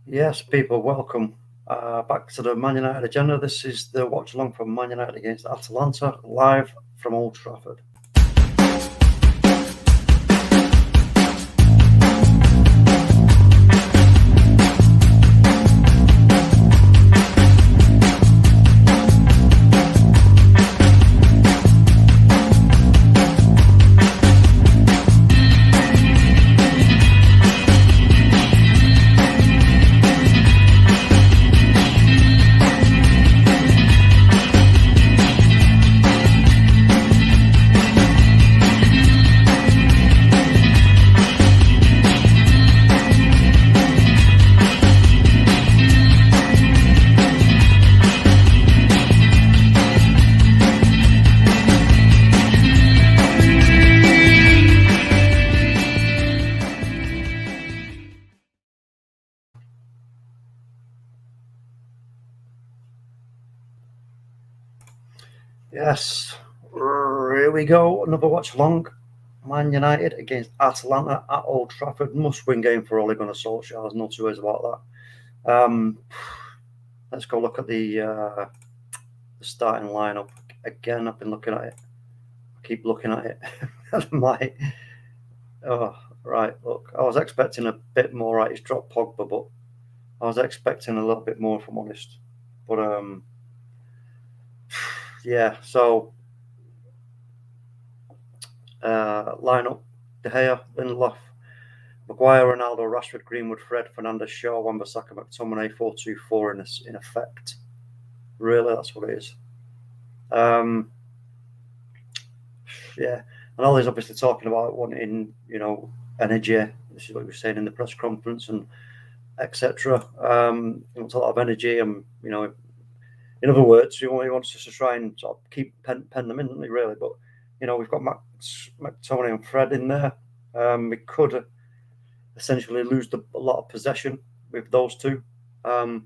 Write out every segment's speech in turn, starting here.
Yes, people, welcome back to the Man United agenda. This is the watch along from Man United against Atalanta, live from Old Trafford. Yes, here we go. Another watch along. Man United against Atalanta at Old Trafford. Must win game for Ole Gunnar Solskjaer. There's no two ways about that. Let's go look at the starting lineup again. I've been looking at it. I keep looking at it. I'm like, oh, right. Look, I was expecting a bit more. Right, he's dropped Pogba, but I was expecting a little bit more, if I'm honest. But yeah. So lineup: De Gea, Lindelof, Maguire, Ronaldo, Rashford, Greenwood, Fred, Fernandes, Shaw, Wan-Bissaka, McTominay, 4-2-4 in effect. Really, that's what it is. Yeah, and Ollie's obviously talking about wanting, energy. This is what he was saying in the press conference and etc. He wants a lot of energy, and in other words, he wants us to try and sort of keep pen them in, really. But we've got McTominay and Fred in there. We could essentially lose a lot of possession with those two. I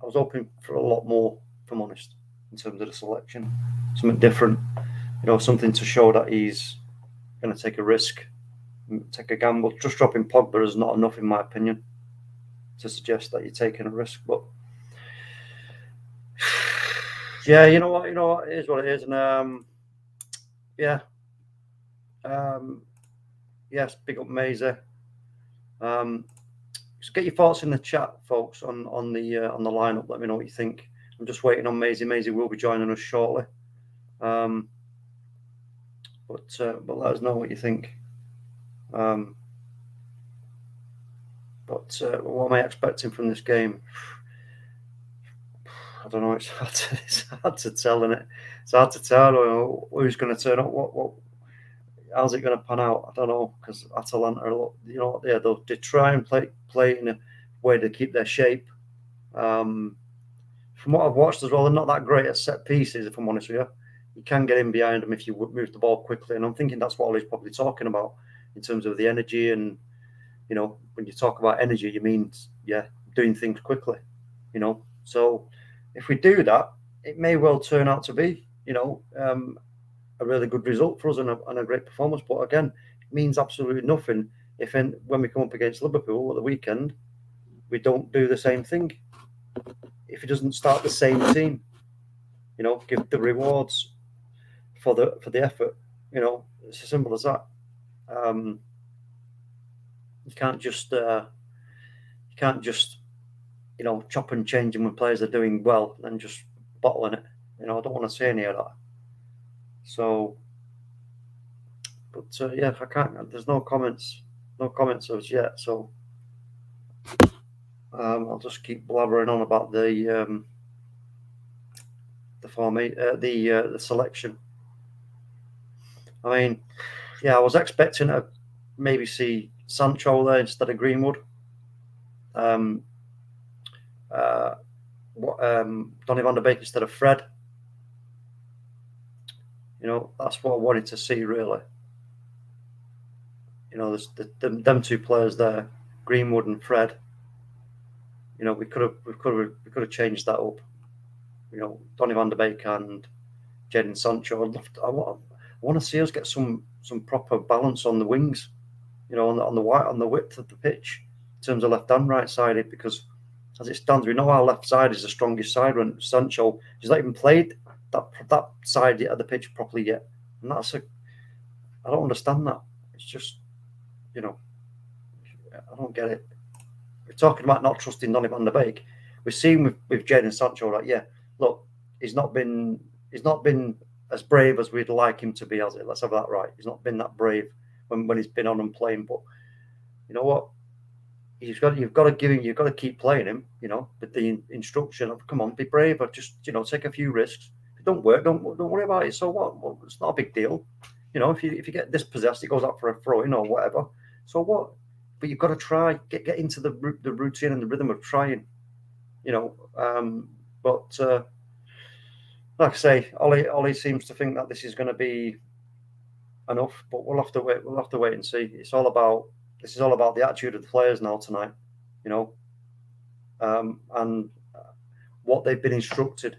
was hoping for a lot more, if I'm honest, in terms of the selection, something different. Something to show that he's going to take a risk, take a gamble. Just dropping Pogba is not enough, in my opinion, to suggest that you're taking a risk. But yeah, you know what, it is what it is, and yeah, yes, big up MAISEY. Just get your thoughts in the chat, folks, on the lineup. Let me know what you think. I'm just waiting on MAISEY. MAISEY will be joining us shortly. But let us know what you think. But what am I expecting from this game? I don't know. It's hard to tell, isn't it? It's hard to tell who's going to turn up. How's it going to pan out? I don't know, because Atalanta, they try and play in a way to keep their shape. From what I've watched as well, they're not that great at set pieces, if I'm honest with you. You can get in behind them if you move the ball quickly, and I'm thinking that's what Ollie's probably talking about in terms of the energy. And when you talk about energy, you mean doing things quickly. So if we do that, it may well turn out to be a really good result for us and a great performance. But again, it means absolutely nothing if when we come up against Liverpool at the weekend, we don't do the same thing. If he doesn't start the same team, give the rewards for the effort. It's as simple as that. You can't just chop and change them when players are doing well and just bottling it. I don't want to say any of that. So, but yeah, I can't. There's no comments as yet. So I'll just keep blabbering on about the selection. I mean, yeah, I was expecting to maybe see Sancho there instead of Greenwood. Donny van der Beek instead of Fred. That's what I wanted to see, really. There's them two players there, Greenwood and Fred. We could have changed that up. Donny van der Beek and Jadon Sancho. I want to see us get some proper balance on the wings. On the width of the pitch in terms of left and right sided, because As it stands, we know our left side is the strongest side when Sancho has not even played that side of the pitch properly yet. And I don't understand that. It's just, I don't get it. We're talking about not trusting Donny van der Beek. We've seen with Jadon Sancho, like, yeah, look, he's not been as brave as we'd like him to be, has it? Let's have that right. He's not been that brave when he's been on and playing. But you know what? You've got to keep playing him, with the instruction of, come on, be brave, or just, take a few risks. If it don't work, don't worry about it. So what? Well, it's not a big deal. If you get dispossessed, it goes out for a throw-in or whatever. So what? But you've got to try, get into the routine and the rhythm of trying, but like I say, Ollie seems to think that this is going to be enough, but we'll have to wait. We'll have to wait and see. This is all about the attitude of the players now tonight, and what they've been instructed.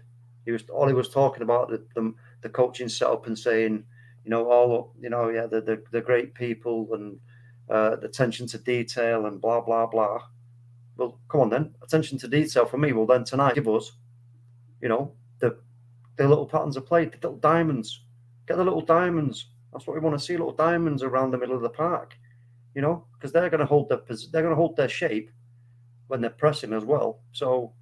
Ollie was talking about the coaching setup and saying, the great people and the attention to detail and blah blah blah. Well, come on then, attention to detail for me. Well, then tonight give us, the little patterns of play, the little diamonds. Get the little diamonds. That's what we want to see. Little diamonds around the middle of the park, because they're going to hold their shape when they're pressing as well. So,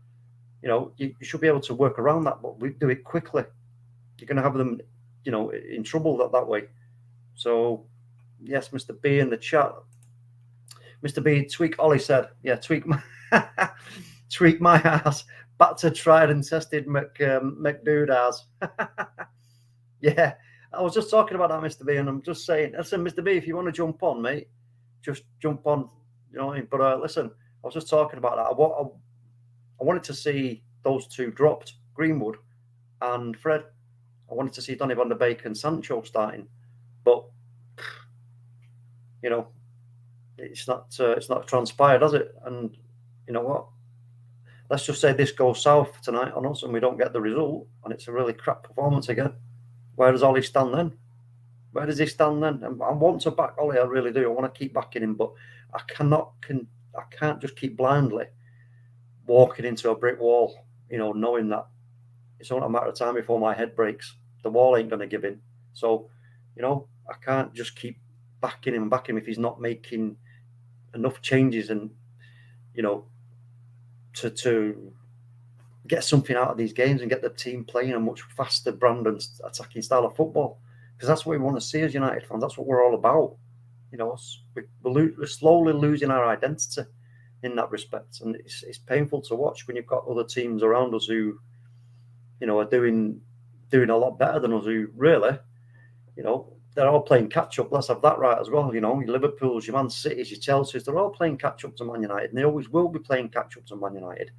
you should be able to work around that, but we do it quickly. You're going to have them, in trouble that way. So, yes, Mr. B in the chat. Mr. B, tweak Ollie said. Yeah, tweak my tweak my ass. Back to tried and tested McDoodahs. Yeah, I was just talking about that, Mr. B, and I'm just saying, listen, Mr. B, if you want to jump on, mate, just jump on. You know what I mean? But listen, I was just talking about that. I wanted to see those two dropped, Greenwood and Fred. I wanted to see Donny van der Beek and Sancho starting, but it's not transpired, has it? And you know what? Let's just say this goes south tonight on us and we don't get the result and it's a really crap performance again. Where does Ollie stand then? Where does he stand then? I want to back Ollie, I really do. I want to keep backing him, but I can't just keep blindly walking into a brick wall, knowing that it's only a matter of time before my head breaks. The wall ain't going to give in. So, I can't just keep backing him if he's not making enough changes and, to get something out of these games and get the team playing a much faster brand and attacking style of football. Because that's what we want to see as United fans. That's what we're all about. We're slowly losing our identity in that respect. And it's painful to watch when you've got other teams around us who, are doing a lot better than us, who really, they're all playing catch up. Let's have that right as well. Your Liverpool's, your Man City's, your Chelsea's, they're all playing catch up to Man United, and they always will be playing catch up to Man United.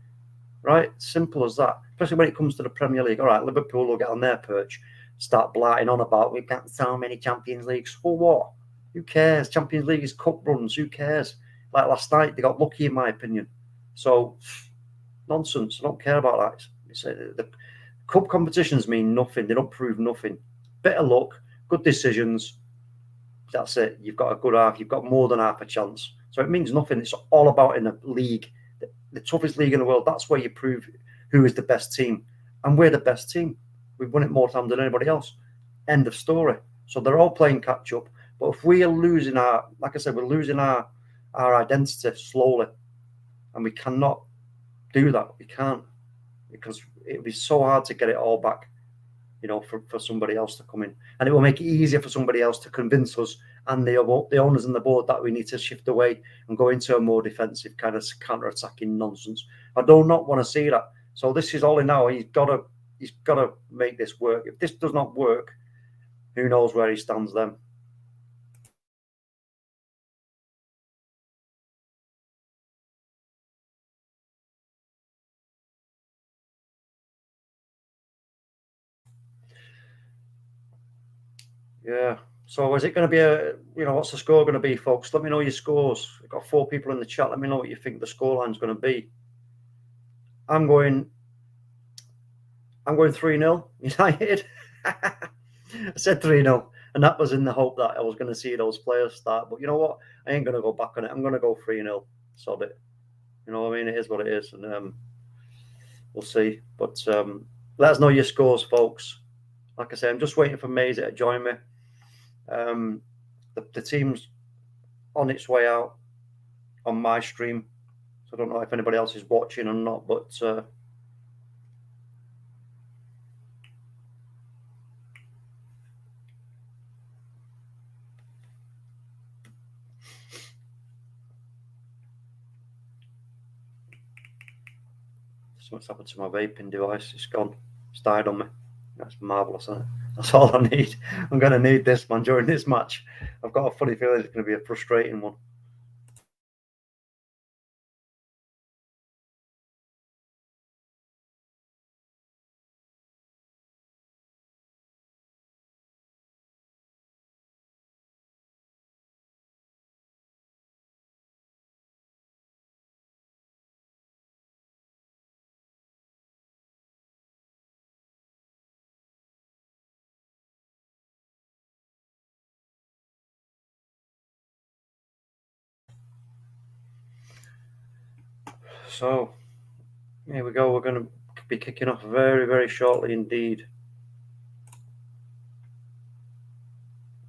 Right? Simple as that. Especially when it comes to the Premier League. All right, Liverpool will get on their perch, start blatting on about we've got so many Champions Leagues. For what? Who cares? Champions League is cup runs. Who cares? Like last night, they got lucky, in my opinion. So, nonsense. I don't care about that. The cup competitions mean nothing. They don't prove nothing. Bit of luck, good decisions. That's it. You've got a good half. You've got more than half a chance. So it means nothing. It's all about in a league, the toughest league in the world. That's where you prove who is the best team. And we're the best team. We've won it more times than anybody else. End of story. So they're all playing catch up. But if we are losing like I said, we're losing our identity slowly. And we cannot do that. We can't. Because it would be so hard to get it all back, for somebody else to come in. And it will make it easier for somebody else to convince us and the owners and the board that we need to shift away and go into a more defensive kind of counter-attacking nonsense. I do not want to see that. So this is Ollie now. He's got to make this work. If this does not work, who knows where he stands then. Yeah. So is it going to be what's the score going to be, folks? Let me know your scores. We've got 4 people in the chat. Let me know what you think the scoreline's going to be. I'm going 3-0 United. I said 3-0, and that was in the hope that I was going to see those players start. But you know what? I ain't going to go back on it. I'm going to go 3-0. Sod it. You know what I mean? It is what it is, and we'll see. But let us know your scores, folks. Like I say, I'm just waiting for MAISEY to join me. The team's on its way out on my stream, so I don't know if anybody else is watching or not, but something's happened to my vaping device. It's gone. It's died on me. That's marvellous, isn't it? That's all I need. I'm going to need this, man, during this match. I've got a funny feeling it's going to be a frustrating one. So, here we go. We're going to be kicking off very, very shortly indeed.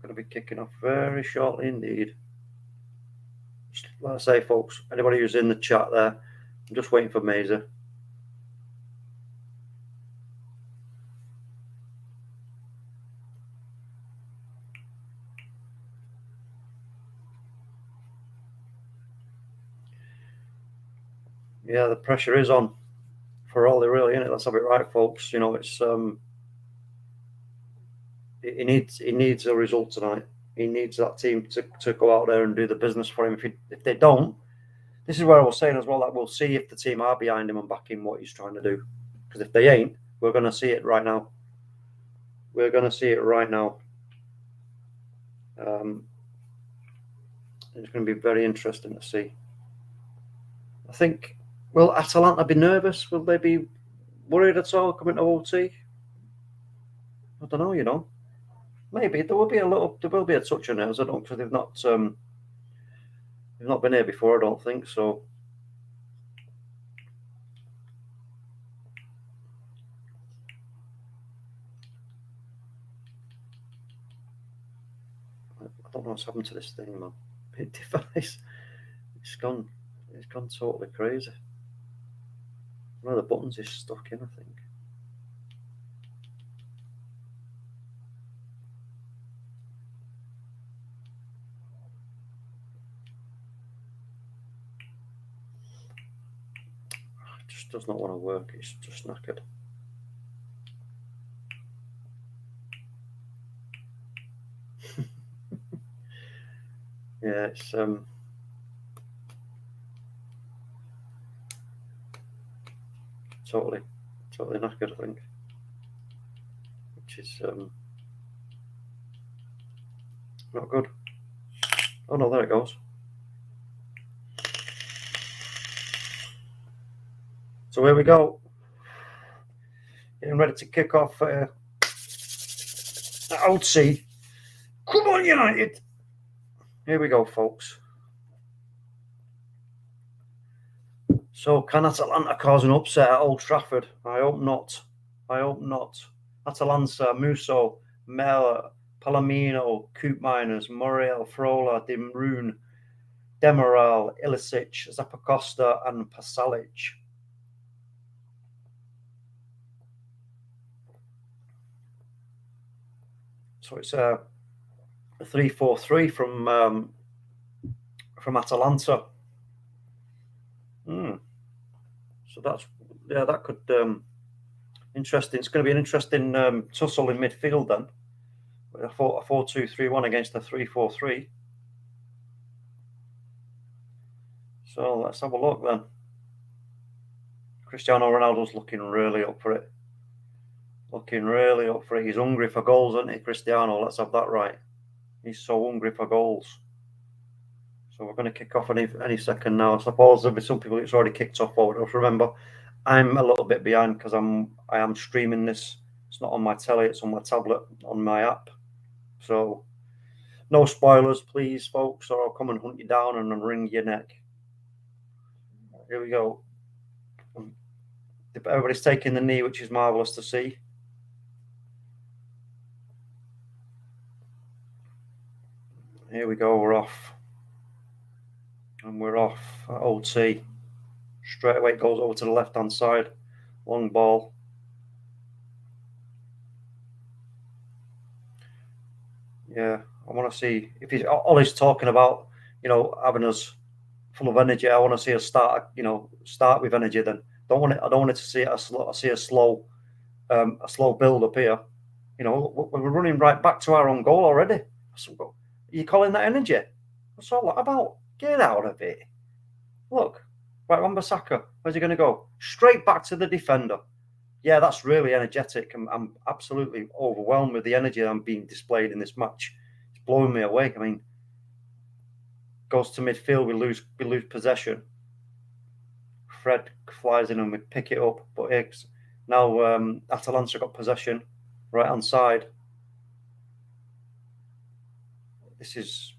Going to be kicking off very shortly indeed. Just like I say, folks, anybody who's in the chat there, I'm just waiting for MAISEY. Yeah, the pressure is on for Ollie, really, isn't it? Let's have it right, folks. You know, it's he needs a result tonight. He needs that team to go out there and do the business for him. If they don't, this is where I was saying as well that we'll see if the team are behind him and backing what he's trying to do. Because if they ain't, we're going to see it right now. We're going to see it right now. It's going to be very interesting to see. I think, will Atalanta be nervous? Will they be worried at all coming to OT? I don't know, you know. Maybe there will be a touch of nerves. I don't, because they've not been here before. I don't think so. I don't know what's happened to this thing, man. It device, it's gone totally crazy. One of the buttons is stuck in, I think. It just does not want to work. It's just knackered. Yeah, it's totally knackered, I think. Which is not good. Oh no, there it goes. So here we go. Getting ready to kick off OT. Come on, United. Here we go, folks. So, can Atalanta cause an upset at Old Trafford? I hope not. I hope not. Atalanta, Musso, Mel, Palomino, Koopmeiners, Muriel, Frola, Dimroon, Demiral, Ilicic, Zappacosta, and Pasalic. So it's a 3-4-3 from Atalanta. So that could interesting. It's going to be an interesting tussle in midfield then. A 4-2-3-1 against a 3-4-3. So let's have a look then. Cristiano Ronaldo's looking really up for it. He's hungry for goals, isn't he, Cristiano? Let's have that right. He's so hungry for goals. So we're going to kick off any second now. I suppose there'll be some people it's already kicked off for. Remember, I'm a little bit behind because I am streaming this. It's not on my telly, it's on my tablet, on my app. So no spoilers, please, folks, or I'll come and hunt you down and wring your neck. Here we go. Everybody's taking the knee, which is marvellous to see. Here we go, we're off. And we're off at OT. Straight away it goes over to the left-hand side. Long ball. Yeah, I want to see if he's Ollie's talking about, having us full of energy. I want to see us start with energy. Then I don't want it to see a slow build up here. We're running right back to our own goal already. Are you calling that energy? What's all that about? Get out of it. Look, right, Wan-Bissaka. Where's he going to go? Straight back to the defender. Yeah, that's really energetic. I'm absolutely overwhelmed with the energy I'm being displayed in this match. It's blowing me away. I mean, goes to midfield, we lose possession. Fred flies in and we pick it up, but now Atalanta got possession, right hand side. This is,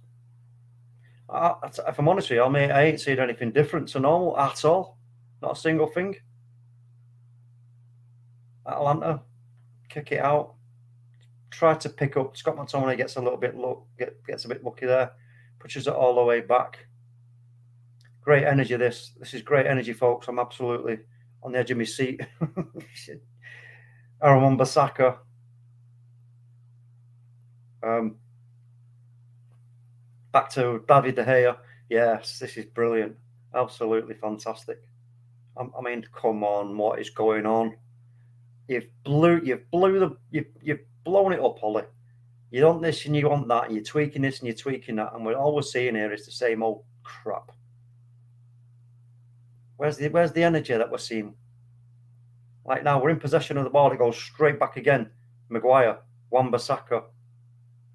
if I'm honest with you, I ain't seen anything different to normal at all. Not a single thing. Atalanta kick it out. Try to pick up. Scott McTominay gets a little bit gets a bit lucky there. Pushes it all the way back. Great energy. This is great energy, folks. I'm absolutely on the edge of my seat. Aaron Wan-Bissaka. Back to David De Gea. Yes, this is brilliant. Absolutely fantastic. I mean, come on, what is going on? You've blown it up, Ollie. You want this and you want that, and you're tweaking this and you're tweaking that, and all we're seeing here is the same old crap. Where's the energy that we're seeing? Like now, we're in possession of the ball. It goes straight back again. Maguire, Wan-Bissaka.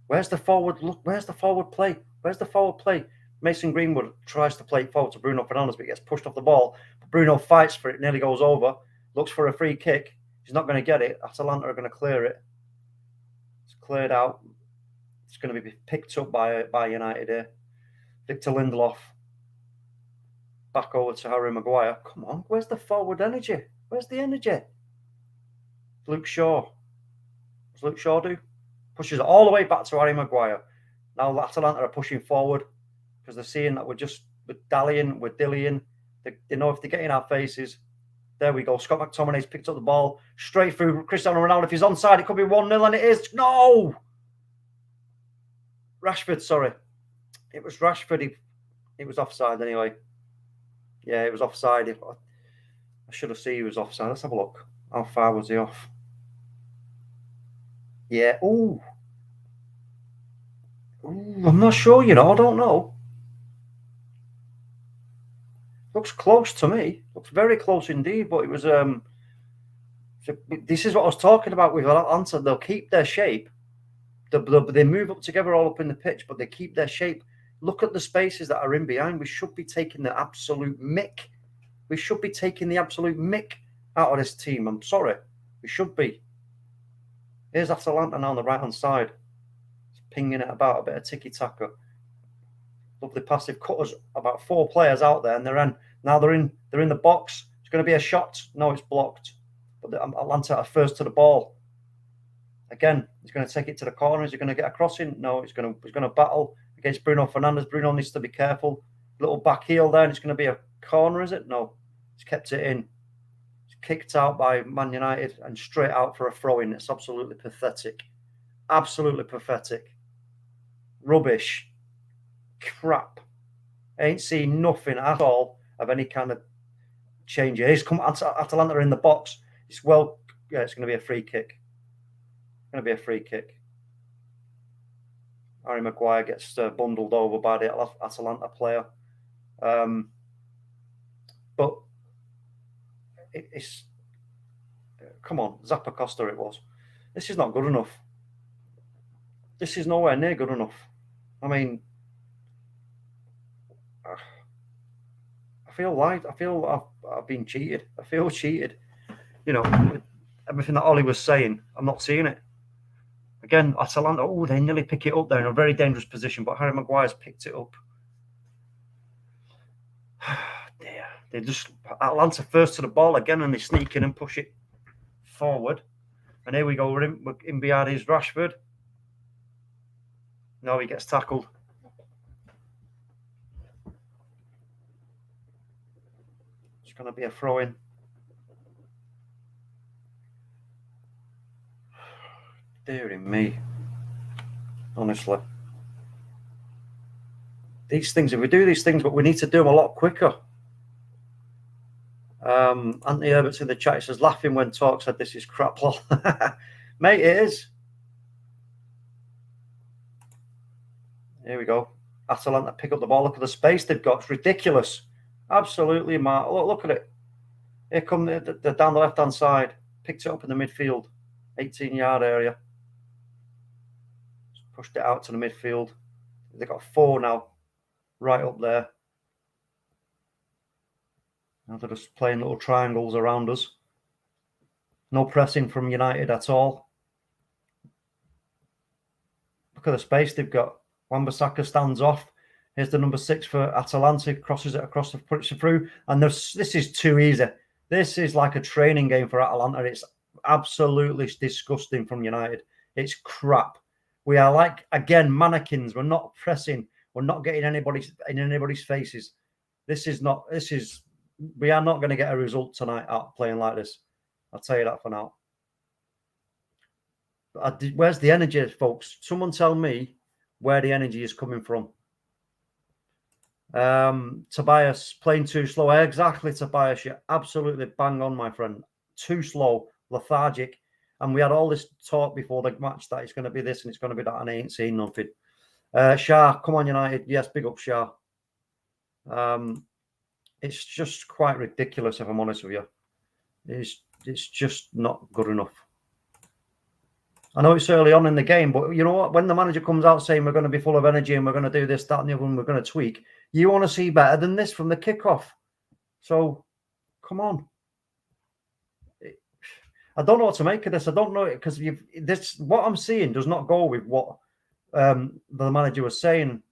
Where's the forward look? Where's the forward play? Where's the forward play? Mason Greenwood tries to play forward to Bruno Fernandes, but gets pushed off the ball. But Bruno fights for it, nearly goes over. Looks for a free kick. He's not going to get it. Atalanta are going to clear it. It's cleared out. It's going to be picked up by United here. Victor Lindelof. Back over to Harry Maguire. Come on, where's the forward energy? Where's the energy? Luke Shaw. What's Luke Shaw do? Pushes it all the way back to Harry Maguire. Now Atalanta are pushing forward because they're seeing that we're dallying, we're dillying. They know if they get in our faces. There we go. Scott McTominay's picked up the ball straight through Cristiano Ronaldo. If he's onside, it could be 1-0, and it is. No! Rashford, sorry. It was Rashford. It was offside anyway. Yeah, it was offside. I should have seen he was offside. Let's have a look. How far was he off? Yeah. Ooh. I'm not sure, I don't know. Looks close to me. Looks very close indeed, but it was this is what I was talking about with Atalanta. They'll keep their shape. They move up together all up in the pitch, but they keep their shape. Look at the spaces that are in behind. We should be taking the absolute mick. We should be taking the absolute mick out of this team. I'm sorry. We should be. Here's Atalanta now on the right-hand side. It's pinging it about, a bit of tiki-taka. Lovely passive cutters. About 4 players out there, and they're in the box. It's going to be a shot. No, it's blocked. But Atalanta are first to the ball. Again, he's going to take it to the corner. Is he going to get a crossing? No, he's going to battle against Bruno Fernandes. Bruno needs to be careful. Little back heel there, and it's going to be a corner, is it? No. He's kept it in. It's kicked out by Man United and straight out for a throw-in. It's absolutely pathetic. Absolutely pathetic. Rubbish. Crap. I ain't seen nothing at all of any kind of change. He's come Atalanta in the box. It's going to be a free kick. Going to be a free kick. Harry Maguire gets bundled over by the Atalanta player. But it's come on, Zappacosta it was. This is not good enough. This is nowhere near good enough. I mean, I feel I've been cheated. I feel cheated. With everything that Ollie was saying, I'm not seeing it. Again, Atalanta, they nearly pick it up there in a very dangerous position, but Harry Maguire's picked it up. They just Atalanta first to the ball again, and they sneak in and push it forward. And here we go. We're in behind his Rashford. No, he gets tackled. It's going to be a throw-in. Dear me. Honestly. These things, if we do these things, but we need to do them a lot quicker. Anthony Herbert's in the chat. He says, laughing when talk said this is crap. Mate, it is. Here we go. Atalanta pick up the ball. Look at the space they've got. It's ridiculous. Absolutely, Mark. Look at it. Here come they're down the left-hand side. Picked it up in the midfield. 18-yard area. Pushed it out to the midfield. They've got 4 now. Right up there. Now they're just playing little triangles around us. No pressing from United at all. Look at the space they've got. Wan-Bissaka stands off. Here's the number 6 for Atalanta. Crosses it across, puts it through. And this is too easy. This is like a training game for Atalanta. It's absolutely disgusting from United. It's crap. We are like, again, mannequins. We're not pressing. We're not getting in anybody's faces. We are not going to get a result tonight out playing like this. I'll tell you that for now. Where's the energy, folks? Someone tell me where the energy is coming from. Tobias playing too slow. Exactly, Tobias. You're absolutely bang on, my friend. Too slow, lethargic. And we had all this talk before the match that it's going to be this and it's going to be that, and I ain't seen nothing. SHAH, come on, United. Yes, big up, SHAH. It's just quite ridiculous, if I'm honest with you. It's just not good enough. I know it's early on in the game, but you know what? When the manager comes out saying we're going to be full of energy and we're going to do this, that, and the other, and we're going to tweak, you want to see better than this from the kickoff. So, come on. I don't know what to make of this. I don't know, because what I'm seeing does not go with what the manager was saying.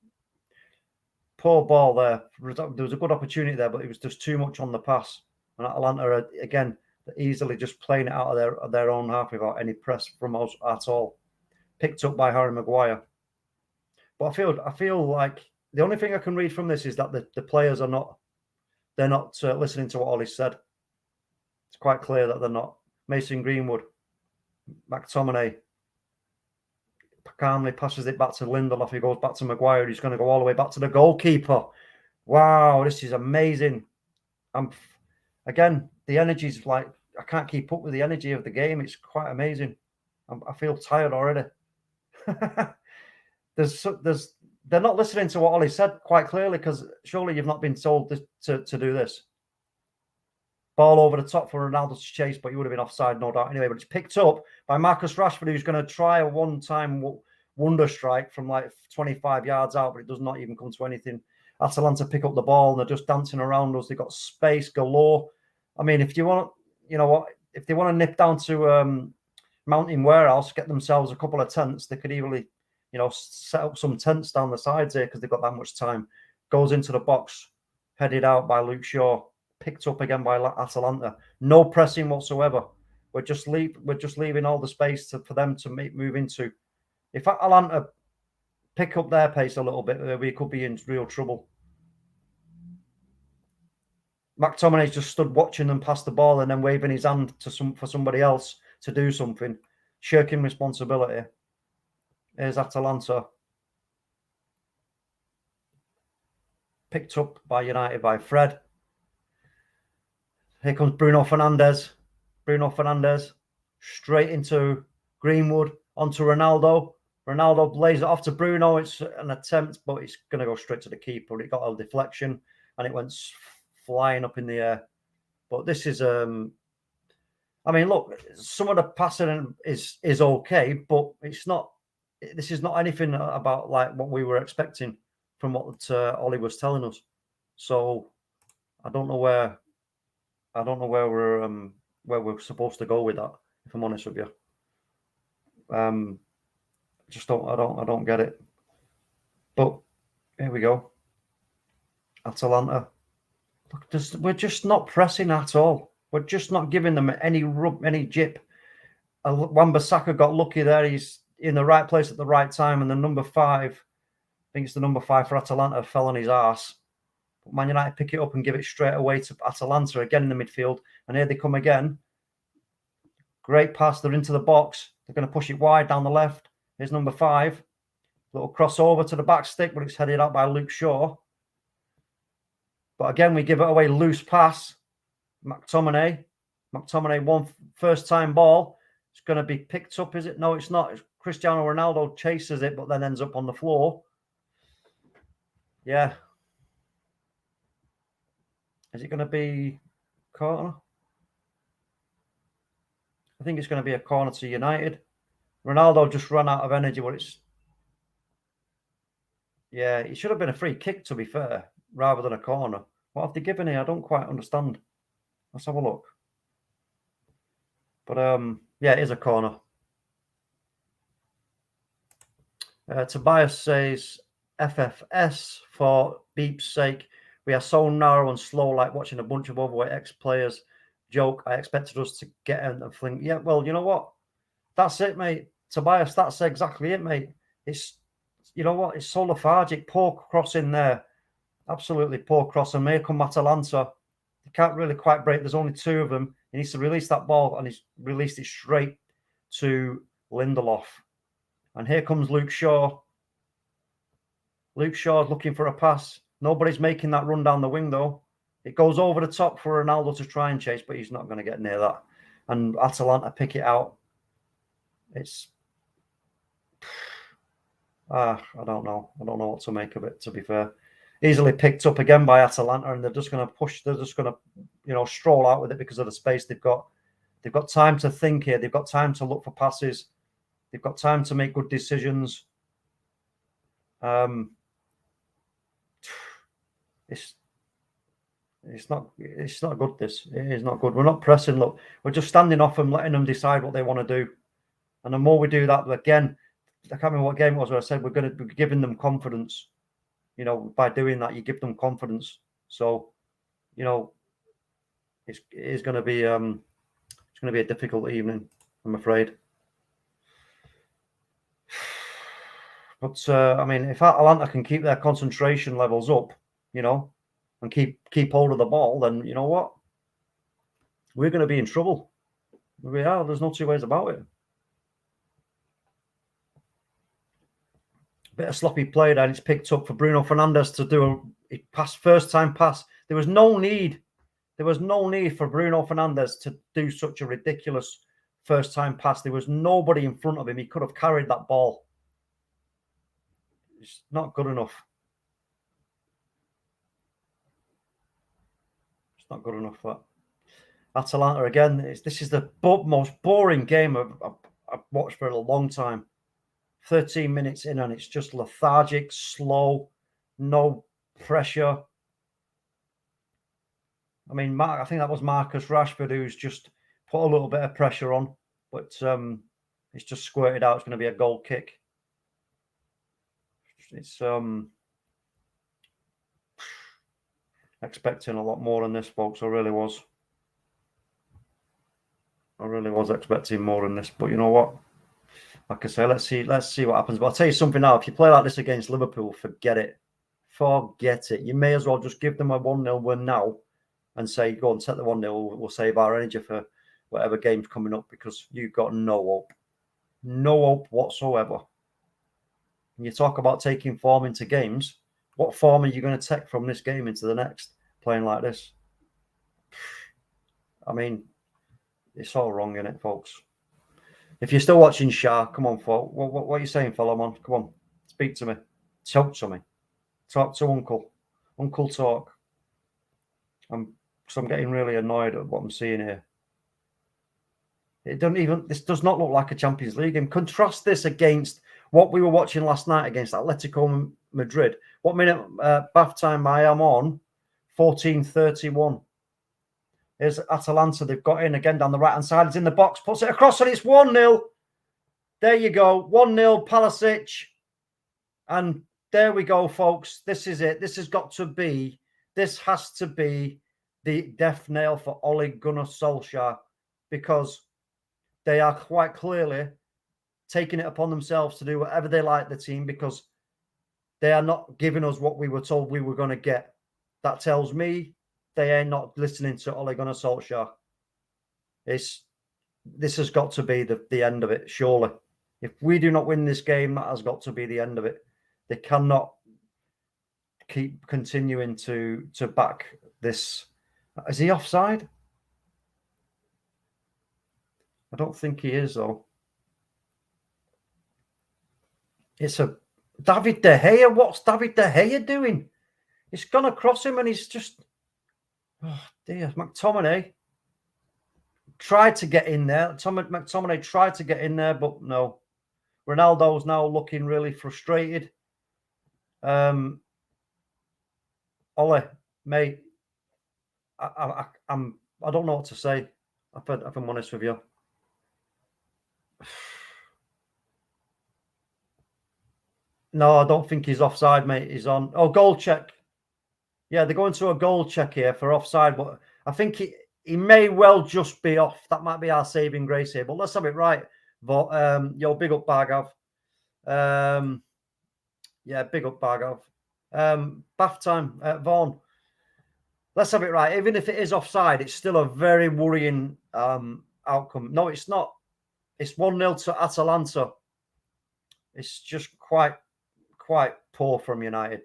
Poor ball there. There was a good opportunity there, but it was just too much on the pass. And Atalanta, again, easily just playing it out of their own half without any press from us at all. Picked up by Harry Maguire. But I feel like the only thing I can read from this is that the players are not listening to what Ollie said. It's quite clear that they're not. Mason Greenwood, McTominay calmly passes it back to Lindelof. He goes back to Maguire. He's going to go all the way back to the goalkeeper. Wow, this is amazing. Again, the energy is like, I can't keep up with the energy of the game. It's quite amazing. I feel tired already. They're not listening to what Ollie said quite clearly, because surely you've not been told to do this. Ball over the top for Ronaldo to chase, but he would have been offside, no doubt. Anyway, but it's picked up by Marcus Rashford, who's going to try a one-time wonder strike from like 25 yards out, but it does not even come to anything. Atalanta pick up the ball and they're just dancing around us. They've got space galore. I mean, if you want, you know what, if they want to nip down to Mountain Warehouse, get themselves a couple of tents, they could easily, set up some tents down the sides here because they've got that much time. Goes into the box, headed out by Luke Shaw, picked up again by Atalanta. No pressing whatsoever. We're just leaving all the space for them to move into. If Atalanta pick up their pace a little bit, we could be in real trouble. McTominay's just stood watching them pass the ball and then waving his hand for somebody else to do something, shirking responsibility. Here's Atalanta. Picked up by United by Fred. Here comes Bruno Fernandes. Straight into Greenwood, onto Ronaldo. Ronaldo lays it off to Bruno. It's an attempt, but it's going to go straight to the keeper. It got a deflection and it went flying up in the air. But this is, I mean, look, some of the passing is okay, but it's not. This is not anything about like what we were expecting from what Ollie was telling us. So I don't know where we're supposed to go with that, if I'm honest with you. I don't get it. But here we go. Atalanta We're just not pressing at all. We're just not giving them any jip. Wan-Bissaka got lucky there. He's in the right place at the right time, and the number 5, I think it's the number 5 for Atalanta, fell on his arse. But Man United pick it up and give it straight away to Atalanta again in the midfield, and here they come again. Great pass. They're into the box. They're going to push it wide down the left. Here's number 5. Little crossover to the back stick, but it's headed out by Luke Shaw. But again, we give it away. Loose pass. McTominay, one first time ball. It's going to be picked up, is it? No, it's not. Cristiano Ronaldo chases it, but then ends up on the floor. Yeah. Is it going to be corner? I think it's going to be a corner to United. Ronaldo just ran out of energy. Yeah, it should have been a free kick, to be fair, rather than a corner. What have they given here? I don't quite understand. Let's have a look. But yeah, it is a corner. Tobias says, FFS for beep's sake. We are so narrow and slow, like watching a bunch of overweight ex-players joke. I expected us to get in and fling. Yeah, well, you know what? That's it, mate. Tobias, that's exactly it, mate. It's, you know what? It's so lethargic. Poor cross in there. Absolutely poor cross. And here come Atalanta. He can't really quite break. There's only 2 of them. He needs to release that ball, and he's released it straight to Lindelof. And here comes Luke Shaw. Luke Shaw's looking for a pass. Nobody's making that run down the wing, though. It goes over the top for Ronaldo to try and chase, but he's not going to get near that. And Atalanta pick it out. It's... I don't know. I don't know what to make of it, to be fair. Easily picked up again by Atalanta, and they're just going to push. They're just going to, stroll out with it because of the space they've got. They've got time to think here. They've got time to look for passes. They've got time to make good decisions. It's not good. This it is not good. We're not pressing. Look, we're just standing off them, letting them decide what they want to do. And the more we do that, again, I can't remember what game it was where I said we're going to be giving them confidence. By doing that, you give them confidence. So, it is going to be it's going to be a difficult evening, I'm afraid. But I mean, if Atalanta can keep their concentration levels up, and keep hold of the ball, then you know what, we're going to be in trouble. We are. There's no 2 ways about it. Bit of sloppy play, and it's picked up for Bruno Fernandes to do a first time pass. There was no need for Bruno Fernandes to do such a ridiculous first time pass. There was nobody in front of him. He could have carried that ball. It's not good enough. It's not good enough. That Atalanta again. This is the most boring game I've watched for a long time. 13 minutes in, and it's just lethargic, slow, no pressure. I mean, I think that was Marcus Rashford who's just put a little bit of pressure on, but it's just squirted out. It's going to be a goal kick. It's expecting a lot more than this, folks. I really was expecting more than this, but you know what? Like I say, let's see what happens. But I'll tell you something now. If you play like this against Liverpool, forget it. Forget it. You may as well just give them a 1-0 win now and say, go and take the 1-0. We'll save our energy for whatever game's coming up, because you've got no hope. No hope whatsoever. When you talk about taking form into games, what form are you going to take from this game into the next playing like this? I mean, it's all wrong, isn't it, folks? If you're still watching SHAH, come on, folks. What are you saying, fellow man? Come on, speak to me. Talk to me. Talk to Uncle. Uncle talk. I'm getting really annoyed at what I'm seeing here. This does not look like a Champions League game. Contrast this against what we were watching last night against Atletico Madrid. What minute bath time I am on? 14:31. Here's Atalanta. They've got in again down the right-hand side. It's in the box. Puts it across, and it's 1-0. There you go. 1-0, Pulisic. And there we go, folks. This is it. This has got to be this has to be the death nail for Ole Gunnar Solskjaer, because they are quite clearly taking it upon themselves to do whatever they like the team, because they are not giving us what we were told we were going to get. That tells me they are not listening to Ole Gunnar Solskjaer. This has got to be the end of it, surely. If we do not win this game, that has got to be the end of it. They cannot keep continuing to back this. Is he offside? I don't think he is, though. It's a David De Gea. What's David De Gea doing? It's gone across him and he's just... Oh, dear. McTominay tried to get in there. McTominay tried to get in there, but no. Ronaldo's now looking really frustrated. Ole, mate, I don't know what to say, if I'm honest with you. No, I don't think he's offside, mate. He's on. Oh, goal check. Yeah, they're going to a goal check here for offside, but I think he may well just be off. That might be our saving grace here, but let's have it right. But big up Bargav. Yeah, big up Bargav. Bath time, Vaughan. Let's have it right. Even if it is offside, it's still a very worrying outcome. No, it's not. It's 1-0 to Atalanta. It's just quite poor from United.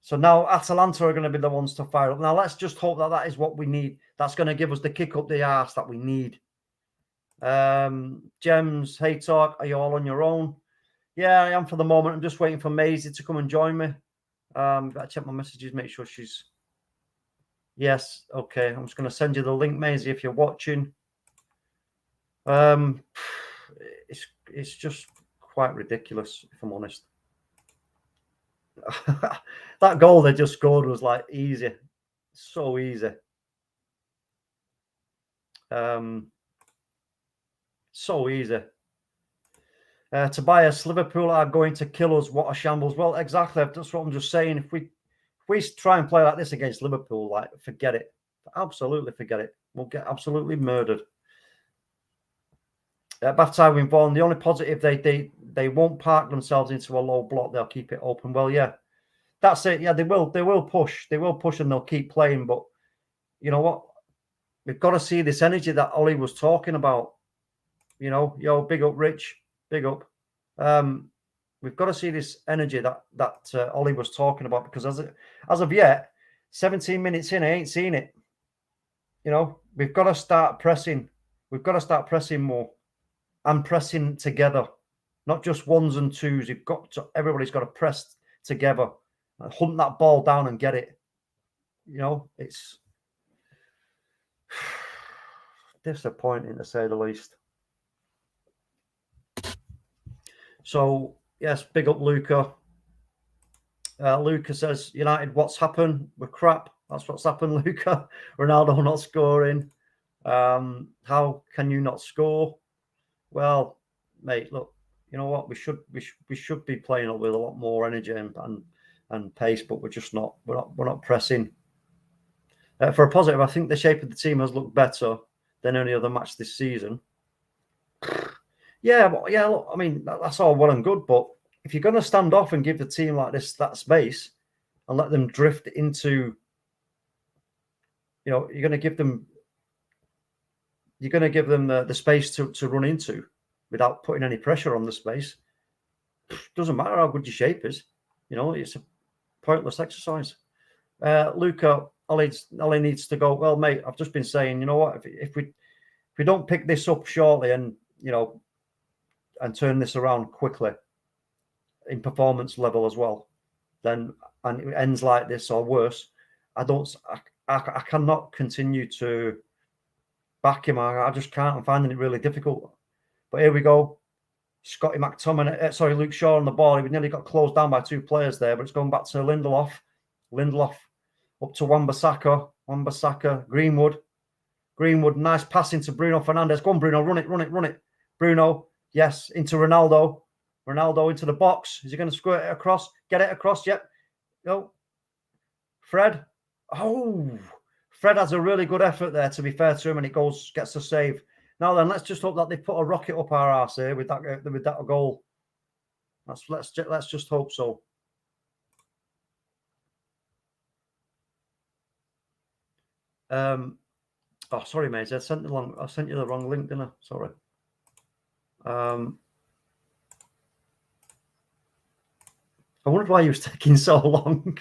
So now Atalanta are going to be the ones to fire up. Now let's just hope that is what we need. That's going to give us the kick up the arse that we need. Gems, hey Talk, are you all on your own? Yeah, I am for the moment. I'm just waiting for Maisie to come and join me. Gotta check my messages, make sure she's... Yes, okay. I'm just going to send you the link, Maisie, if you're watching. It's just quite ridiculous, if I'm honest. That goal they just scored was like easy, so easy. So easy. Tobias, Liverpool are going to kill us. What a shambles. Well, exactly. That's what I'm just saying. If we try and play like this against Liverpool, like, forget it. Absolutely forget it. We'll get absolutely murdered. Bath time with Vaughan. The only positive, they won't park themselves into a low block. They'll keep it open. Well, yeah, that's it. Yeah, they will push. They will push and they'll keep playing. But you know what? We've got to see this energy that Ollie was talking about. You know, big up, Rich. Big up. We've got to see this energy that Ollie was talking about, because as of yet, 17 minutes in, I ain't seen it. You know, we've got to start pressing. We've got to start pressing more and pressing together, not just ones and twos. Everybody's got to press together and hunt that ball down and get it. You know, it's disappointing to say the least. So, yes, big up Luca. Luca says, United, what's happened? We're crap. That's what's happened, Luca. Ronaldo not scoring. How can you not score? Well, mate, look, you know what? We should be playing up with a lot more energy and pace, but we're just not. We're not pressing. For a positive, I think the shape of the team has looked better than any other match this season. Yeah, but yeah, look, I mean, that's all well and good, but if you're going to stand off and give the team like this that space and let them drift into, you're going to give them the space to run into without putting any pressure on the space. Doesn't matter how good your shape is, it's a pointless exercise. Luca, Ollie needs to go. Well, mate, I've just been saying, you know what? If we don't pick this up shortly and and turn this around quickly in performance level as well, then and it ends like this or worse, I cannot continue to back him. I just can't. I'm finding it really difficult. But here we go. Scotty McTominay, Luke Shaw on the ball. He nearly got closed down by two players there, but it's going back to Lindelof. Lindelof up to Wan-Bissaka. Wan-Bissaka, Greenwood, nice passing to Bruno Fernandes. Go on, Bruno, run it. Bruno, yes, into Ronaldo. Ronaldo into the box. Is he going to squirt it across? Get it across? Yep. No. Fred. Oh, Fred has a really good effort there, to be fair to him, and it gets the save. Now then, let's just hope that they put a rocket up our arse here with that goal. Let's just hope so. Oh, sorry, mate. I sent you the wrong link, didn't I? Sorry. I wondered why he was taking so long.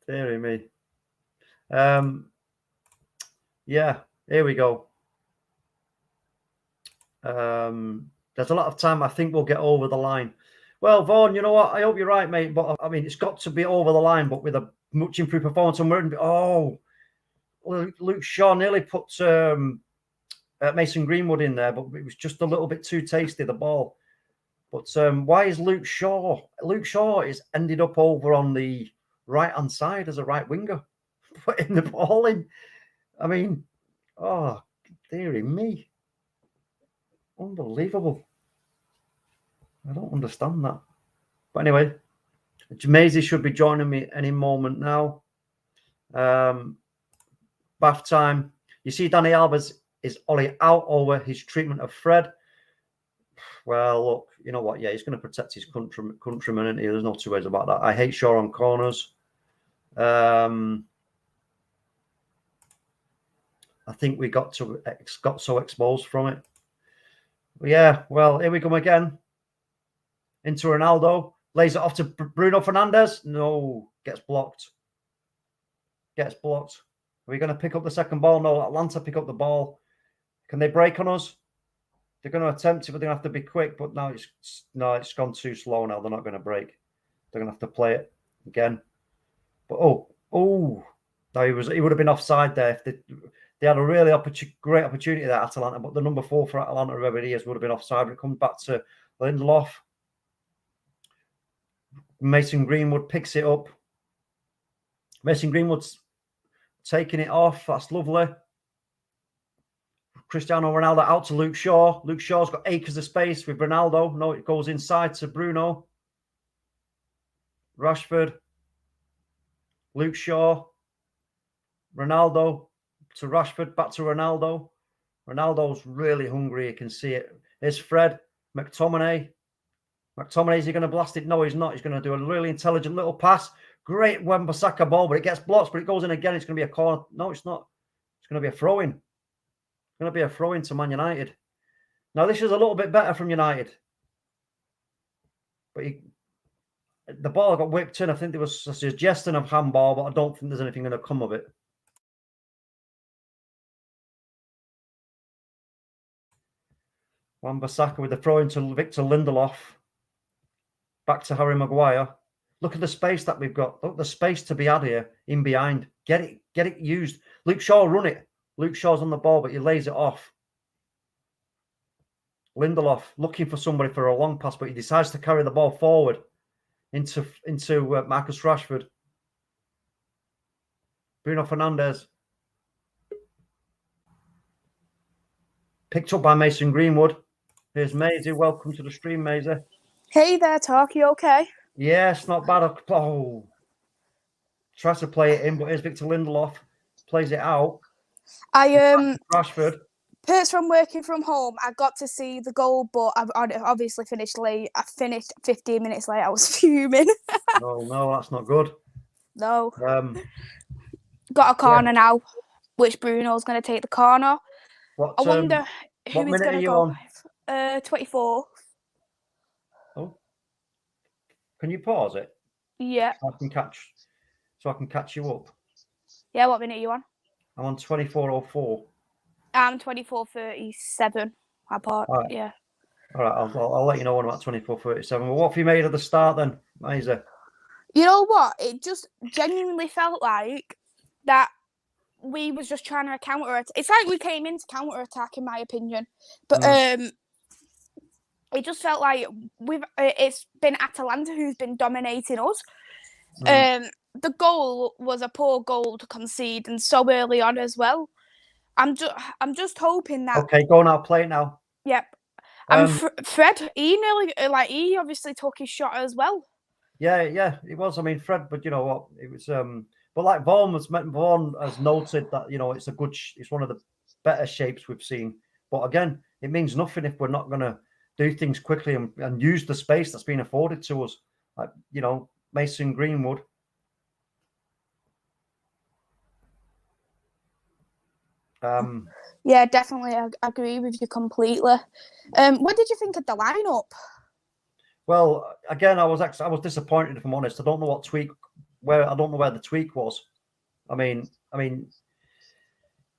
Deary me. Yeah, here we go. There's a lot of time. I think we'll get over the line. Well, Vaughan, you know what? I hope you're right, mate. But I mean, it's got to be over the line, but with a much improved performance. And Luke Shaw nearly put Mason Greenwood in there, but it was just a little bit too tasty, the ball. But why is Luke Shaw? Luke Shaw is ended up over on the right-hand side as a right winger, putting the ball in. I mean, oh, dearie me. Unbelievable. I don't understand that. But anyway, Maisie should be joining me any moment now. Bath time. You see Danny Alves is Ollie out over his treatment of Fred. Well, look, you know what? Yeah, he's going to protect his countrymen, isn't he? There's no two ways about that. I hate Shaw on corners. I think we got so exposed from it. Yeah, well, here we come again. Into Ronaldo. Lays it off to Bruno Fernandes. No, gets blocked. Gets blocked. Are we going to pick up the second ball? No, Atalanta pick up the ball. Can they break on us? They're going to attempt it, but they're going to have to be quick. But now it's gone too slow now. They're not going to break. They're going to have to play it again. But no, he would have been offside there. If they had a really great opportunity there, Atalanta, but the number 4 for Atalanta, whoever he is, would have been offside. But it comes back to Lindelof. Mason Greenwood picks it up. Mason Greenwood's taking it off. That's lovely. Cristiano Ronaldo out to Luke Shaw. Luke Shaw's got acres of space with Ronaldo. No, it goes inside to Bruno. Rashford. Luke Shaw. Ronaldo to Rashford. Back to Ronaldo. Ronaldo's really hungry. You can see it. Here's Fred. McTominay. McTominay, is he going to blast it? No, he's not. He's going to do a really intelligent little pass. Great Wan-Bissaka ball, but it gets blocked, but it goes in again. It's going to be a corner. No, it's not. It's going to be a throw-in. It's going to be a throw-in to Man United. Now, this is a little bit better from United. But the ball got whipped in. I think there was a suggestion of handball, but I don't think there's anything going to come of it. Wan-Bissaka with the throw-in to Victor Lindelof. Back to Harry Maguire. Look at the space that we've got. Look, the space to be had here in behind. Get it used. Luke Shaw, run it. Luke Shaw's on the ball, but he lays it off. Lindelof looking for somebody for a long pass, but he decides to carry the ball forward into Marcus Rashford. Bruno Fernandes. Picked up by Mason Greenwood. Here's Maisie. Welcome to the stream, Maisie. Hey there, Talk. You okay? Yes, not bad. Oh, tries to play it in, but here's Victor Lindelof. Plays it out. Rashford. Perks from working from home. I got to see the goal, but I've obviously finished late. I finished 15 minutes late. I was fuming. No, that's not good. No. Got a corner now, which Bruno's going to take the corner. I wonder who he's going to go with. 24. Oh. Can you pause it? Yeah. So I can catch you up. Yeah, what minute are you on? I'm on 24:04. I'm 24:37. Right. Yeah. All right, I'll let you know when I'm at 24:37. Well, what have you made of the start then, Maisie? You know what? It just genuinely felt like that we was just trying to counter attack. It's like we came in to counter attack, in my opinion. But it just felt like it's been Atalanta who's been dominating us. The goal was a poor goal to concede, and so early on as well. I'm just hoping that. Okay, go now. Play it now. Yep. And Fred, he obviously took his shot as well. Yeah, it was. I mean, Fred, but you know what? It was. But like Vaughan has noted that it's a good. It's one of the better shapes we've seen. But again, it means nothing if we're not going to do things quickly and use the space that's been afforded to us. Like Mason Greenwood. Yeah, definitely. I agree with you completely. What did you think of the lineup? Well, again, I was disappointed, if I'm honest. I don't know where the tweak was. I mean,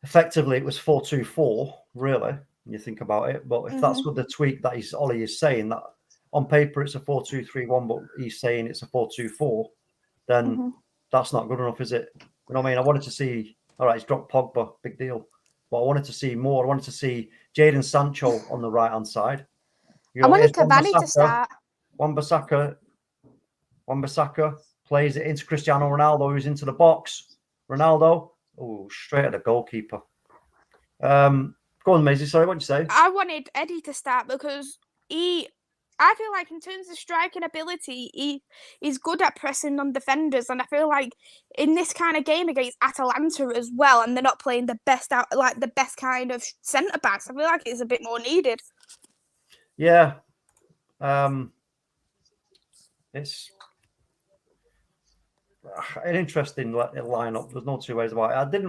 effectively it was 4-2-4, really, when you think about it. But if that's what the tweak that Ollie is saying, that on paper it's a 4-2-3-1, but he's saying it's a 4-2-4, then that's not good enough, is it? You know what I mean? I wanted to see. All right, he's dropped Pogba, big deal. But I wanted to see more. I wanted to see Jadon Sancho on the right hand side. I wanted Cavani to start. Wan-Bissaka plays it into Cristiano Ronaldo, who's into the box. Ronaldo, straight at the goalkeeper. Go on, Maisie. Sorry, what'd you say? I wanted Eddie to start because I feel like in terms of striking ability, he's good at pressing on defenders, and I feel like in this kind of game against Atalanta as well, and they're not playing the best kind of centre backs. I feel like it's a bit more needed. Yeah, it's an interesting lineup. There's no two ways about it.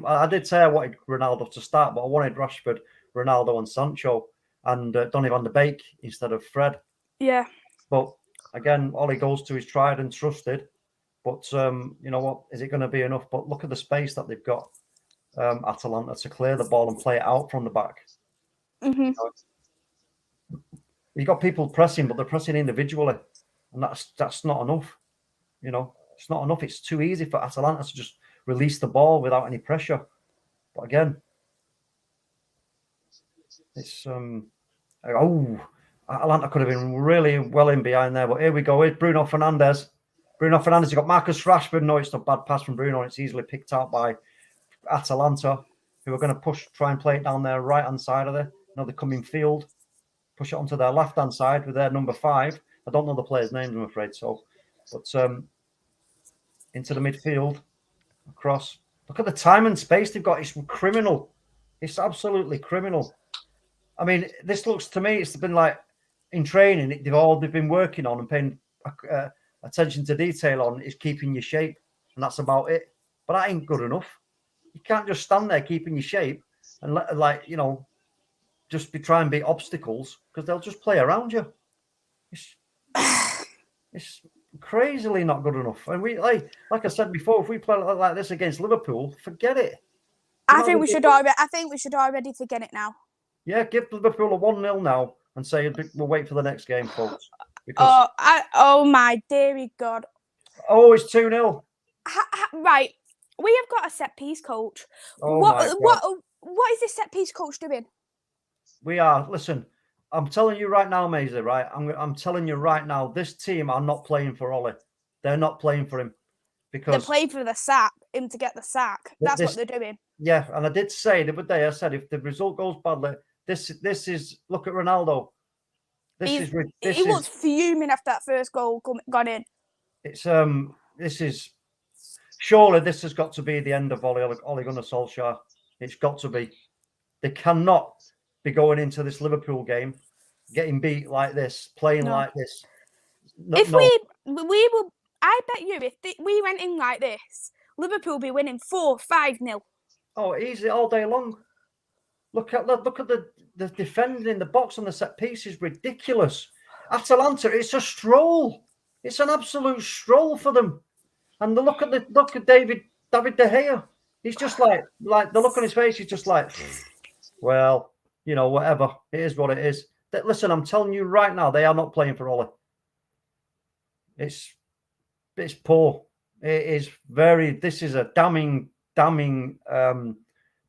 I did say I wanted Ronaldo to start, but I wanted Rashford, Ronaldo, and Sancho, and Donny van de Beek instead of Fred. Yeah. But again, Ollie goes to his tried and trusted. But you know what? Is it going to be enough? But look at the space that they've got, Atalanta, to clear the ball and play it out from the back. You've got people pressing, but they're pressing individually, and that's not enough. It's not enough. It's too easy for Atalanta to just release the ball without any pressure. But again, it's Atalanta could have been really well in behind there. But here we go. Here's Bruno Fernandes. You've got Marcus Rashford. No, it's not a bad pass from Bruno. It's easily picked out by Atalanta, who are going to try and play it down their right-hand side of there. They come in field, push it onto their left-hand side with their number 5. I don't know the players' names, I'm afraid. But into the midfield, across. Look at the time and space they've got. It's criminal. It's absolutely criminal. I mean, this looks to me, it's been like in training, they've been working on and paying attention to detail on is keeping your shape, and that's about it. But that ain't good enough. You can't just stand there keeping your shape and just try and beat obstacles, because they'll just play around you. It's crazily not good enough. And we like I said before, if we play like this against Liverpool, forget it. I think we should already forget it now. Yeah, give Liverpool a 1-0 now and say we'll wait for the next game, folks. Because oh my dearie God. Oh, it's 2-0. Right. We have got a set piece coach. Oh what is this set piece coach doing? We are. Listen, I'm telling you right now, Maisie, right? I'm telling you right now, this team are not playing for Ollie. They're not playing for him. Because they're playing for him to get the sack. That's what they're doing. Yeah, and I did say the other day, I said if the result goes badly, this is look at Ronaldo. He was fuming after that first goal got in. It's surely this has got to be the end of Ole Gunnar Solskjaer. It's got to be. They cannot be going into this Liverpool game getting beat like this, playing like this. I bet you if we went in like this, Liverpool will be winning 4-5-0. Oh, easy all day long. Look at the defending in the box on the set piece is ridiculous. Atalanta, it's a stroll. It's an absolute stroll for them. And look at David De Gea. He's just like the look on his face. He's just like, well, whatever. It is what it is. Listen, I'm telling you right now, they are not playing for Ole. It's poor. It is very. This is a damning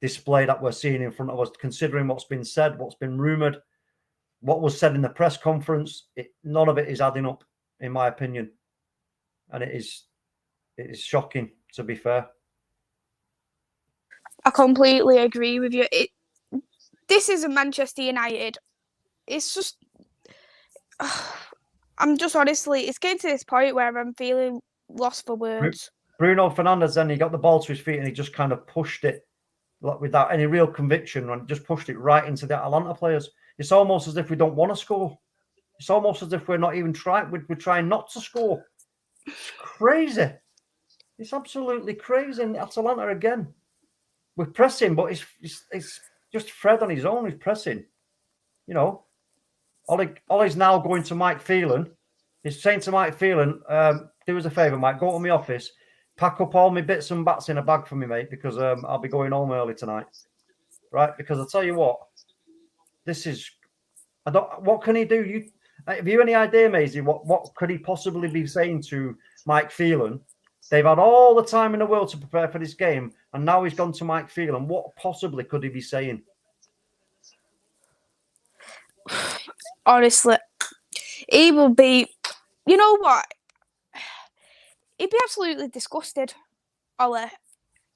display that we're seeing in front of us, considering what's been said, what's been rumoured, what was said in the press conference. None of it is adding up, in my opinion, and it is shocking, to be fair. I completely agree with you. This isn't Manchester United. It's just I'm just honestly, it's getting to this point where I'm feeling lost for words. Bruno Fernandes, then he got the ball to his feet and he just kind of pushed it without any real conviction and just pushed it right into the Atalanta players. It's almost as if we don't want to score. It's almost as if we're not even trying. We're trying not to score. It's crazy. It's absolutely crazy. And Atalanta again. We're pressing, but it's just Fred on his own. He's pressing. You know, Ollie's now going to Mike Phelan. He's saying to Mike Phelan, do us a favour, Mike, go to my office, pack up all my bits and bats in a bag for me, mate, because I'll be going home early tonight. Right? Because I'll tell you what, this is... what can he do? Have you any idea, Maisie, what could he possibly be saying to Mike Phelan? They've had all the time in the world to prepare for this game, and now he's gone to Mike Phelan. What possibly could he be saying? Honestly, he will be... You know what? He'd be absolutely disgusted, Ollie.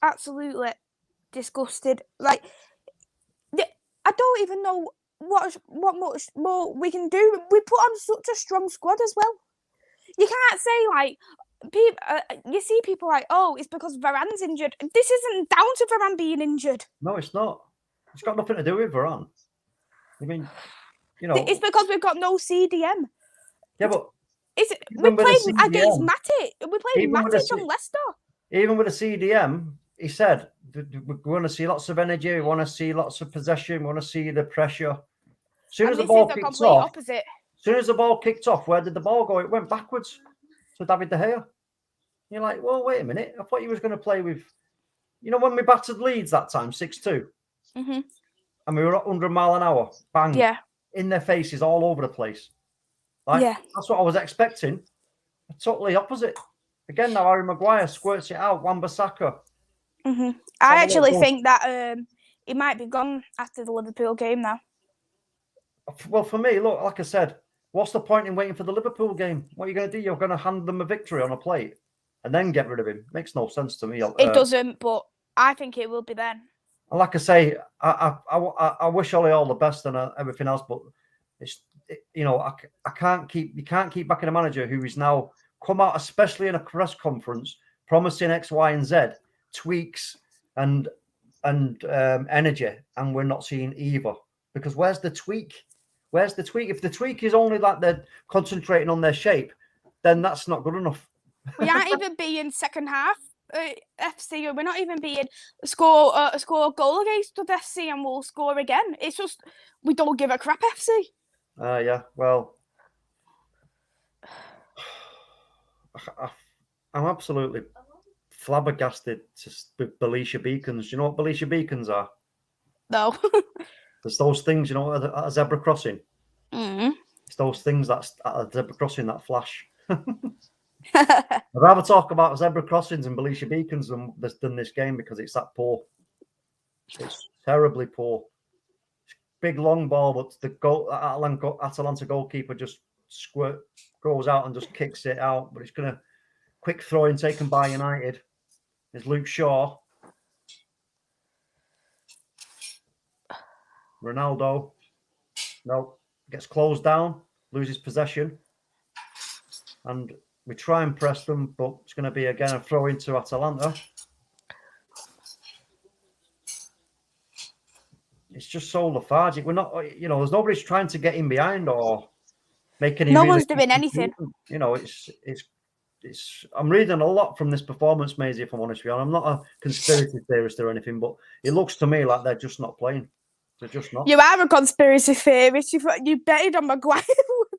Absolutely disgusted. Like, I don't even know what much more we can do. We put on such a strong squad as well. You can't say, like, people. You see people like, oh, it's because Varane's injured. This isn't down to Varane being injured. No, it's not. It's got nothing to do with Varane. I mean, you know, it's because we've got no CDM. Yeah, but we played against Matic. We played Matic from Leicester. Even with a CDM, he said we're going to see lots of energy. We want to see lots of possession. We want to see the pressure. As soon as the ball kicked off, where did the ball go? It went backwards to David De Gea. You're like, well, wait a minute. I thought you was going to play with, you know, when we battered Leeds that time, 6-2, and we were at 100 mile an hour, bang, in their faces all over the place. Like, that's what I was expecting. Totally opposite. Again, now Harry Maguire squirts it out. Wan-Bissaka. I actually think that he might be gone after the Liverpool game now. Well, for me, look, like I said, what's the point in waiting for the Liverpool game? What are you going to do? You're going to hand them a victory on a plate and then get rid of him. Makes no sense to me. It doesn't, but I think it will be then. And like I say, I wish Ollie all the best and everything else, but you know, you can't keep backing a manager who is now come out, especially in a press conference, promising X, Y, and Z tweaks and energy, and we're not seeing either. Because where's the tweak? Where's the tweak? If the tweak is only that they're concentrating on their shape, then that's not good enough. We aren't even being second half FC, or we're not even being score a goal against the FC and we'll score again. It's just we don't give a crap, FC. Yeah, well, I'm absolutely flabbergasted with Belisha beacons. Do you know what Belisha beacons are? No. There's those things, you know, at a zebra crossing. Mm-hmm. It's those things that's at a zebra crossing that flash. I'd rather talk about zebra crossings and Belisha beacons than this game because it's that poor. It's terribly poor. Big long ball, but the Atalanta goalkeeper just goes out and just kicks it out. But it's going to quick throw in taken by United. There's Luke Shaw. Ronaldo. No, gets closed down, loses possession. And we try and press them, but it's going to be again a throw into Atalanta. It's just so lethargic. We're not, you know, there's nobody's trying to get in behind or make any. No one's doing anything. You know, it's. I'm reading a lot from this performance, Maisie, if I'm honest with you. I'm not a conspiracy theorist or anything, but it looks to me like they're just not playing. They're just not. You are a conspiracy theorist. You betted on Maguire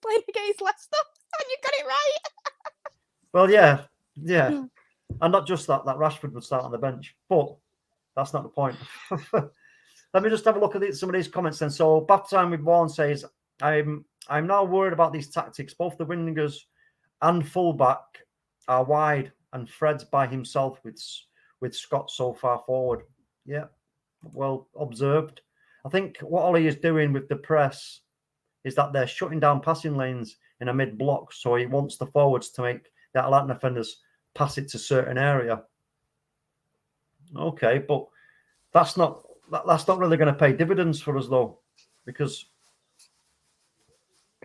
playing against Leicester, and you got it right. Well, yeah, and not just that Rashford would start on the bench, but that's not the point. Let me just have a look at some of these comments then. So, Bath Time with Vaughan says, I'm now worried about these tactics. Both the wingers and fullback are wide, and Fred's by himself with Scott so far forward. Yeah, well observed. I think what Ollie is doing with the press is that they're shutting down passing lanes in a mid-block, so he wants the forwards to make the Atalanta defenders pass it to a certain area. Okay, but that's not really going to pay dividends for us, though, because,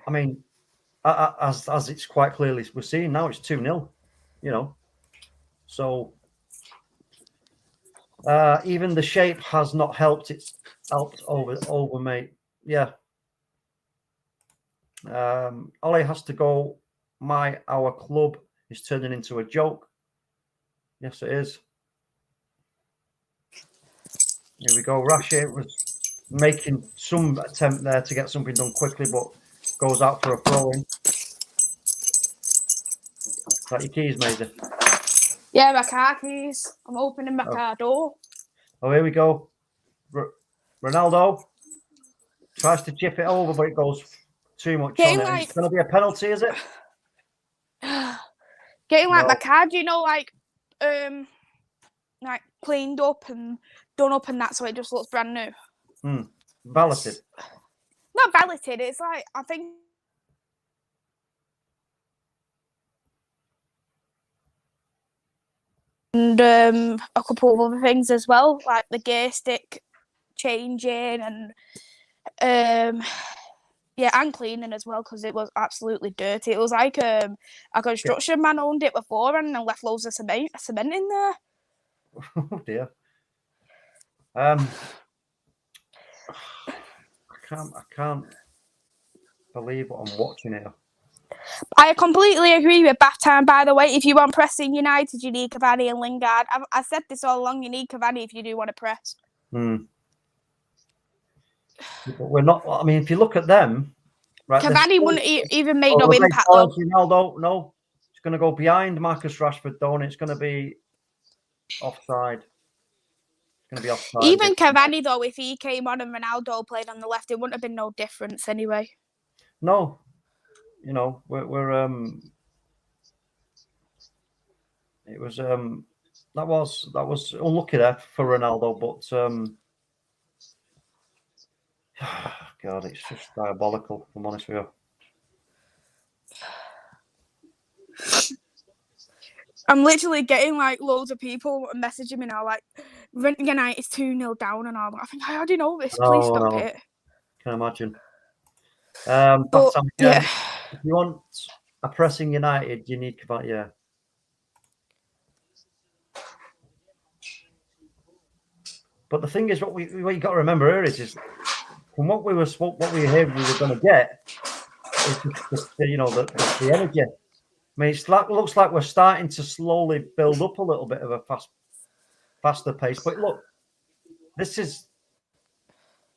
I mean, as it's quite clearly we're seeing now, it's 2-0. You know, so even the shape has not helped. It's helped over mate. Yeah. Ollie has to go. Our club is turning into a joke. Yes, it is. Here we go. Rashi was making some attempt there to get something done quickly, but goes out for a throw-in. Is that your keys, Maisie? Yeah, my car keys. I'm opening my car door. Oh, here we go. Ronaldo tries to chip it over, but it goes too much on it. It's going to be a penalty, is it? Getting like my card, you know, like cleaned up and done up and that, so it just looks brand new. Balloted. Not balloted. It's like, I think. And a couple of other things as well, like the gear stick changing and and cleaning as well, because it was absolutely dirty. It was like a construction man owned it before and then left loads of cement in there. Oh dear. I can't believe what I'm watching here. I completely agree with bath time, by the way. If you want pressing United, you need Cavani and Lingard. I said this all along, you need Cavani if you do want to press. But we're not. I mean, if you look at them, right? Cavani wouldn't even make no impact though. Ronaldo, no, it's going to go behind Marcus Rashford though, and it's going to be offside. It's going to be offside. Even Cavani though, if he came on and Ronaldo played on the left, it wouldn't have been no difference anyway. No, you know, it was that was unlucky there for Ronaldo, but God, it's just diabolical, if I'm honest with you. I'm literally getting like loads of people messaging me now, like, United's 2-0 down and all that. I think I already know this. Please stop it. Can imagine. But yeah, if you want a pressing United, you need Cavani. Yeah. But the thing is, what you got to remember here is from what we were hearing we were going to get is the energy. I mean, it looks like we're starting to slowly build up a little bit of a faster pace. But look, this is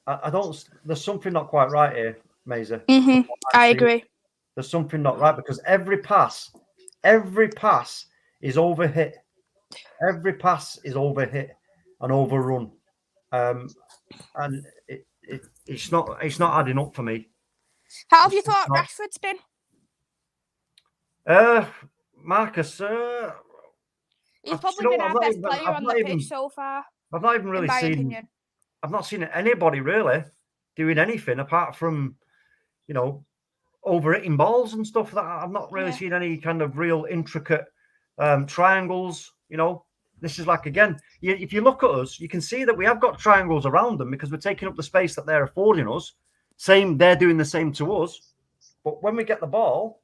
I don't. There's something not quite right here, Maisie. I agree. There's something not right because every pass is overhit. Every pass is overhit and overrun. And it's not adding up for me. How have you thought Rashford's been? Marcus, he's probably been our best player on the pitch so far. I've not even really seen. I've not seen anybody really doing anything apart from, overhitting balls and stuff. That I've not really seen any kind of real intricate triangles. This is like, again, if you look at us, you can see that we have got triangles around them because we're taking up the space that they're affording us. They're doing the same to us. But when we get the ball,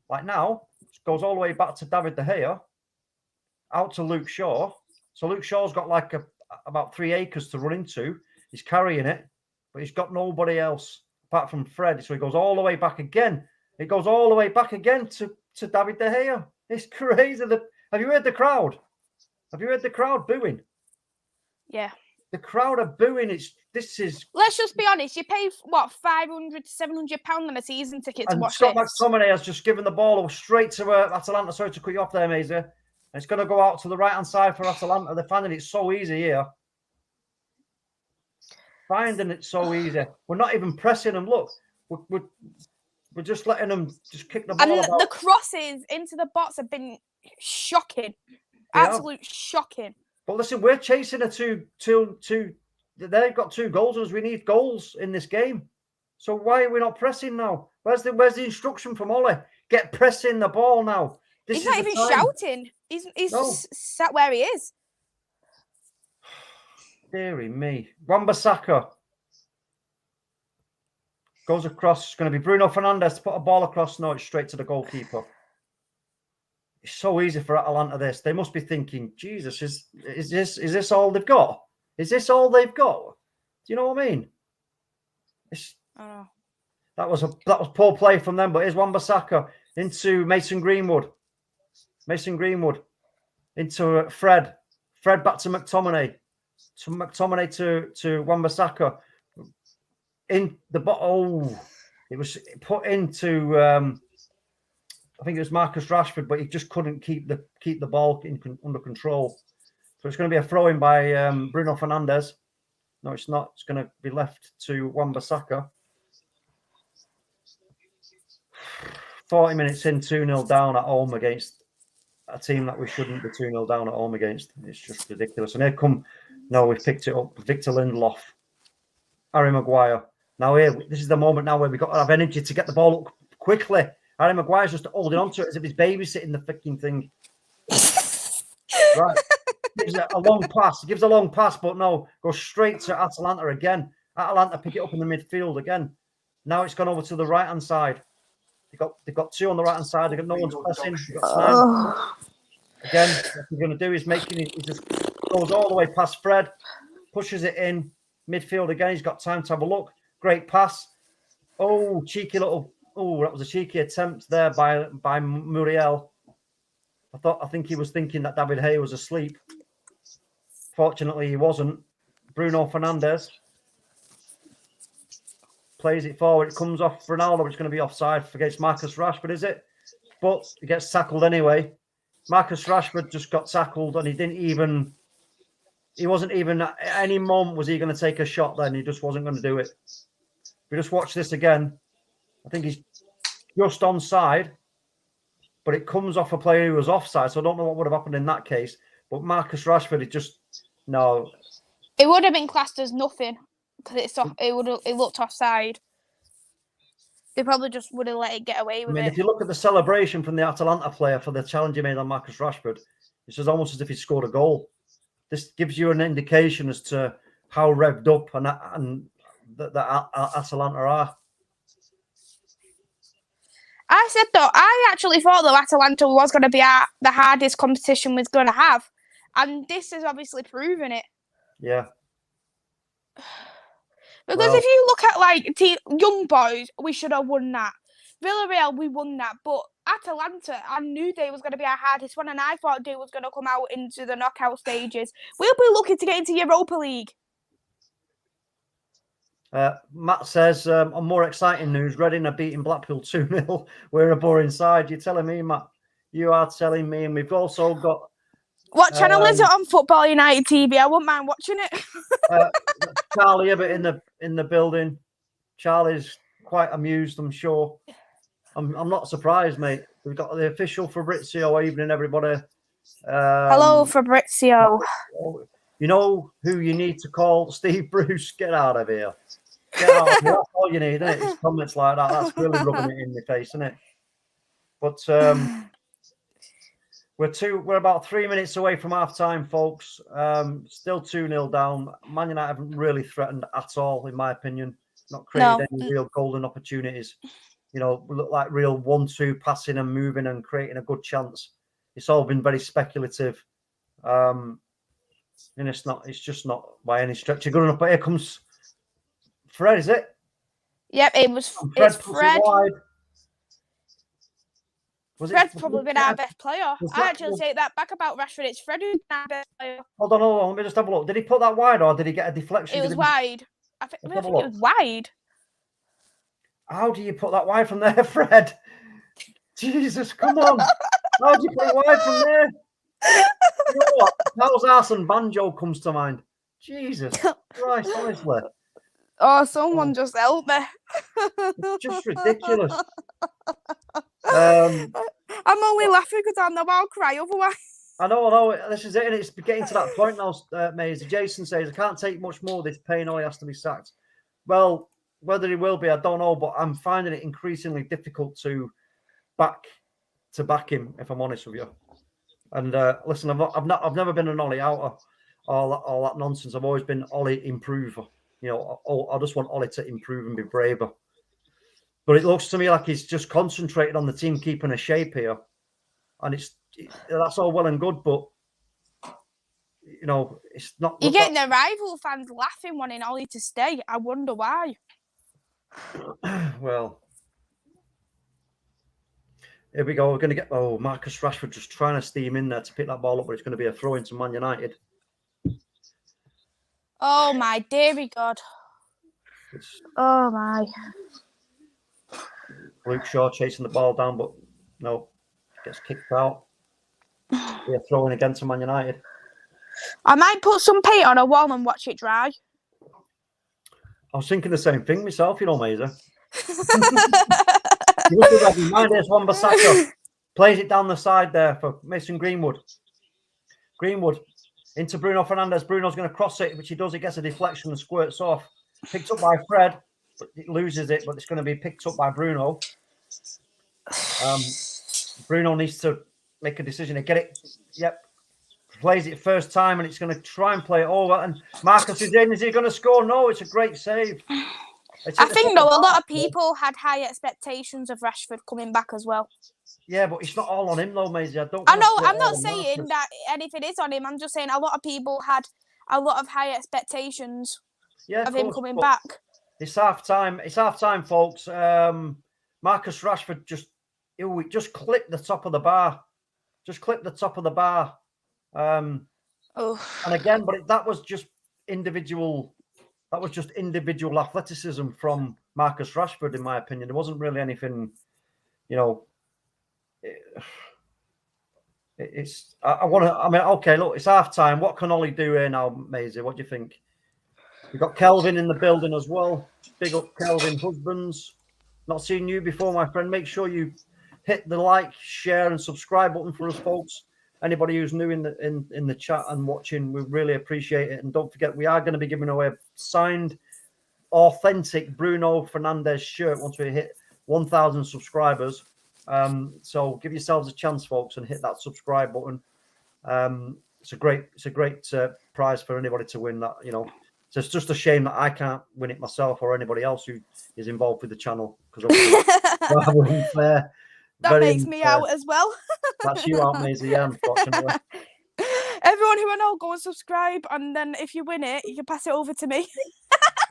like now, it goes all the way back to David De Gea, out to Luke Shaw. So Luke Shaw's got like about 3 acres to run into. He's carrying it, but he's got nobody else apart from Fred. So he goes all the way back again. It goes all the way back again to David De Gea. It's crazy. Have you heard the crowd? Have you heard the crowd booing? Yeah. The crowd are booing. This is. Let's just be honest. You pay what, £500 to £700 on a season ticket to watch Scott this. McTominay has just given the ball straight to Atalanta. Sorry to cut you off there, Maisie. And it's going to go out to the right hand side for Atalanta. They're finding it so easy here. Finding it so easy. We're not even pressing them. Look, we're just letting them just kick the ball. And the crosses into the box have been shocking. Absolute shocking. But listen, we're chasing a two. They've got 2 goals, and we need goals in this game. So why are we not pressing now? Where's the instruction from Ollie? Get pressing the ball now. He's not even shouting. He's just sat where he is. Deary me, Wan-Bissaka. Goes across. It's going to be Bruno Fernandes to put a ball across. No, it's straight to the goalkeeper. It's so easy for Atalanta. This they must be thinking, Jesus, is this all they've got? Is this all they've got? Do you know what I mean? That was poor play from them. But here's Wan-Bissaka into Mason Greenwood. Mason Greenwood into Fred. Fred back to McTominay. To McTominay to Wan-Bissaka. In the bottom. It was put into. I think it was Marcus Rashford, but he just couldn't keep the ball under control. So it's going to be a throw-in by Bruno Fernandes. No, it's not. It's going to be left to Wan-Bissaka. 40 minutes in, 2-0 down at home against a team that we shouldn't be 2-0 down at home against. It's just ridiculous. And here come, no, we've picked it up. Victor Lindelof, Harry Maguire. Now this is the moment now where we've got to have energy to get the ball up quickly. Harry Maguire's just holding on to it as if he's babysitting the freaking thing. Right. Gives it a long pass. He gives a long pass, but no, goes straight to Atalanta again. Atalanta pick it up in the midfield again. Now it's gone over to the right-hand side. They've got two on the right-hand side. They've got no one's pressing. They've got time. Again, what he's going to do is he just goes all the way past Fred, pushes it in midfield again. He's got time to have a look. Great pass. Oh, cheeky little. Oh, that was a cheeky attempt there by Muriel. I think he was thinking that David Hay was asleep. Fortunately, he wasn't. Bruno Fernandes plays it forward. It comes off Ronaldo. It's going to be offside against Marcus Rashford, is it? But he gets tackled anyway. Marcus Rashford just got tackled, and he wasn't even at any moment was he going to take a shot then. He just wasn't going to do it. We just watch this again. I think he's just onside, but it comes off a player who was offside, so I don't know what would have happened in that case. But Marcus Rashford, no. It would have been classed as nothing because it looked offside. They probably just would have let it get away with it. If you look at the celebration from the Atalanta player for the challenge he made on Marcus Rashford, it's almost as if he scored a goal. This gives you an indication as to how revved up and that Atalanta are. I said though, I actually thought that Atalanta was going to be the hardest competition we're going to have, and this is obviously proving it. Yeah. Because if you look at young boys, we should have won that. Villarreal, we won that, but Atalanta, I knew they was going to be our hardest one, and I thought they was going to come out into the knockout stages. We'll be looking to get into Europa League. Matt says, on more exciting news, Reading are beating Blackpool 2-0. We're a boring side. You're telling me, Matt? You are telling me. And we've also got... What channel is it on Football United TV? I wouldn't mind watching it. Charlie Ibbott in the building. Charlie's quite amused, I'm sure. I'm not surprised, mate. We've got the official Fabrizio. Evening, everybody. Hello, Fabrizio. You know who you need to call? Steve Bruce. Get out of here. Get out of here. That's all you need, isn't it? It's comments like that. That's really rubbing it in your face, isn't it? But we're about 3 minutes away from half time, folks. Still 2-0 down. Man United haven't really threatened at all, in my opinion. Not created any real golden opportunities. We look like real 1-2 passing and moving and creating a good chance. It's all been very speculative. And it's just not by any stretch good enough. But here comes Fred, is it? Yep, it's Fred. Fred's probably been our best player. I actually take that back about Rashford. It's Fred who's been our best player. Hold on. Let me just have a look. Did he put that wide or did he get a deflection? It was wide. I think it was wide. How do you put that wide from there, Fred? Jesus, come on. How do you put it wide from there? You know what? How's Arsene Banjo comes to mind? Jesus Christ, honestly. Oh, someone just help me. It's just ridiculous. I'm only laughing because I know I'll cry otherwise. I know. This is it, and it's getting to that point now, Maisie. Jason says, I can't take much more of this pain or he has to be sacked. Well, whether he will be, I don't know, but I'm finding it increasingly difficult to back him, if I'm honest with you. And listen, I've never been an Ollie outer, all that nonsense. I've always been Ollie improver. I just want Ollie to improve and be braver. But it looks to me like he's just concentrated on the team keeping a shape here. And that's all well and good, but it's not. You're getting the rival fans laughing, wanting Ollie to stay. I wonder why. Well, here we go. We're going to get Marcus Rashford just trying to steam in there to pick that ball up, but it's going to be a throw into Man United. Oh my dearie God! Oh my. Luke Shaw chasing the ball down, but no, gets kicked out. Be a throw in again to Man United. I might put some paint on a wall and watch it dry. I was thinking the same thing myself, Maisie. There's Wan-Bissaka. Plays it down the side there for Mason Greenwood. Greenwood into Bruno Fernandes. Bruno's going to cross it, which he does. He gets a deflection and squirts off. Picked up by Fred, but it loses it, but it's going to be picked up by Bruno. Bruno needs to make a decision to get it. Yep. Plays it first time, and it's going to try and play it over. And Marcus is in. Is he going to score? No, it's a great save. I think, though, a lot of people had high expectations of Rashford coming back as well. Yeah, but it's not all on him, though, Maisie. I know. I'm not saying that anything is on him. I'm just saying a lot of people had a lot of high expectations of him coming back. It's half time. It's half time, folks. Marcus Rashford just clipped the top of the bar. Just clipped the top of the bar. And again, but that was just individual. That was just individual athleticism from Marcus Rashford, in my opinion. There wasn't really anything, okay, look, it's half time. What can Ollie do here now, Maisie? What do you think? We've got Kelvin in the building as well. Big up, Kelvin Husbands. Not seen you before, my friend. Make sure you hit the like, share, and subscribe button for us, folks. Anybody who's new in the chat and watching, we really appreciate it. And don't forget, we are going to be giving away a signed, authentic Bruno Fernandes shirt once we hit 1,000 subscribers. So give yourselves a chance, folks, and hit that subscribe button. It's a great prize for anybody to win that. So it's just a shame that I can't win it myself or anybody else who is involved with the channel, because rather unfair. That makes me out as well. That's you out, Maisie, yeah, unfortunately. Everyone who I know, go and subscribe, and then if you win it, you can pass it over to me.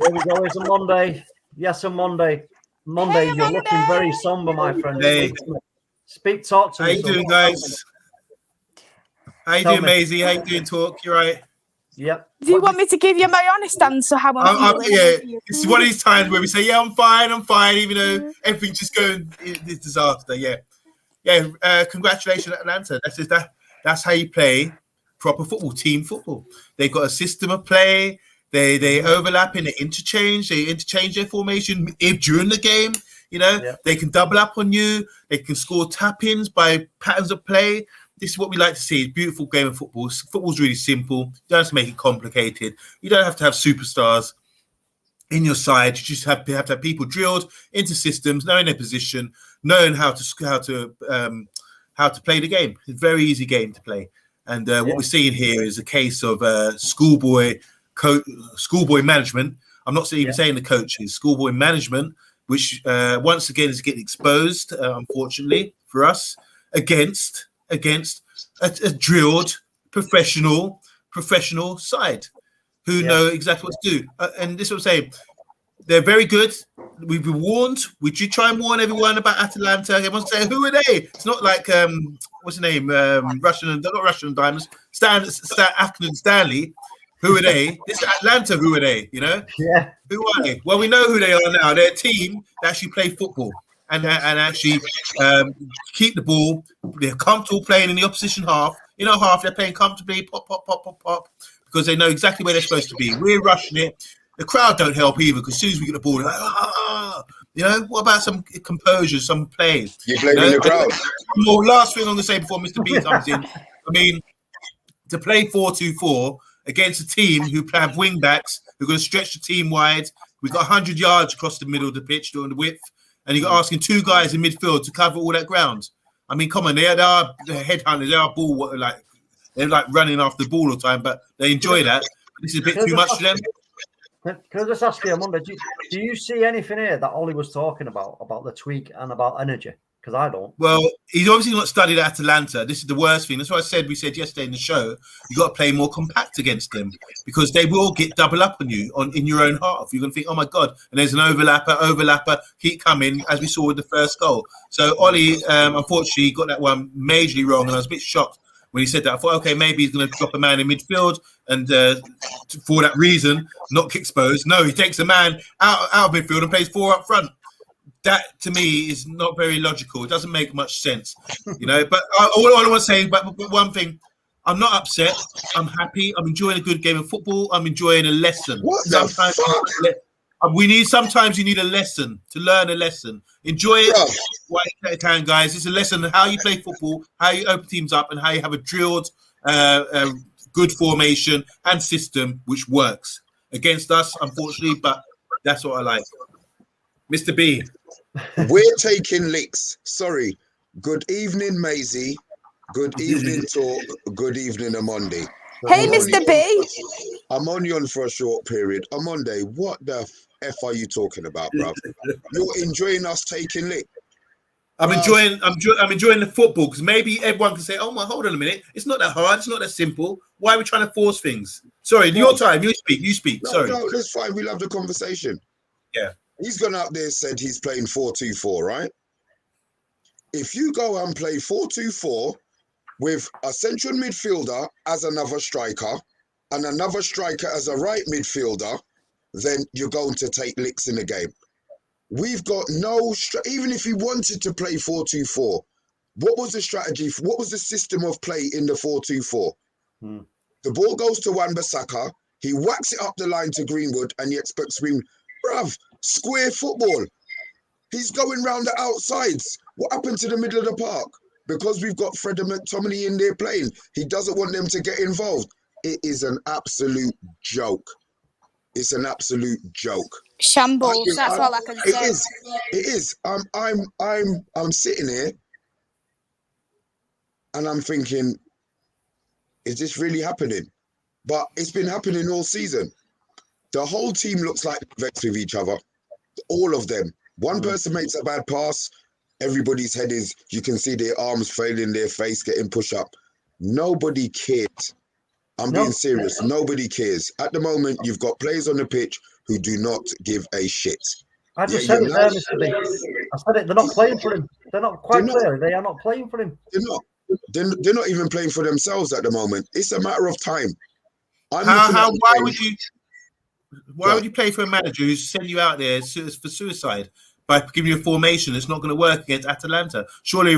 There we go. It's a Monday. Yes, a Monday. Monday, you're looking very somber, my friend. Hey. Talk to me. How you doing, guys? How you doing, Maisie? How you doing, Talk? You right? Yep. Do you want me to give you my honest answer? How I'm feeling? Yeah, it's one of these times where we say, "Yeah, I'm fine," even though everything's just going this disaster. Yeah. Congratulations, Atalanta. That's how you play proper football, team football. They've got a system of play. They overlap and they interchange. They interchange their formation during the game. They can double up on you. They can score tap-ins by patterns of play. This is what we like to see. It's a beautiful game of football. Football's really simple. You don't have to make it complicated. You don't have to have superstars in your side. You just have to have people drilled into systems, knowing their position, knowing how to play the game. It's a very easy game to play. And what we're seeing here is a case of schoolboy management. I'm not even saying the coaches, schoolboy management, which once again is getting exposed, unfortunately for us, against a drilled professional side who know exactly what to do. And this is what I'm saying. They're very good. We've been warned. We did try and warn everyone about Atalanta. Everyone's saying, who are they? It's not like, what's the name? Not Russian Diamonds. Atkins and Stanley. Who are they? This is Atlanta. Who are they? Yeah. Who are they? Well, we know who they are now. They're a team that actually play football and actually keep the ball. They're comfortable playing in the opposition half. Half they're playing comfortably, pop, because they know exactly where they're supposed to be. We're rushing it. The crowd don't help either, because as soon as we get the ball, they're like, what about some composure, some play? You blame the crowd. Last thing I'm going to say before Mr. B comes in. I mean, to play 4-2-4 against a team who have wing backs, who are going to stretch the team wide. We've got 100 yards across the middle of the pitch during the width, and you're asking two guys in midfield to cover all that ground. I mean, come on, they are headhunters, they are they're like running after the ball all the time, but they enjoy that. This is a bit too much for them. Can I just ask you, Amanda, do you see anything here that Ollie was talking about the tweak and about energy? Because I don't. Well, he's obviously not studied at Atalanta. This is the worst thing. That's what we said yesterday in the show. You got to play more compact against them because they will get double up on you in your own half. You're going to think, oh my God, and there's an overlapper, keep coming, as we saw with the first goal. So Ollie, unfortunately, got that one majorly wrong, and I was a bit shocked when he said that. I thought, okay, maybe he's going to drop a man in midfield and for that reason, not kick exposed. No, he takes a man out of midfield and plays 4 up front. That to me is not very logical. It doesn't make much sense, But all I want to say, but one thing, I'm not upset. I'm happy. I'm enjoying a good game of football. I'm enjoying a lesson. Sometimes you need a lesson to learn a lesson. Enjoy it while you can, guys. It's a lesson on how you play football, how you open teams up, and how you have a drilled, good formation and system which works against us, unfortunately. But that's what I like. Mr. B. We're taking licks. Sorry. Good evening, Maisie. Good evening, Talk. Good evening, Omondi. Hey, Mr. B. I'm only on for a short period. Omondi, what the F are you talking about, bruv? You're enjoying us taking lick. I'm enjoying the football because maybe everyone can say, oh my, hold on a minute. It's not that hard. It's not that simple. Why are we trying to force things? Sorry, your time. You speak. Sorry. No, that's fine. We'll have the conversation. Yeah. He's gone out there and said he's playing 4-2-4, right? If you go and play 4-2-4 with a central midfielder as another striker and another striker as a right midfielder, then you're going to take licks in the game. We've got even if he wanted to play 4-2-4, what was the strategy? What was the system of play in the 4-2-4? The ball goes to Wan-Bissaka, he whacks it up the line to Greenwood, and he expects Greenwood, bruv, square football. He's going round the outsides. What happened to the middle of the park? Because we've got Fred and McTominay in there playing, he doesn't want them to get involved. It is an absolute joke. It's an absolute joke. Shambles. That's all I can say. It is. I'm sitting here, and I'm thinking, is this really happening? But it's been happening all season. The whole team looks like vexed with each other. All of them. One person makes a bad pass, everybody's head is, you can see their arms failing, their face getting pushed up. Nobody cares. I'm being serious. Nobody cares. At the moment, you've got players on the pitch who do not give a shit. I just said it there, Mr. B. I said it. They're not playing for him. They're not quite clear. They are not playing for him. They're not. They're not even playing for themselves at the moment. It's a matter of time. Why would you play for a manager who's sending you out there for suicide by giving you a formation that's not going to work against Atalanta? Surely,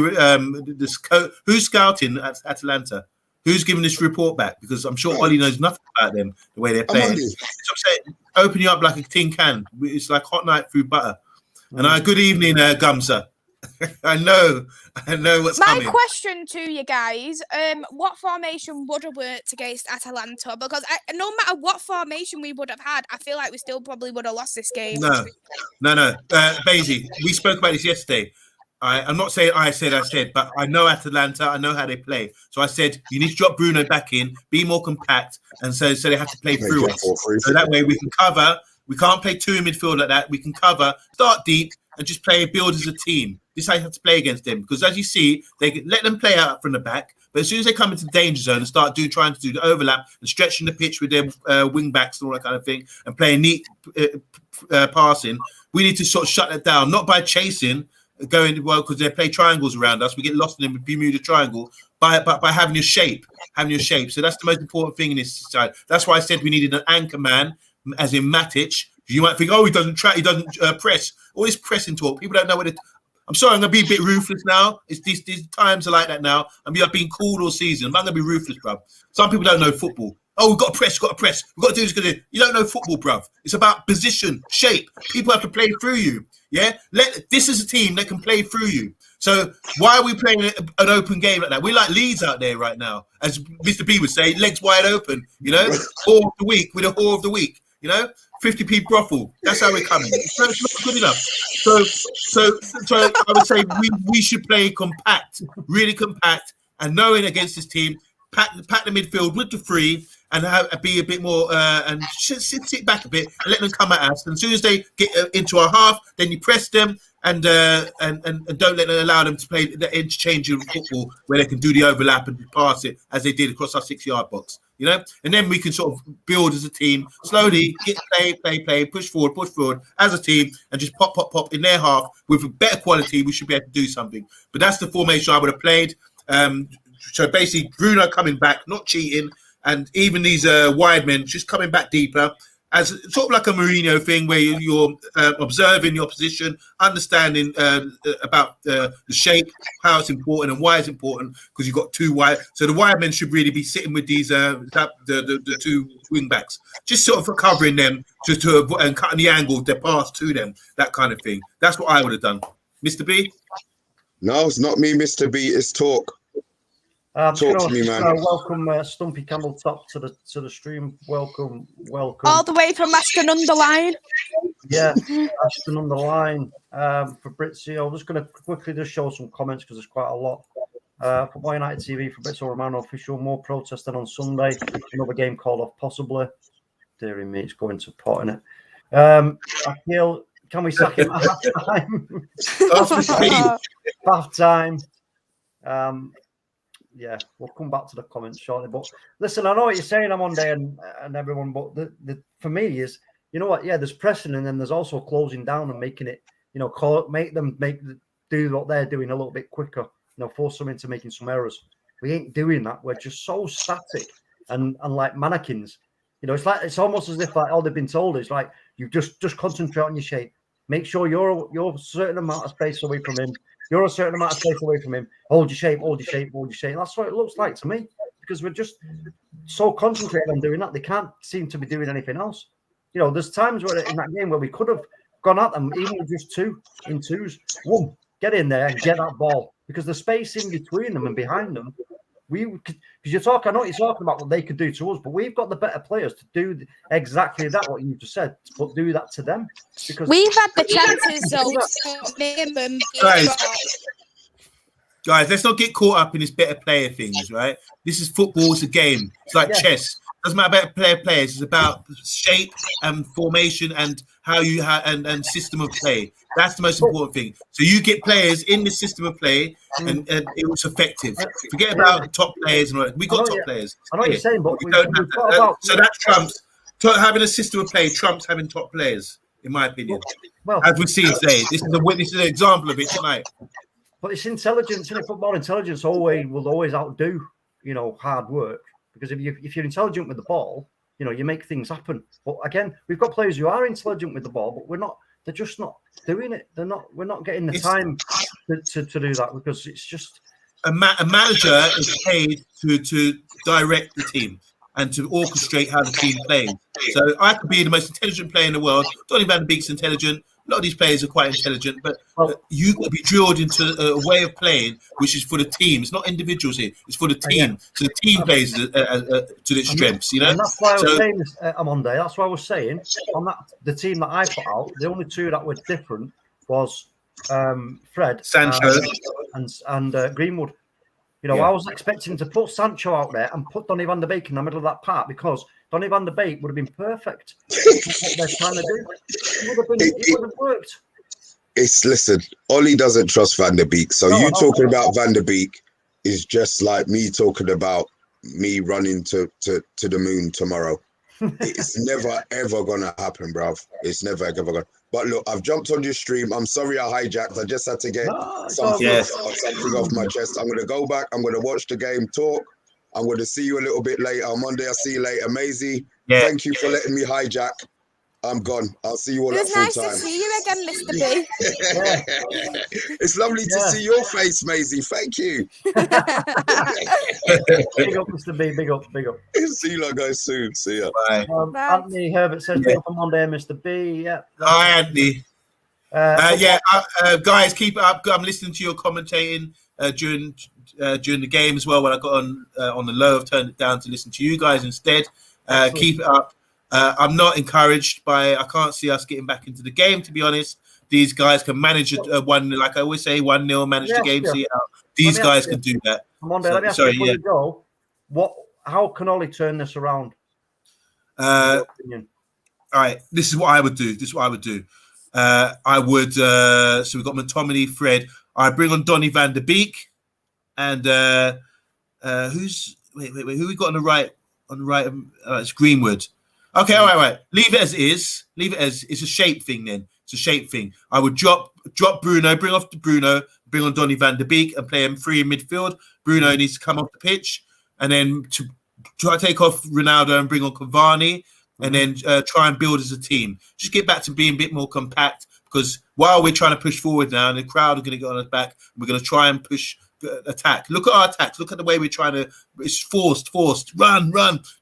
who's scouting at Atalanta? Who's giving this report back? Because I'm sure Ollie knows nothing about them, the way they're playing. So I'm saying, open you up like a tin can. It's like hot night through butter. And good evening, Gumsa. I know what's coming. My question to you guys, what formation would have worked against Atalanta? Because no matter what formation we would have had, I feel like we still probably would have lost this game. No. Maisie, we spoke about this yesterday. I'm not saying I said, but I know Atalanta, I know how they play. So I said, you need to drop Bruno back in, be more compact, and so they have to play through us. So that way we can cover. We can't play 2 in midfield like that. We can cover, start deep, and just build as a team. This is how you have to play against them. Because as you see, they can let them play out from the back, but as soon as they come into the danger zone and start trying to do the overlap and stretching the pitch with their wing backs and all that kind of thing, and playing neat passing, we need to sort of shut that down, not by chasing, because they play triangles around us. We get lost in the Bermuda Triangle by having your shape. So that's the most important thing in this side. That's why I said we needed an anchor man, as in Matic. You might think, he doesn't press. All this pressing talk, people don't know what it. I'm sorry, I'm gonna be a bit ruthless now. It's these times are like that now. I've been cool all season, but I'm gonna be ruthless, bruv. Some people don't know football. Oh, we've got to press, We've got to do this, You don't know football, bruv. It's about position, shape. People have to play through you. Yeah? This is a team that can play through you. So why are we playing an open game like that? We're like Leeds out there right now. As Mr. B would say, legs wide open, whore of the week with a whore of the week, 50p brothel. That's how we're coming. So it's not good enough. So I would say we should play compact, really compact, and knowing against this team, pack the midfield with the 3 and be a bit more and sit back a bit and let them come at us. And as soon as they get into our half, then you press them and don't allow them to play the interchangeable football where they can do the overlap and pass it as they did across our 6-yard box. You know, and then we can sort of build as a team, slowly get play, push forward as a team, and just pop in their half with a better quality. We should be able to do something. But that's the formation I would have played. So basically, Bruno coming back, not cheating, and even these wide men just coming back deeper, as sort of like a Mourinho thing where you're observing your position, understanding about the shape, how it's important and why it's important, because you've got two wide. So the wide men should really be sitting with these the two wing backs, just sort of covering them and cutting the angle, their pass to them, that kind of thing. That's what I would have done. Mr. B? No, it's not me, Mr. B. It's Talk. Talk to me, man. Welcome, Stumpy Campbell Top to the stream. Welcome. All the way from Aston under Line. Yeah, Aston under Line. For Britzy, I'm just going to quickly just show some comments because there's quite a lot. Football United TV for Britzy Romano official. More protest than on Sunday. Another game called off possibly. Dear me, it's going to pot in it. I feel. Can we sack him at half time? Yeah, we'll come back to the comments shortly. But listen, I know what you're saying, I'm on day and everyone, but the for me is, you know what? Yeah, there's pressing, and then there's also closing down and making it, you know, make them do what they're doing a little bit quicker. You know, force them into making some errors. We ain't doing that. We're just so static and like mannequins. You know, it's almost as if like all they've been told is like you just concentrate on your shape. Make sure you're a certain amount of space away from him. You're a certain amount of space away from him. Hold your shape, hold your shape, hold your shape. That's what it looks like to me, because we're just so concentrated on doing that. They can't seem to be doing anything else. You know, there's times where in that game where we could have gone at them, even with just twos. One, get in there and get that ball, because the space in between them and behind them, because I know you're talking about what they could do to us, but we've got the better players to do exactly that, what you just said, but do that to them. Because we've had the chances, though. Guys, let's not get caught up in this better player things, right? This is football, it's a game. It's like chess. It doesn't matter about players. It's about shape and formation and how you and system of play. That's the most important thing. So you get players in the system of play, and it was effective. Forget about top players. We got top players. I know what you're saying, but we don't have that. So that trumps having a system of play. Trumps having top players, in my opinion. Well, as we've seen today, this is an example of it tonight. But it's intelligence, and football intelligence will always outdo, you know, hard work. Because if you're intelligent with the ball, you know, you make things happen. But again, we've got players who are intelligent with the ball, but we're not. They're just not doing it. We're not getting the time to do that, because it's just a manager is paid to direct the team and to orchestrate how the team plays. So I could be the most intelligent player in the world. Donny van de Beek's intelligent. A lot of these players are quite intelligent, but you got to be drilled into a way of playing which is for the team. It's not individuals here; it's for the team. So the team plays to its strengths. You know, and that's why I was saying this, Monday. That's why I was saying on the team that I put out, the only two that were different was Fred Sancho and Greenwood. You know, I was expecting to put Sancho out there and put Donny van de Beek in the middle of that part, because Donny van de Beek would have been perfect for what they're trying to do. It would have worked. Listen, Ollie doesn't trust Van der Beek. So you talking about Van der Beek is just like me talking about me running to the moon tomorrow. It's never, ever going to happen, bruv. It's never, ever going to. But look, I've jumped on your stream. I'm sorry I hijacked. I just had to get something off my chest. I'm going to go back. I'm going to watch the game, talk. I'm going to see you a little bit later. On Monday, I'll see you later. Maisie, thank you for letting me hijack. I'm gone. I'll see you all at full time. It was nice to see you again, Mr. B. It's lovely to see your face, Maisie. Thank you. Big up, Mr. B. Big up. See you guys soon. See ya. Bye. Anthony Herbert says, big up on Monday, Mr. B. Yeah. Hi, Anthony. Guys, keep it up. I'm listening to your commentating during the game as well. When I got on the low, I've turned it down to listen to you guys instead. Keep it up. I'm not encouraged by. I can't see us getting back into the game. To be honest, these guys can manage one. Like I always say, 1-0, manage the game. See it out. These guys can do that. Monday, let me ask you before you go. How can Ollie turn this around? All right, this is what I would do. I would. So we've got McTominay, Fred. I bring on Donny van der Beek, and who's wait, who we got on the right? It's Greenwood. Okay, all right. Leave it as it is. It's a shape thing. Then it's a shape thing. I would drop Bruno, bring off Bruno, bring on Donny van der Beek, and play him free in midfield. Bruno needs to come off the pitch, and then to try to take off Ronaldo and bring on Cavani, and then try and build as a team. Just get back to being a bit more compact, because while we're trying to push forward now, and the crowd are going to get on us back, we're going to try and push attack. Look at our attacks. Look at the way we're trying to. It's forced. Run.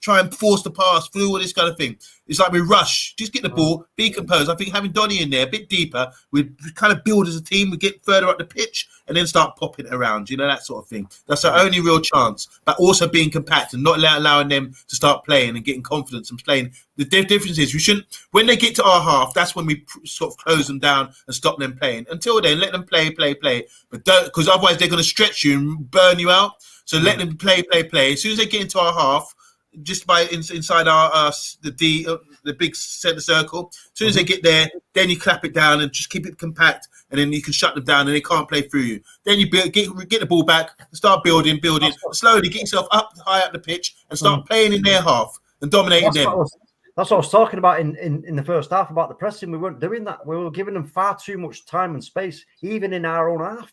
Try and force the pass through all this kind of thing. It's like we rush. Just get the ball, be composed. I think having Donny in there a bit deeper, we kind of build as a team. We get further up the pitch and then start popping it around. You know, that sort of thing. That's our only real chance. But also being compact and not allowing them to start playing and getting confidence and playing. The difference is we shouldn't. When they get to our half, that's when we sort of close them down and stop them playing. Until then, let them play. But don't, because otherwise they're going to stretch you and burn you out. So let them play. As soon as they get into our half, just by inside our the big centre circle. As soon as they get there, then you clap it down and just keep it compact, and then you can shut them down and they can't play through you. Then you get the ball back, start building, slowly get yourself up high up the pitch and start playing in their half and dominating them. That's what I was talking about in the first half about the pressing. We weren't doing that. We were giving them far too much time and space, even in our own half.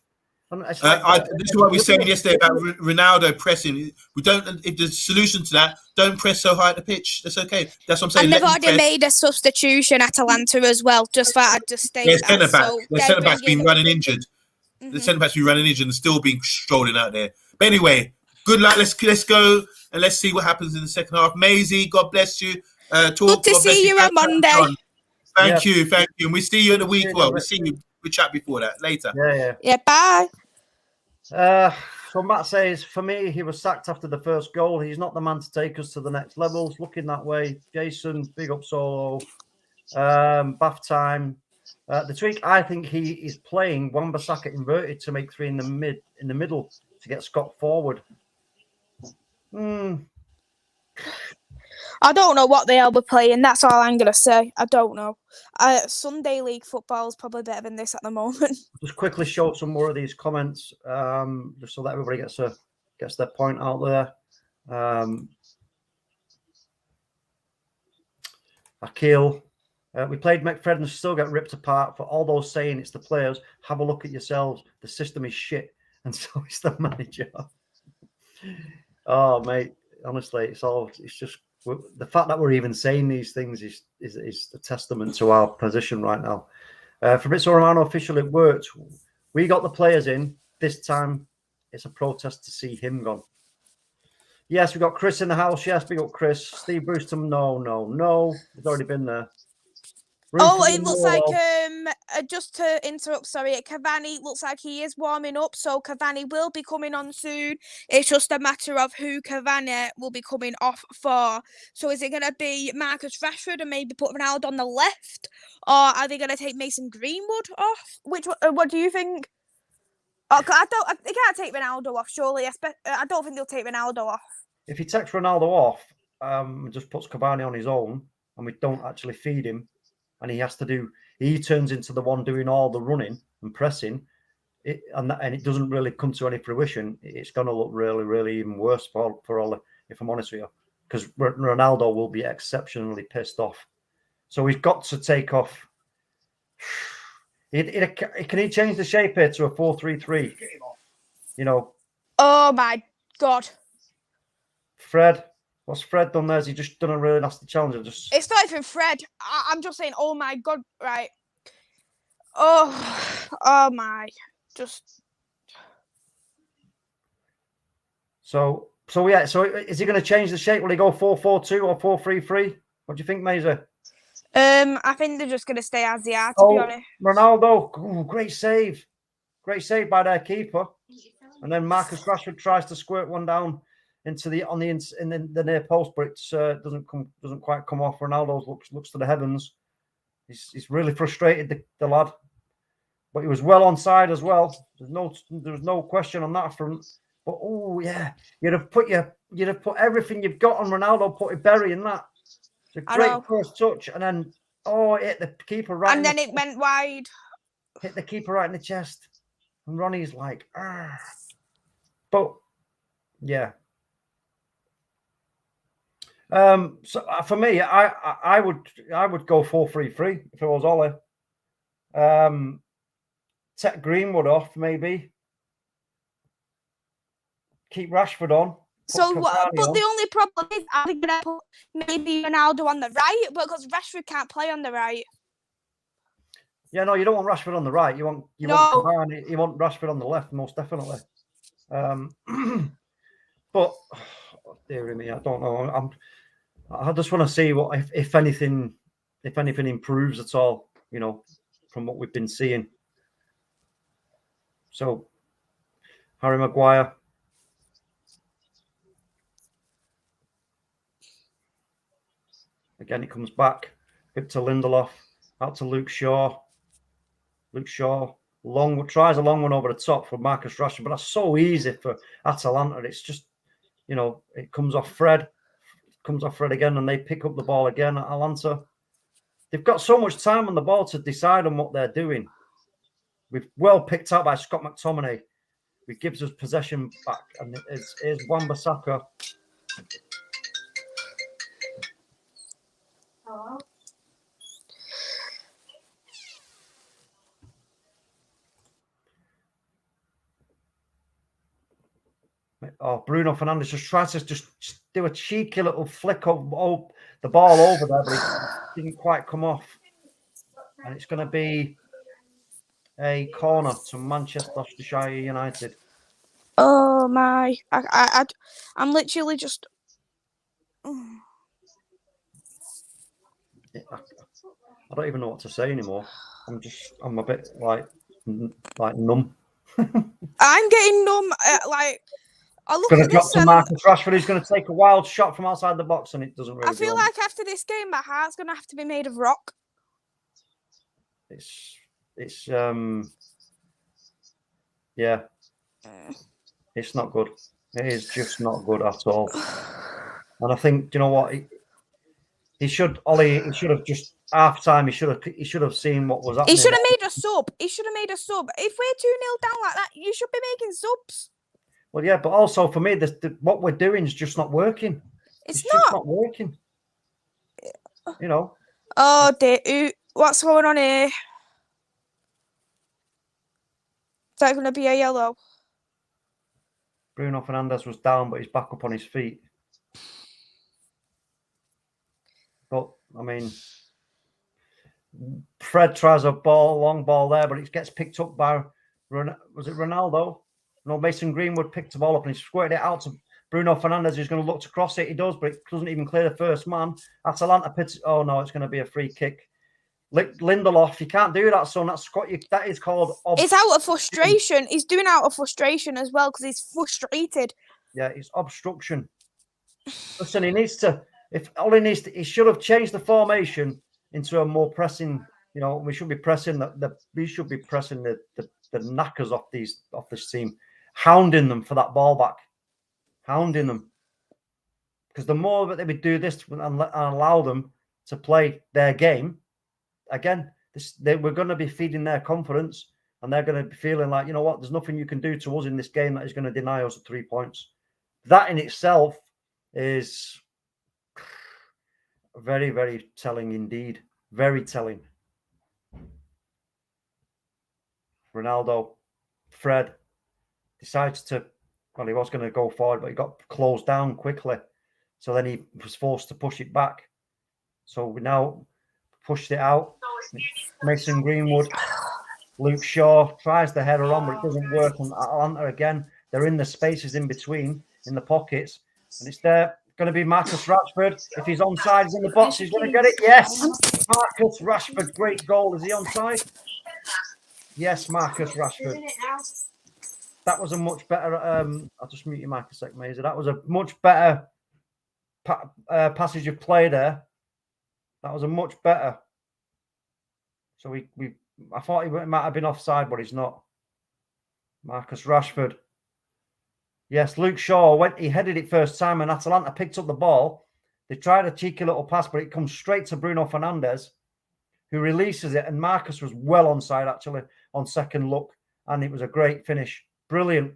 This is what we were saying yesterday about Ronaldo pressing. We don't. If the solution to that, don't press so high at the pitch. That's okay. That's what I'm saying. And they've already made a substitution at Atalanta as well. Just thought I'd just state that. The centre back's been running injured. The centre back's been running injured and still been strolling out there. But anyway, good luck. Let's go and let's see what happens in the second half. Maisie, God bless you. Good to see you on Monday. Thank you. And we see you in a week. Well, we see you. We chat before that later. Yeah. Bye. So Matt says, for me, he was sacked after the first goal. He's not the man to take us to the next levels. Looking that way. Jason, big up Solo. Bath time. The tweak, I think he is playing Wan-Bissaka inverted to make three in the middle to get Scott forward. I don't know what they'll be playing. That's all I'm gonna say. I don't know. Sunday league football is probably better than this at the moment. Just quickly show some more of these comments, just so that everybody gets their point out there. Akil, we played McFred and still get ripped apart. For all those saying it's the players, have a look at yourselves. The system is shit, and so is the manager. Oh, mate, honestly, it's just. The fact that we're even saying these things is a testament to our position right now. Fabrizio Romano official, it worked. We got the players in. This time, it's a protest to see him gone. Yes, we got Chris in the house. Yes, we got Chris. Steve Brewster, no. He's already been there. It looks like, just to interrupt, sorry, Cavani looks like he is warming up, so Cavani will be coming on soon. It's just a matter of who Cavani will be coming off for. So is it going to be Marcus Rashford and maybe put Ronaldo on the left? Or are they going to take Mason Greenwood off? What do you think? They can't take Ronaldo off, surely. I don't think they'll take Ronaldo off. If he takes Ronaldo off, just puts Cavani on his own, and we don't actually feed him, and he turns into the one doing all the running and pressing, and it doesn't really come to any fruition. It's going to look really, really even worse for all, if I'm honest with you, because Ronaldo will be exceptionally pissed off. So he's got to take off. Can he change the shape here to a 4-3-3? You know. Oh my God. Fred. What's Fred done there? Has he just done a really nasty challenge? It's not even Fred. I'm just saying, oh my God, right. Oh my. So is he going to change the shape? Will he go 4-4-2 or 4-3-3? What do you think, Maisie? I think they're just going to stay as they are, to be honest. Ronaldo. Ooh, great save. Great save by their keeper. And then Marcus Rashford tries to squirt one down into the near post, but it doesn't quite come off. Ronaldo looks to the heavens. He's really frustrated, the lad, but he was well onside as well. There's no question on that front. But oh yeah, you'd have put everything you've got on Ronaldo, put a berry in that. It's a great first touch, and then it hit the keeper right. And then it went wide. Hit the keeper right in the chest, and Ronnie's like, ah. But yeah. So for me, I would go 4-3-3 if it was Ollie. Take Greenwood off, maybe. Keep Rashford on. So, but the only problem is, are they going to put maybe Ronaldo on the right? Because Rashford can't play on the right. Yeah, no, you don't want Rashford on the right. You want Cavani, you want Rashford on the left, most definitely. But dear me, I don't know. I just want to see what if anything improves at all, from what we've been seeing. So Harry Maguire. Again, it comes back. Victor Lindelof. Out to Luke Shaw. Luke Shaw. Tries a long one over the top for Marcus Rashford, but that's so easy for Atalanta. It's just, it comes off Fred. Comes off Fred again, and they pick up the ball again at Atalanta. They've got so much time on the ball to decide on what they're doing. We've well picked out by Scott McTominay. He gives us possession back, and here's Wan-Bissaka. Hello? Bruno Fernandes just tries to just do a cheeky little flick of the ball over there, but it didn't quite come off. And it's going to be a corner to Manchester United. Oh my! I'm literally just. I don't even know what to say anymore. I'm a bit like numb. I'm getting numb. I look going at to drop this to Marcus Rashford. He's going to take a wild shot from outside the box, and it doesn't really. I feel like after this game, my heart's going to have to be made of rock. It's not good. It is just not good at all. And I think, you know what, he should have just half time. He should have seen what was happening. He should have made a sub. If we're 2-0 down like that, you should be making subs. Well, yeah, but also for me, what we're doing is just not working. It's just not working. Oh dear, what's going on here? Is that going to be a yellow? Bruno Fernandes was down, but he's back up on his feet. But I mean, Fred tries a long ball there, but it gets picked up by was it Ronaldo? No, Mason Greenwood picked the ball up and he squirted it out to Bruno Fernandes, who's going to look to cross it. He does, but it doesn't even clear the first man. Atalanta pits. Oh no, it's going to be a free kick. Lindelof, you can't do that, son. That is called. It's out of frustration. He's doing out of frustration as well because he's frustrated. Yeah, it's obstruction. Listen, he needs to. He should have changed the formation into a more pressing. We should be pressing the knackers off this team, hounding them for that ball back, hounding them. Because the more that they would do this and allow them to play their game, again, we're going to be feeding their confidence, and they're going to be feeling like, you know what, there's nothing you can do to us in this game that is going to deny us the 3 points. That in itself is very, very telling indeed. Very telling. Ronaldo, Fred decides to, well, he was going to go forward, but he got closed down quickly. So then he was forced to push it back. So we now pushed it out. Mason Greenwood, Luke Shaw tries the header on, but it doesn't work. And Atalanta again, they're in the spaces in between, in the pockets. And it's there. Going to be Marcus Rashford. If he's onside, he's in the box. He's going to get it. Yes. Marcus Rashford, great goal. Is he onside? Yes, Marcus Rashford. That was a much better. I'll just mute your mic a sec, Maisie. That was a much better passage of play there. That was a much better. So I thought he might have been offside, but he's not. Marcus Rashford. Yes, Luke Shaw he headed it first time, and Atalanta picked up the ball, They tried a cheeky little pass, but it comes straight to Bruno Fernandes, who releases it. And Marcus was well onside, actually, on second look. And it was a great finish. Brilliant.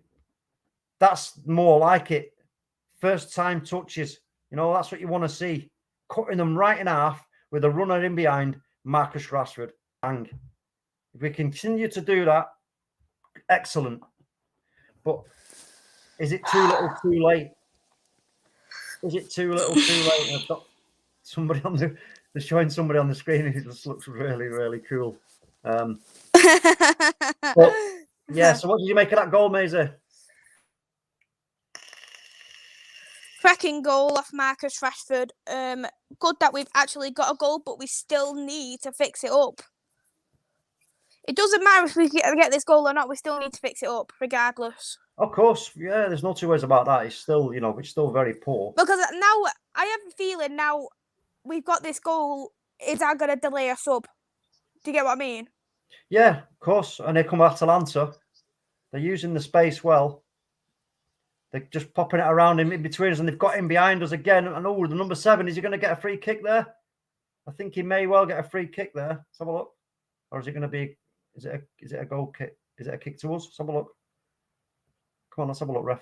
That's more like it. First time touches. You know, that's what you want to see. Cutting them right in half with a runner in behind, Marcus Rashford. Bang. If we continue to do that, excellent. But is it too little, too late? Is it too little, too late? I've got somebody on the. They're showing somebody on the screen who just looks really, really cool. But yeah. So, what did you make of that goal, Maisie? Cracking goal off Marcus Rashford. Good that we've actually got a goal, but we still need to fix it up. It doesn't matter if we get this goal or not. We still need to fix it up, regardless. Of course, yeah. There's no two ways about that. It's still, you know, it's still very poor. Because now I have a feeling now we've got this goal. Is that going to delay a sub? Do you get what I mean? Yeah, of course. And they come Atalanta. They're using the space well. They're just popping it around in between us, and they've got him behind us again. And the number 7, is he going to get a free kick there? I think he may well get a free kick there. Let's have a look. Or is it going to be? Is it a goal kick? Is it a kick to us? Let's have a look. Come on, let's have a look, ref.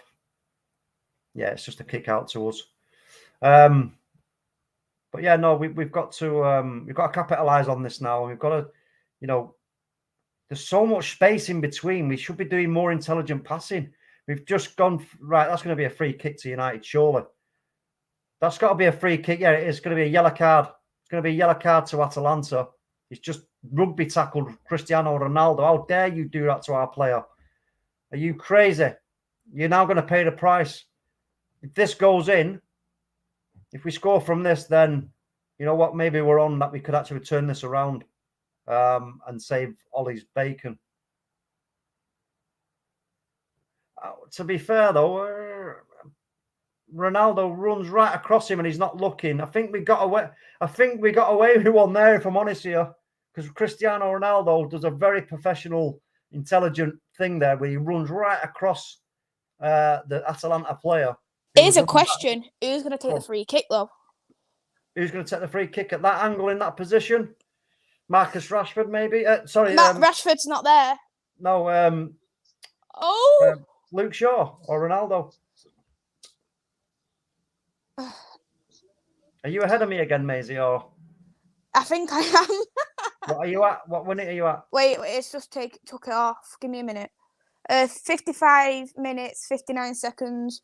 Yeah, it's just a kick out to us. But yeah, no, we've got to capitalize on this now. We've got to, you know, there's so much space in between. We should be doing more intelligent passing. We've just gone right. That's going to be a free kick to United, surely. That's got to be a free kick. Yeah, it is going to be a yellow card. It's going to be a yellow card to Atalanta. He's just rugby tackled Cristiano Ronaldo. How dare you do that to our player? Are you crazy? You're now going to pay the price. If this goes in, if we score from this, then you know what? Maybe we're on that. We could actually turn this around and save Ollie's bacon. To be fair, though, Ronaldo runs right across him and he's not looking. I think we got away with one there, if I'm honest here, because Cristiano Ronaldo does a very professional, intelligent thing there where he runs right across the Atalanta player. Here's a question. Who's going to take the free kick, though? Who's going to take the free kick at that angle in that position? Marcus Rashford, maybe? Rashford's not there. No. Luke Shaw or Ronaldo. Are you ahead of me again, Maisie? Or I think I am. What are you at? What minute are you at? Wait, it's just took it off. Give me a minute. 55 minutes, 59 seconds.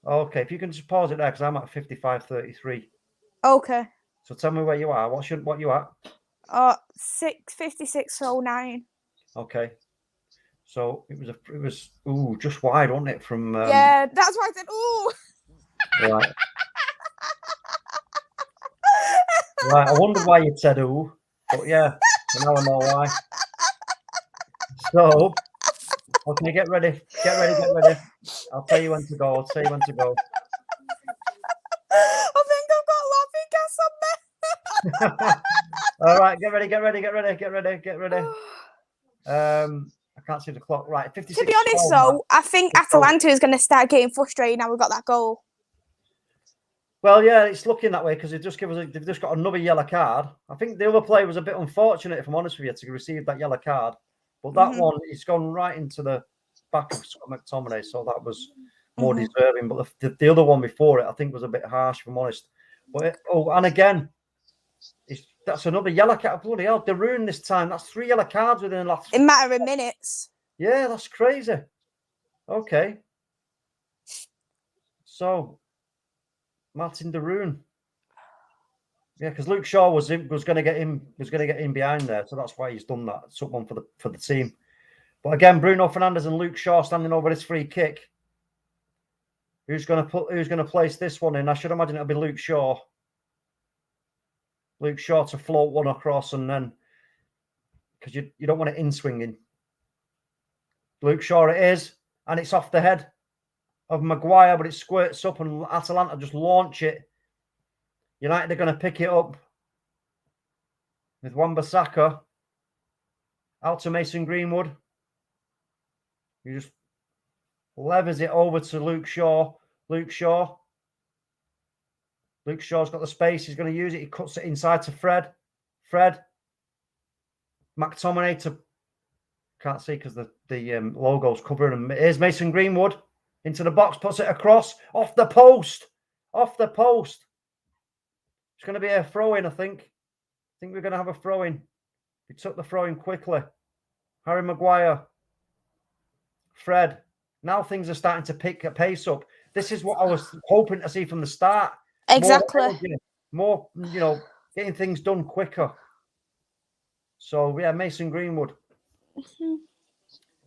Okay, if you can just pause it there, because I'm at 55:33. Okay. So tell me where you are. What you at? 56:09. Okay. So it was just wide, wasn't it? From yeah, that's why I said ooh. Right. Right. I wondered why you said ooh, but yeah, now I know why. So, okay, get ready. I'll tell you when to go. I think I've got laughing gas on there. All right, get ready. I can't see the clock. Right, 56. To be honest, though, I think Atalanta is going to start getting frustrated now we've got that goal. Well, yeah, it's looking that way because they've just got another yellow card. I think the other player was a bit unfortunate, if I'm honest with you, to receive that yellow card. But that one, it's gone right into the back of Scott McTominay, so that was more deserving. But the other one before it, I think, was a bit harsh, if I'm honest. But and again, that's another yellow card. Bloody hell, they ruined this time. That's 3 yellow cards within the last. In a matter of minutes. Yeah, that's crazy. Okay. So, Martin de Roon. Yeah, because Luke Shaw was going to get in behind there, so that's why he's done that. Someone for the team. But again, Bruno Fernandes and Luke Shaw standing over this free kick. Who's going to place this one in? I should imagine it'll be Luke Shaw. Luke Shaw to float one across, and then because you don't want it in swinging. Luke Shaw it is, and it's off the head of Maguire, but it squirts up, and Atalanta just launch it. United are going to pick it up with Wan-Bissaka out to Mason Greenwood. He just levers it over to Luke Shaw. Luke Shaw Luke Shaw's got the space. He's going to use it. He cuts it inside to Fred. Fred. McTominay to... Can't see because the logo's covering him. Here's Mason Greenwood. Into the box. Puts it across. Off the post. Off the post. It's going to be a throw-in, I think. I think we're going to have a throw-in. He took the throw-in quickly. Harry Maguire. Fred. Now things are starting to pick a pace up. This is what I was hoping to see from the start. Exactly. More, getting things done quicker. So, yeah, Mason Greenwood. Mm-hmm.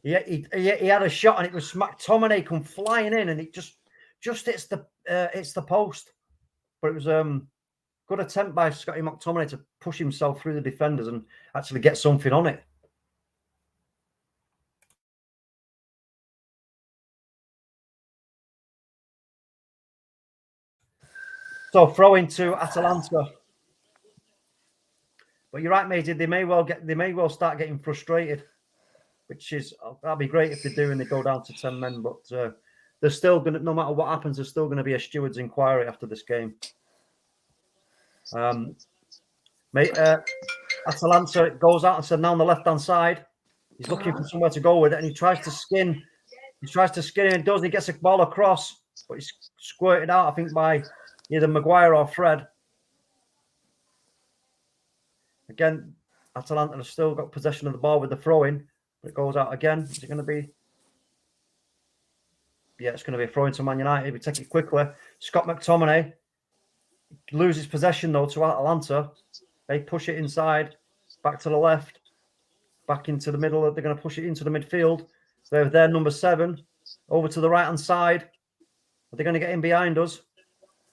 He had a shot and it was McTominay come flying in and it just hits the post. But it was good attempt by Scotty McTominay to push himself through the defenders and actually get something on it. So throw into Atalanta. But you're right, Maisie. They may well start getting frustrated, which is that'd be great if they do and they go down to 10 men. But they're still gonna, no matter what happens, there's still going to be a steward's inquiry after this game. Atalanta goes out and said now on the left-hand side. He's looking for somewhere to go with it, and he tries to skin. He tries to skin it, and does. He gets a ball across, but he's squirted out, I think, by either Maguire or Fred. Again, Atalanta have still got possession of the ball with the throw-in, but it goes out again. Is it going to be? Yeah, it's going to be a throw-in to Man United. We take it quickly. Scott McTominay loses possession, though, to Atalanta. They push it inside, back to the left, back into the middle. They're going to push it into the midfield. They're there, number 7, over to the right-hand side. Are they going to get in behind us?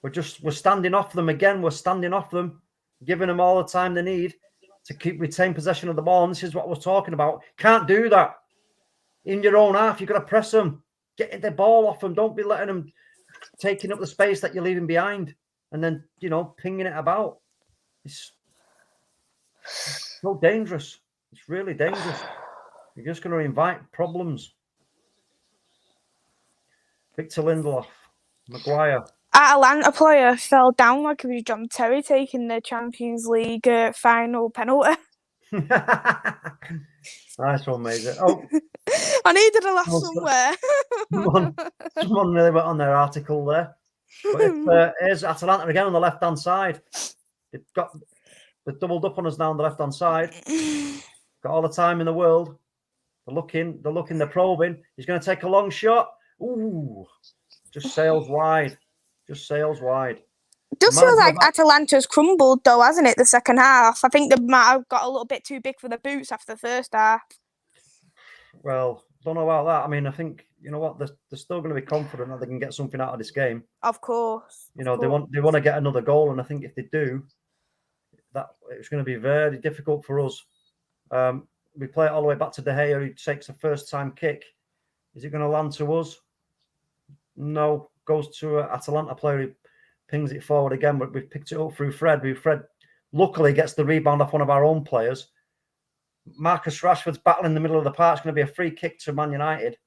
We're standing off them again. We're standing off them, giving them all the time they need to retain possession of the ball. And this is what we're talking about. Can't do that. In your own half, you've got to press them. Get the ball off them. Don't be letting them taking up the space that you're leaving behind and then, pinging it about. It's so dangerous. It's really dangerous. You're just going to invite problems. Victor Lindelof, Maguire. Atalanta player fell down like it was John Terry taking the Champions League final penalty. Nice one, Maisie. Oh, I needed a laugh somewhere. Someone really went on their article there. But here's Atalanta again on the left-hand side. They've doubled up on us now on the left-hand side. Got all the time in the world. They're looking, they're probing. He's going to take a long shot. Ooh, just sails wide. Just sails wide. It does feel like Atalanta's crumbled, though, hasn't it, the second half? I think they might have got a little bit too big for the boots after the first half. Well, don't know about that. I mean, I think, you know what, they're still going to be confident that they can get something out of this game. Of course. They want to get another goal, and I think if they do, that it's going to be very difficult for us. We play it all the way back to De Gea, who takes a first-time kick. Is it going to land to us? No. Goes to an Atalanta player who pings it forward again, but we've picked it up through Fred. Fred luckily gets the rebound off one of our own players. Marcus Rashford's battling in the middle of the park. It's going to be a free kick to Man United.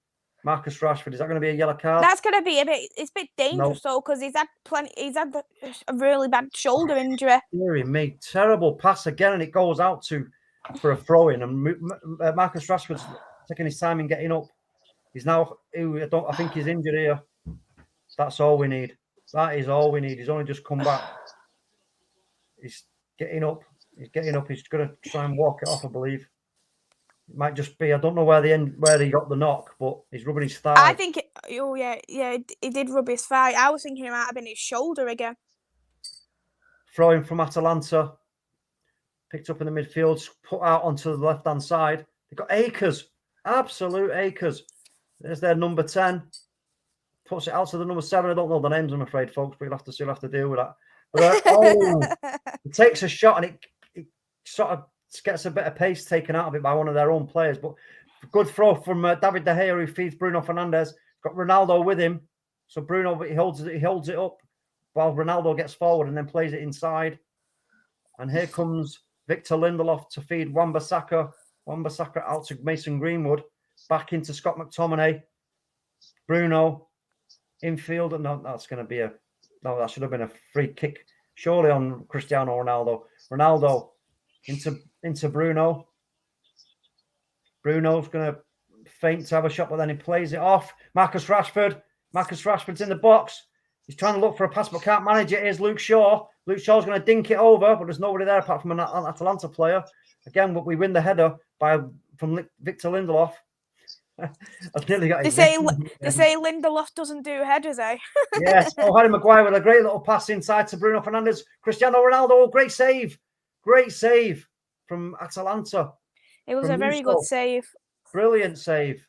Marcus Rashford, is that going to be a yellow card? That's going to be it's a bit dangerous, though, because he's had a really bad shoulder injury. He made terrible pass again, and it goes out for a throw-in. And Marcus Rashford's taking his time in getting up. He's now, I think he's injured here. That's all we need. That is all we need. He's only just come back. He's getting up. He's going to try and walk it off, I believe. It might just be, I don't know where he got the knock, but he's rubbing his thigh. I think, he did rub his thigh. I was thinking it might have been his shoulder again. Throwing from Atalanta. Picked up in the midfield, put out onto the left-hand side. They've got acres. Absolute acres. There's their number 10. Puts it out to the number 7. I don't know the names, I'm afraid, folks, but you'll have to deal with that. But it takes a shot and it sort of gets a bit of pace taken out of it by one of their own players. But good throw from David De Gea, who feeds Bruno Fernandes. Got Ronaldo with him, so Bruno he holds it up while Ronaldo gets forward and then plays it inside. And here comes Victor Lindelof to feed Wan-Bissaka. Wan-Bissaka out to Mason Greenwood, back into Scott McTominay. Bruno. Infield, and that's going to be No, that should have been a free kick, surely on Cristiano Ronaldo. Ronaldo into Bruno. Bruno's going to feint to have a shot, but then he plays it off. Marcus Rashford's in the box. He's trying to look for a pass, but can't manage it. Here's Luke Shaw. Luke Shaw's going to dink it over, but there's nobody there apart from an Atalanta player. Again, but we win the header from Victor Lindelof. I've nearly got They say Lindelof doesn't do headers, eh? Yes. Oh, Harry Maguire with a great little pass inside to Bruno Fernandes. Cristiano Ronaldo, great save from Atalanta. It was a very good save. Brilliant save.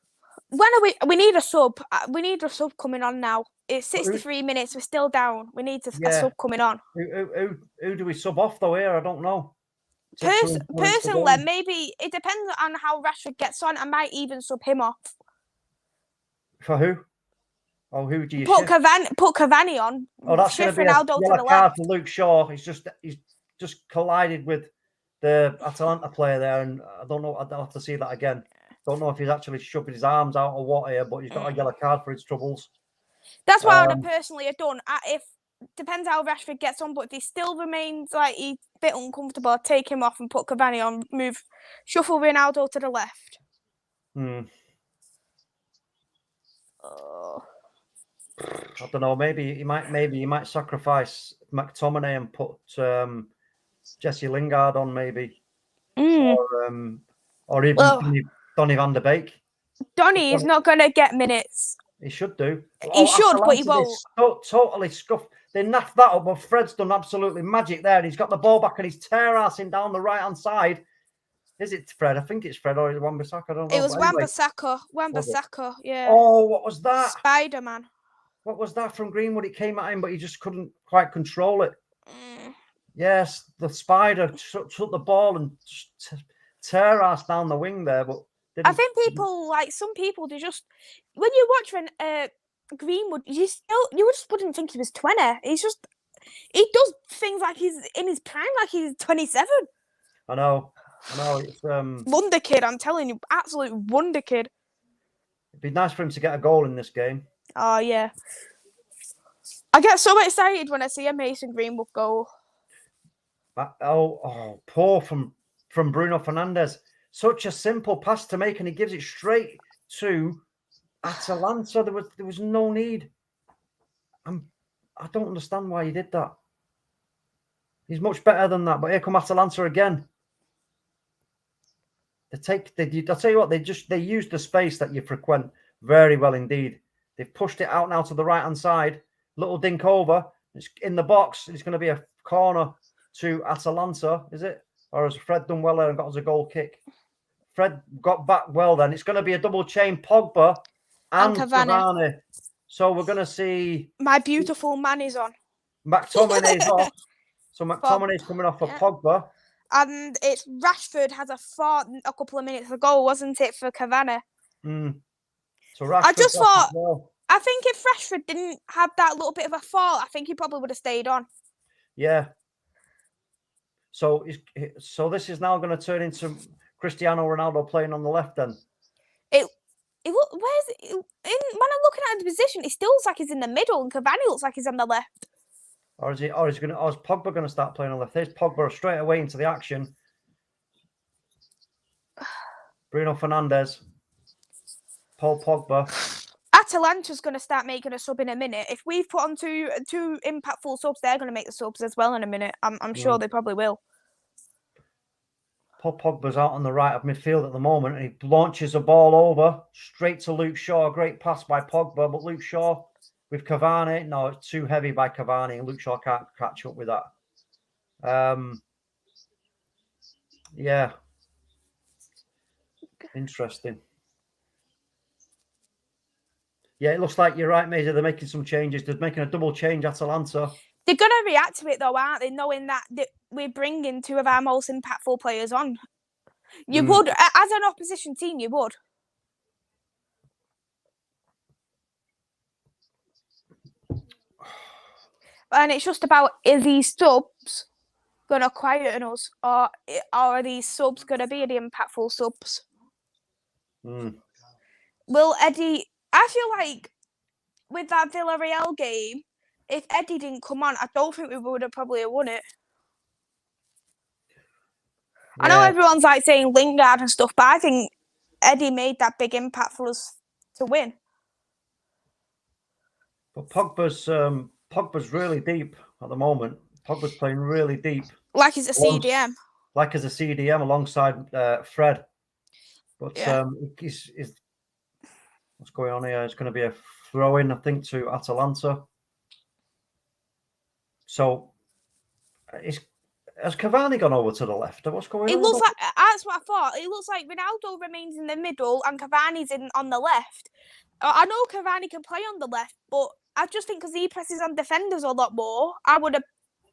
When are we need a sub. We need a sub coming on now. It's 63 minutes. We're still down. We need a sub coming on. Who do we sub off though here? I don't know. Personally, maybe it depends on how Rashford gets on. I might even sub him off. For who? Oh, who do you put Cavani on? Oh, that's going to be Ronaldo a yellow card for Luke Shaw. He's just collided with the Atalanta player there, and I don't know. I'll have to see that again. Don't know if he's actually shoving his arms out or what here, but he's got a yellow card for his troubles. That's what I would have personally have done. If depends how Rashford gets on, but if he still remains like he's a bit uncomfortable, I'd take him off and put Cavani on. Shuffle Ronaldo to the left. I don't know. Maybe he might sacrifice McTominay and put Jesse Lingard on, maybe, or even Donny van de Beek. Donny is not going to get minutes. He should do. He should, but he won't. Totally scuffed. They naffed that up, but Fred's done absolutely magic there. He's got the ball back and he's tear-assing down the right-hand side. Is it Fred? I think it's Fred or Wan-Bissaka. I don't know. It was Wan-Bissaka. Wan-Bissaka, yeah. Oh, what was that? Spider-Man. What was that from Greenwood? It came at him, but he just couldn't quite control it. Yes, the spider took the ball and tear-assed down the wing there, but I think some people, they just, when you watch Greenwood, you just wouldn't think he was 20. He does things like he's in his prime, like he's 27. I know. It's wonder kid. I'm telling you, absolute wonder kid. It'd be nice for him to get a goal in this game. Oh yeah, I get so excited when I see a Mason Greenwood goal. Poor from Bruno Fernandes. Such a simple pass to make, and he gives it straight to Atalanta. There was no need. I don't understand why he did that. He's much better than that. But here come Atalanta again. I'll tell you what, they use the space that you frequent very well indeed. They've pushed it out now to the right hand side. Little dink over. It's in the box. It's going to be a corner to Atalanta, is it? Or has Fred done well there and got us a goal kick? Fred got back well then. It's going to be a double chain, Pogba and Cavani. So we're going to see... My beautiful man is on. McTominay's off. So McTominay's coming off of Pogba. And it's Rashford has a couple of minutes ago, wasn't it, for Cavani? So Rashford I think if Rashford didn't have that little bit of a fall, I think he probably would have stayed on. Yeah. So this is now going to turn into Cristiano Ronaldo playing on the left then. When I'm looking at the position, it still looks like he's in the middle and Cavani looks like he's on the left. Or is Pogba going to start playing on the left? There's Pogba straight away into the action. Bruno Fernandes. Paul Pogba. Atalanta's going to start making a sub in a minute. If we've put on two impactful subs, they're going to make the subs as well in a minute. I'm sure they probably will. Paul Pogba's out on the right of midfield at the moment, and he launches a ball over straight to Luke Shaw. Great pass by Pogba, but Luke Shaw with Cavani. No, it's too heavy by Cavani, and Luke Shaw can't catch up with that. Yeah. Interesting. Yeah, it looks like you're right, Maisy. They're making some changes. They're making a double change, Atalanta. They're going to react to it, though, aren't they? Knowing that we're bringing two of our most impactful players on. You would, as an opposition team, you would. And it's just about, are these subs going to quieten us? Or are these subs going to be the impactful subs? Will Eddie... I feel like with that Villarreal game, if Eddie didn't come on, I don't think we would have probably won it. I know everyone's like saying Lingard and stuff, but I think Eddie made that big impact for us to win. But Pogba's really deep at the moment. Pogba's playing really deep. Like he's a CDM. Like as a CDM alongside Fred. But he's what's going on here? It's going to be a throw-in, I think, to Atalanta. So, has Cavani gone over to the left? What's going on? It looks like, that's what I thought. It looks like Ronaldo remains in the middle and Cavani's on the left. I know Cavani can play on the left, but I just think because he presses on defenders a lot more, I would have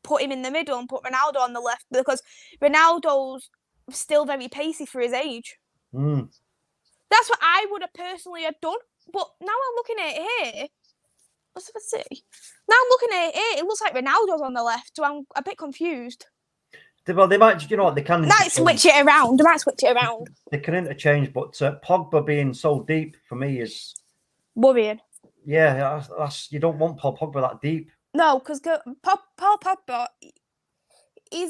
put him in the middle and put Ronaldo on the left because Ronaldo's still very pacey for his age. That's what I would have personally have done. But now I'm looking at it here. What's I say? Now I'm looking at it here. It looks like Ronaldo's on the left, so I'm a bit confused. Well, they might, you know what, they can... They might switch it around. They can interchange, but Pogba being so deep for me is... worrying. Yeah, you don't want Paul Pogba that deep. No, because Paul Pogba, he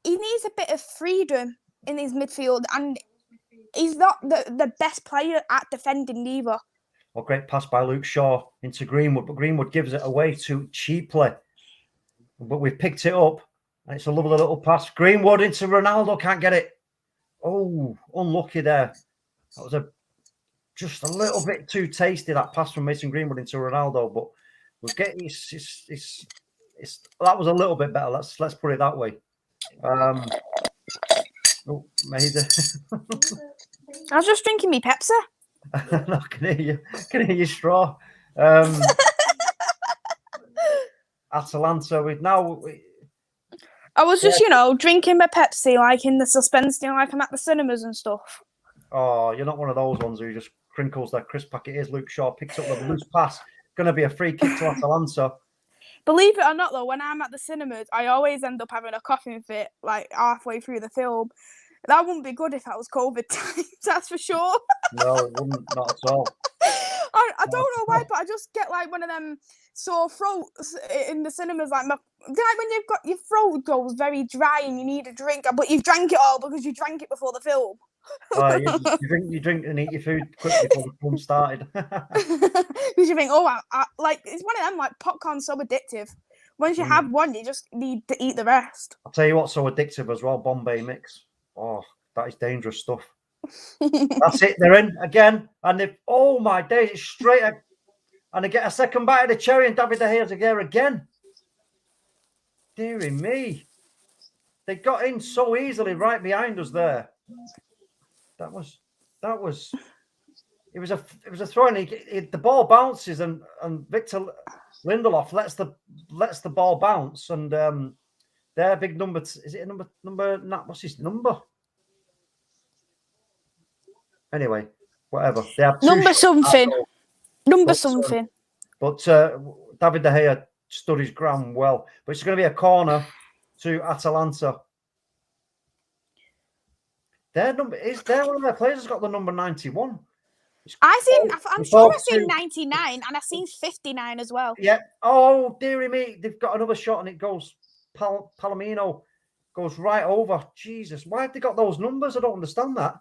needs a bit of freedom in his midfield, and he's not the best player at defending either. Well, great pass by Luke Shaw into Greenwood, but Greenwood gives it away too cheaply. But we've picked it up, and it's a lovely little pass. Greenwood into Ronaldo, can't get it. Oh, unlucky there. That was just a little bit too tasty, that pass from Mason Greenwood into Ronaldo, but we're getting that was a little bit better. Let's put it that way. MAISEY. I was just drinking me Pepsi. No, I can hear you straw. Atalanta I was just, drinking my Pepsi, like in the suspense, like I'm at the cinemas and stuff. Oh, you're not one of those ones who just crinkles their crisp packet. Here's Luke Shaw, picks up the loose pass. Going to be a free kick to Atalanta. Believe it or not, though, when I'm at the cinemas, I always end up having a coughing fit, like halfway through the film. That wouldn't be good if that was COVID times, that's for sure. No, it wouldn't, not at all. I don't know why, but I just get like one of them sore throats in the cinemas, like when you've got your throat goes very dry and you need a drink, but you've drank it all because you drank it before the film. You drink and eat your food quickly before the film started. Because you think, like it's one of them, like popcorn's so addictive. Once you have one, you just need to eat the rest. I'll tell you what's so addictive as well, Bombay mix. Oh, that is dangerous stuff. That's it, they're in again. And if, oh my days, it's straight and they get a second bite of the cherry and David De Gea's there again. Dearie me. They got in so easily right behind us there. It was a throw in. The ball bounces and Victor Lindelof lets the ball bounce and their big number is it a number what's his number? Anyway, whatever. They have number something. Something. But David De Gea stood his ground well. But it's going to be a corner to Atalanta. One of their players has got the number 91. I'm sure I've seen 99 and I've seen 59 as well. Yeah. Oh, dearie me. They've got another shot and it goes, Palomino goes right over. Jesus. Why have they got those numbers? I don't understand that.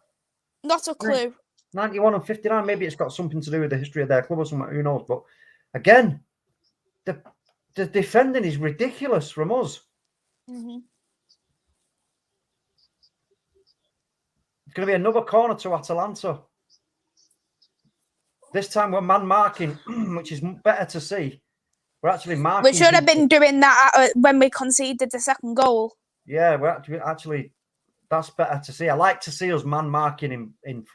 Not a clue. 91 and 59. Maybe it's got something to do with the history of their club or something. Who knows? But again, the defending is ridiculous from us. Mm-hmm. It's going to be another corner to Atalanta. This time we're man marking, which is better to see. We're actually marking. We should have been doing that when we conceded the second goal. Yeah, we're actually that's better to see. I like to see us man marking in.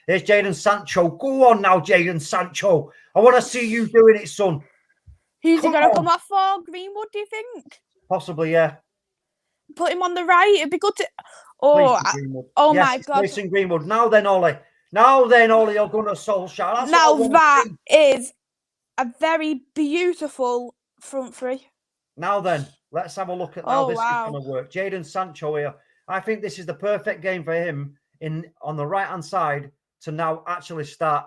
Here's Jadon Sancho. Go on now, Jadon Sancho. I want to see you doing it, son. Who's he going to come off for? Greenwood, do you think? Possibly, yeah. Put him on the right. It'd be good to. Oh my God. Mason Greenwood. Now then, Ollie. You're going to Solskjaer. That is a very beautiful front three. Now then, let's have a look at how this is going to work. Jadon Sancho here. I think this is the perfect game for him on the right-hand side to now actually start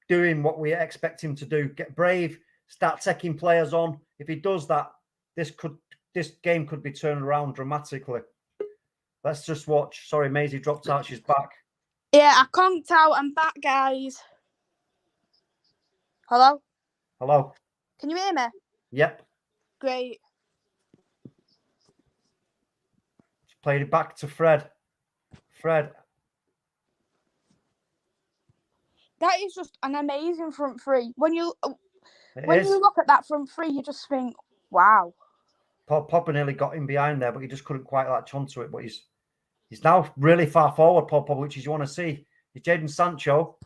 doing what we expect him to do. Get brave, start taking players on. If he does that, this game could be turned around dramatically. Let's just watch. Sorry, Maisie dropped out. She's back. Yeah, I conked out. I'm back, guys. Hello? Hello. Can you hear me? Yep. Great. Played it back to Fred. Fred. That is just an amazing front three. When you It is. look at that front three, you just think, wow. Pogba nearly got him behind there, but he just couldn't quite latch onto it. But he's now really far forward, Pogba, which is you want to see. If Jadon Sancho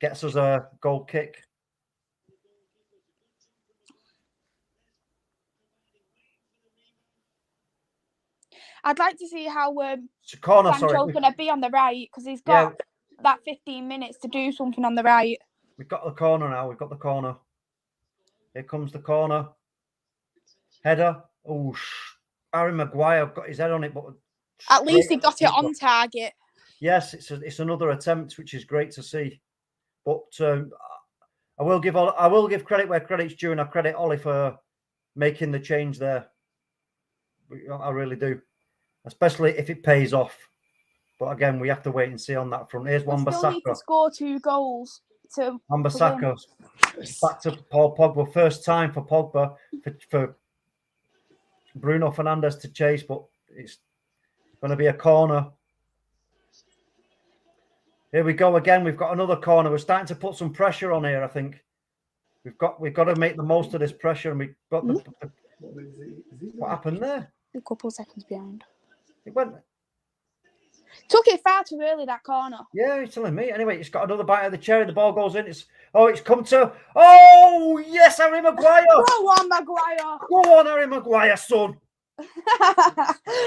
gets us a goal kick. I'd like to see how Sancho's going to be on the right, because he's got that 15 minutes to do something on the right. We've got the corner now. We've got the corner. Here comes the corner. Header. Oh, Harry Maguire got his head on it, but at least he got it on target. Yes, it's another attempt, which is great to see. But I will give credit where credit's due, and I credit Ollie for making the change there. I really do, especially if it pays off. But again, we have to wait and see on that front. Here's Wan-Bissaka. Still need to score 2 goals to Wan-Bissaka back to Paul Pogba. First time for Pogba for Bruno Fernandes to chase, but it's going to be a corner. Here we go again. We've got another corner. We're starting to put some pressure on here. I think we've got to make the most of this pressure, and we've got what happened there? A couple of seconds behind. It went. Took it far too early, that corner. Yeah, you're telling me. Anyway, it's got another bite of the cherry. The ball goes in. It's come to. Oh yes, Harry Maguire. Go on, Maguire. Go on, Harry Maguire, son.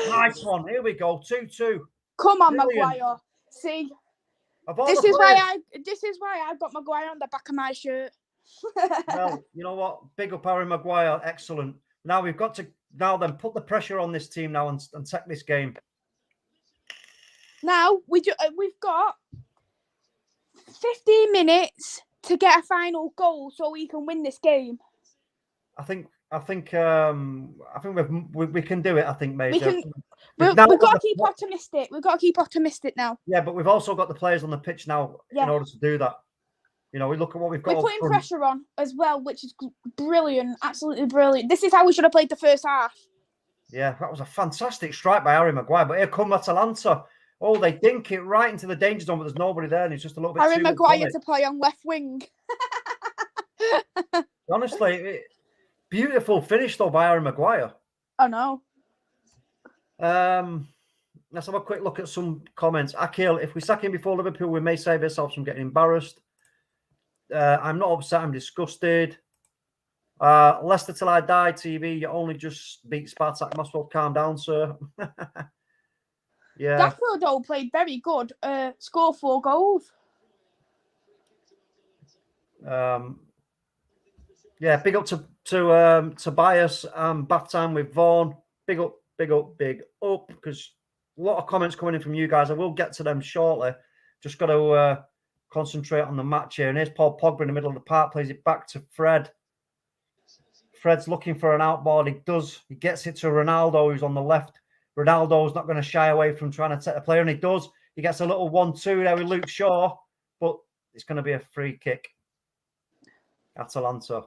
Nice one. Here we go. 2-2. Come on, Brilliant. Maguire. See, this is why I've got Maguire on the back of my shirt. Well, you know what? Big up Harry Maguire. Excellent. Now we've got to then put the pressure on this team now and take this game. Now we've got 15 minutes to get a final goal so we can win this game. I think we can do it. I think, Maisie. We've got to keep optimistic. We've got to keep optimistic now. Yeah, but we've also got the players on the pitch now in order to do that. You know, we look at what we've got. We're putting pressure on as well, which is brilliant. Absolutely brilliant. This is how we should have played the first half. Yeah, that was a fantastic strike by Harry Maguire. But here come Atalanta. Oh, they dink it right into the danger zone, but there's nobody there, and it's just a little bit. Harry Maguire to play on left wing. Honestly, beautiful finish though by Harry Maguire. I know. Let's have a quick look at some comments. Akil, if we sack him before Liverpool, we may save ourselves from getting embarrassed. I'm not upset. I'm disgusted. Leicester till I die. TV, you only just beat Spartak Moscow. Calm down, sir. Yeah. Daffodil played very good. Scored 4 goals. Yeah, big up to Tobias. Bath time with Vaughan. Big up, because a lot of comments coming in from you guys. I will get to them shortly. Just got to concentrate on the match here. And here's Paul Pogba in the middle of the park. Plays it back to Fred. Fred's looking for an outboard. He gets it to Ronaldo, who's on the left. Ronaldo's not going to shy away from trying to take the player, and he does. He gets a little 1-2 there with Luke Shaw, but it's going to be a free kick. Atalanta.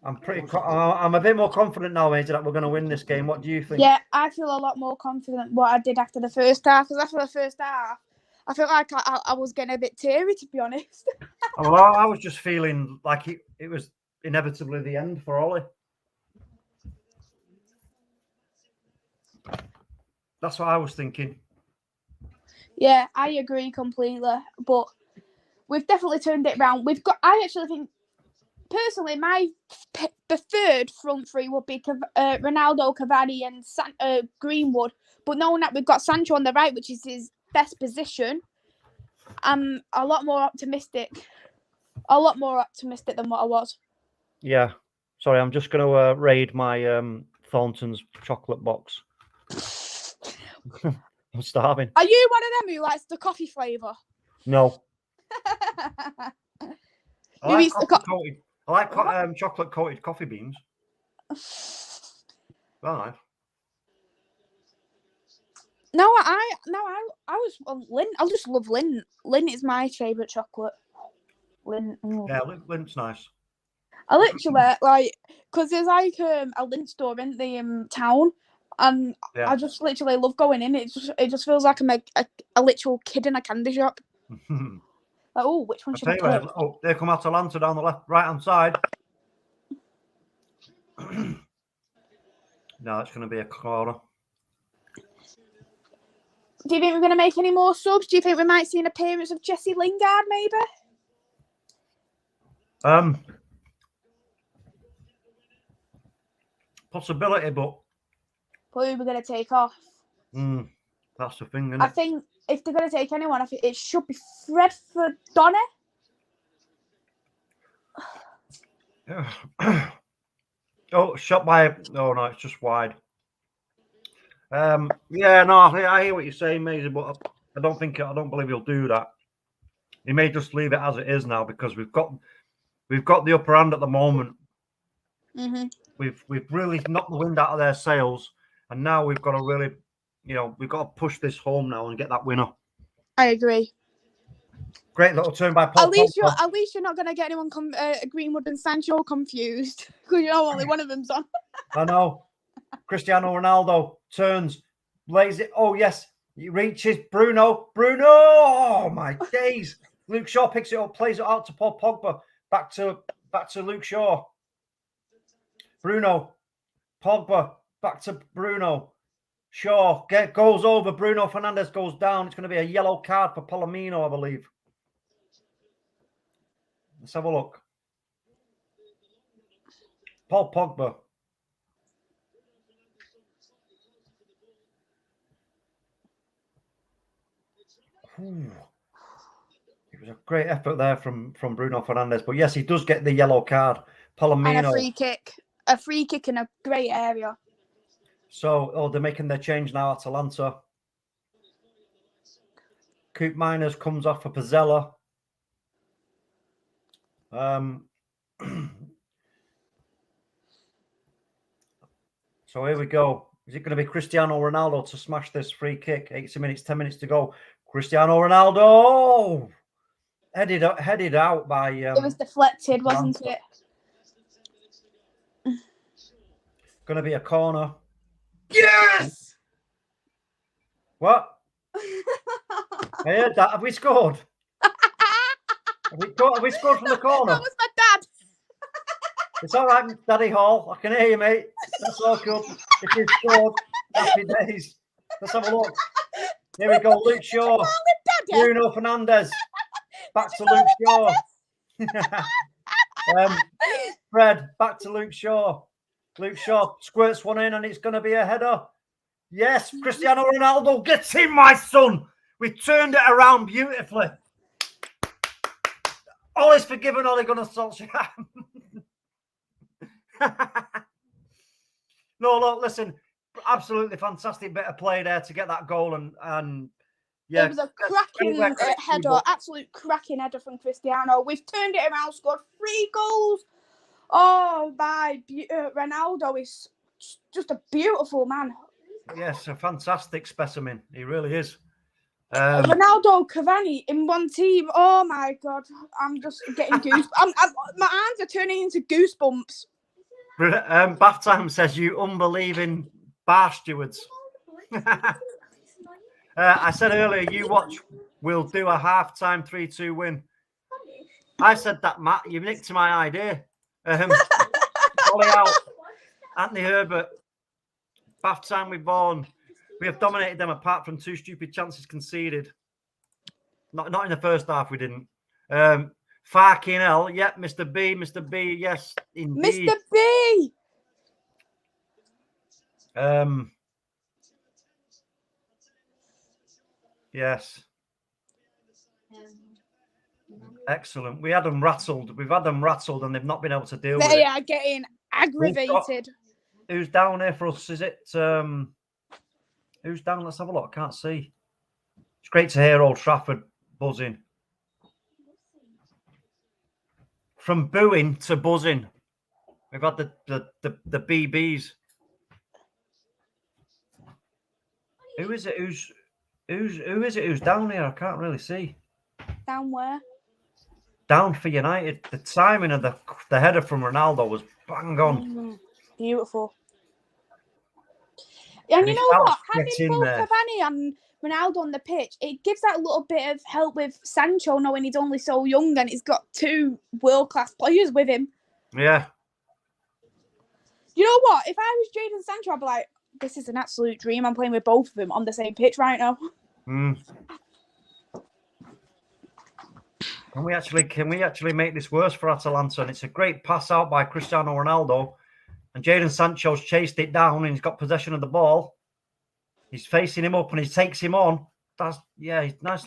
I'm a bit more confident now, Maisie, that we're going to win this game. What do you think? Yeah, I feel a lot more confident what I did after the first half. Because after the first half, I feel like I was getting a bit teary, to be honest. Well, I was just feeling like it was inevitably the end for Ollie. That's what I was thinking. Yeah, I agree completely. But we've definitely turned it around. I actually think, personally, my preferred front three would be Ronaldo, Cavani, and Greenwood. But knowing that we've got Sancho on the right, which is his best position, I'm a lot more optimistic. A lot more optimistic than what I was. Yeah. Sorry, I'm just going to raid my Thornton's chocolate box. I'm starving. Are you one of them who likes the coffee flavour? No. I like chocolate coated coffee beans. Well, nice. No, I was Lindt. I just love Lindt. Lindt is my favourite chocolate. Lindt. Yeah, Lindt's nice. I literally because there's a Lindt store in the town, and I just literally love going in. It just feels like I'm a literal kid in a candy shop. Which one should I pick? There come Atalanta down the right hand side. No, it's going to be a corner. Do you think we're going to make any more subs? Do you think we might see an appearance of Jesse Lingard, maybe? Possibility, but who are we going to take off? That's the thing, isn't I it? think if they're going to take anyone, I think it should be Fred for Donny. Shot by. Oh no, it's just wide. Yeah, no, I hear what you're saying, Maisie, but I don't believe he'll do that. He may just leave it as it is now because we've got the upper hand at the moment. Mm-hmm. We've really knocked the wind out of their sails, and now we've got to really, we've got to push this home now and get that winner. I agree. Great little turn by Paul. At least you're not going to get anyone Greenwood and Sancho confused because only one of them's on. I know. Cristiano Ronaldo turns, lays it. Oh yes, he reaches Bruno. Oh my days! Luke Shaw picks it up, plays it out to Paul Pogba. Back to Luke Shaw. Bruno, Pogba, back to Bruno. Shaw goes over. Bruno Fernandes goes down. It's going to be a yellow card for Palomino, I believe. Let's have a look. Paul Pogba. It was a great effort there from Bruno Fernandes. But yes, he does get the yellow card. Palomino. And a free kick. A free kick in a great area. So, they're making their change now, Atalanta. Coop Miners comes off for Pizzella. So here we go. Is it going to be Cristiano Ronaldo to smash this free kick? 80 minutes, 10 minutes to go. Cristiano Ronaldo headed out by. It was deflected, wasn't it? Going to be a corner. Yes. What? I heard that. Have we scored? Have we scored from the corner? That was my dad. It's all right, Daddy Hall. I can hear you, mate. That's all good. If you've scored, happy days. Let's have a look. Here we go. Luke Shaw. Bruno Fernandes. Back to Luke Shaw. Fred, back to Luke Shaw. Luke Shaw squirts one in and it's going to be a header. Yes, Cristiano Ronaldo gets in, my son. We turned it around beautifully. All is forgiven, Ole Gunnar Solskjaer. No, look, listen, absolutely fantastic bit of play there to get that goal and yeah. It was a cracking header, absolute cracking header from Cristiano. We've turned it around, scored 3 goals. Oh, Ronaldo is just a beautiful man. Yes, a fantastic specimen. He really is. Ronaldo, Cavani in one team. Oh my God, I'm just getting goosebumps. My arms are turning into goosebumps. Bath Time says you unbelieving bar stewards. I said earlier, you watch. We'll do a half-time 3-2 win. I said that, Matt. You nicked my idea. Ollie out. Anthony Herbert. Bath Time with Vaughan. We have dominated them apart from 2 stupid chances conceded. Not in the first half, we didn't. Fucking hell. Yep, Mr. B, yes, indeed. Mr. B! Yes. Excellent. We had them rattled. We've had them rattled and they've not been able to deal with it. They are getting aggravated. Who's down here for us? Is it... Who's down? Let's have a look. I can't see. It's great to hear Old Trafford buzzing. from booing to buzzing. We've had the BBs. Who is it? Who is it? Who's down here? I can't really see. Down where? Down for United. The timing of the header from Ronaldo was bang on. Beautiful. And you know what? Having both Cavani and Ronaldo on the pitch, it gives that little bit of help with Sancho, knowing he's only so young and he's got 2 world-class players with him. Yeah. You know what? If I was Jadon Sancho, I'd be like, this is an absolute dream. I'm playing with both of them on the same pitch right now. Can we actually make this worse for Atalanta? And it's a great pass out by Cristiano Ronaldo. And Jadon Sancho's chased it down and he's got possession of the ball. He's facing him up and he takes him on. Nice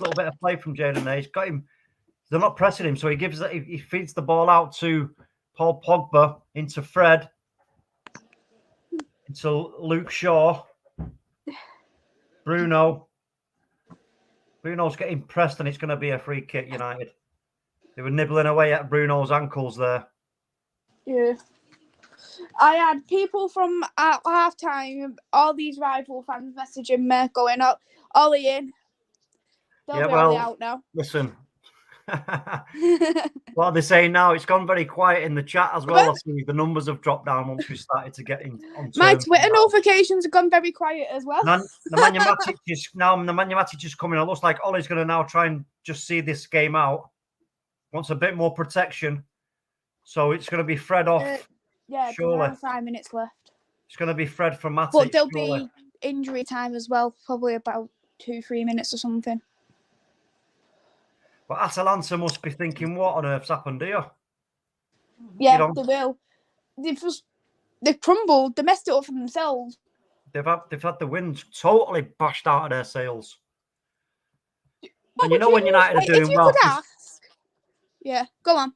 little bit of play from Jadon there. He's got him. They're not pressing him, so he feeds the ball out to Paul Pogba, into Fred, into Luke Shaw. Bruno's getting pressed and it's going to be a free kick, United. They were nibbling away at Bruno's ankles there. Yeah. I had people from at half-time, all these rival fans messaging me, going, Ollie in. They'll be Ollie out now. Listen. What are they saying now? It's gone very quiet in the chat as well. I see the numbers have dropped down once we started to get in. My Twitter notifications have gone very quiet as well. The Matic is coming. It looks like Ollie's going to now try and just see this game out. Wants a bit more protection. So it's going to be Fred off. Surely. Around 5 minutes left. It's going to be Fred from Matic. But there'll be injury time as well, probably about 2-3 minutes or something. But Atalanta must be thinking, what on earth's happened here? Yeah, they will. They've crumbled. They messed it up for themselves. They've had the wind totally bashed out of their sails. And you know when United are doing well. Yeah, go on.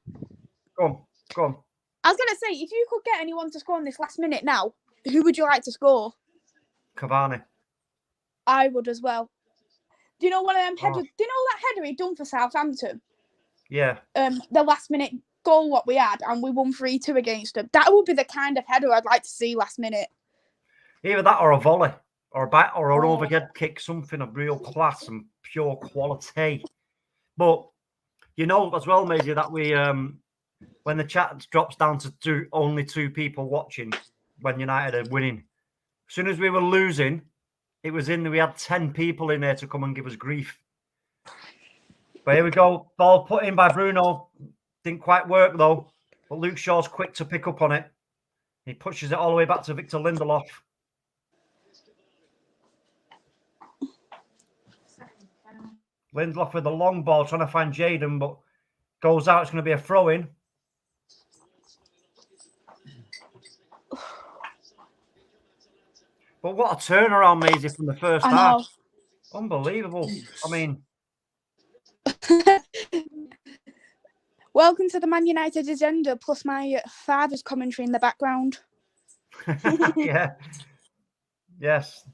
Go on. I was going to say, if you could get anyone to score in this last minute now, who would you like to score? Cavani. I would as well. Do you know one of them headers? Do you know that header he done for Southampton? Yeah. The last minute goal what we had, and we won 3-2 against them. That would be the kind of header I'd like to see last minute. Either that or a volley, or an overhead kick, something of real class and pure quality. But you know as well, Maisie, that we when the chat drops down to only 2 people watching when United are winning, as soon as we were losing, we had 10 people in there to come and give us grief. But here we go. Ball put in by Bruno. Didn't quite work though. But Luke Shaw's quick to pick up on it. He pushes it all the way back to Victor Lindelof. Lindelof with the long ball trying to find Jadon, but goes out. It's going to be a throw-in. But what a turnaround, Maisie, from the first half. Unbelievable. I mean... Welcome to the Man United agenda, plus my father's commentary in the background. Yeah. Yes.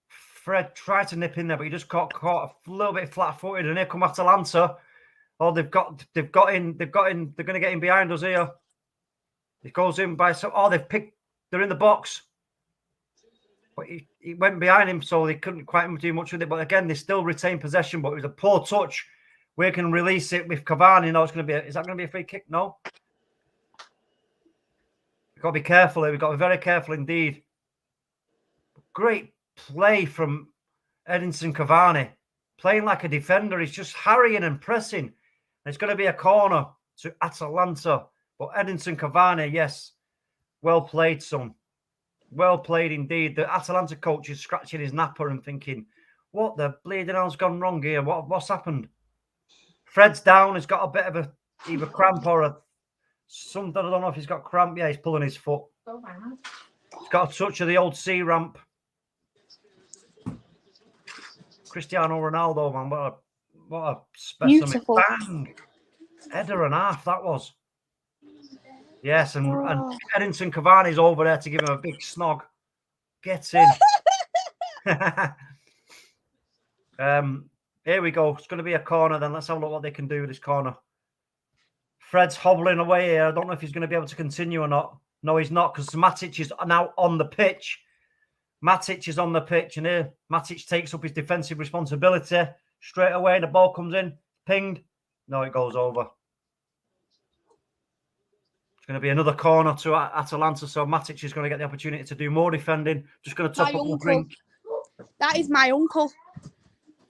Fred tried to nip in there, but he just caught a little bit flat-footed, and here come Atalanta. Oh, they've got in. They're going to get in behind us here. It goes in by some. Oh, they're in the box. But he went behind him, so they couldn't quite do much with it. But again, they still retain possession, but it was a poor touch. We can release it with Cavani. No, is that going to be a free kick? No. We've got to be careful here. We've got to be very careful indeed. Great play from Edinson Cavani. Playing like a defender. He's just harrying and pressing. It's going to be a corner to Atalanta. But Edinson Cavani, yes. Well played, son. Well played indeed. The Atalanta coach is scratching his napper and thinking, what the bleeding hell's gone wrong here? What's happened? Fred's down. He's got a bit of either cramp or something. I don't know if he's got cramp. Yeah, he's pulling his foot. He's got a touch of the old C ramp. Cristiano Ronaldo, man. What a specimen. Beautiful. Bang. Header and half, that was. Yes, and Edinson Cavani's over there to give him a big snog. Get in. Here we go. It's going to be a corner then. Let's have a look what they can do with this corner. Fred's hobbling away here. I don't know if he's going to be able to continue or not. No, he's not, because Matic is now on the pitch. Matic is on the pitch, and here Matic takes up his defensive responsibility. Straight away, the ball comes in. Pinged. No, it goes over. It's going to be another corner to Atalanta, so Matic is going to get the opportunity to do more defending. Just going to top up the drink. That is my uncle.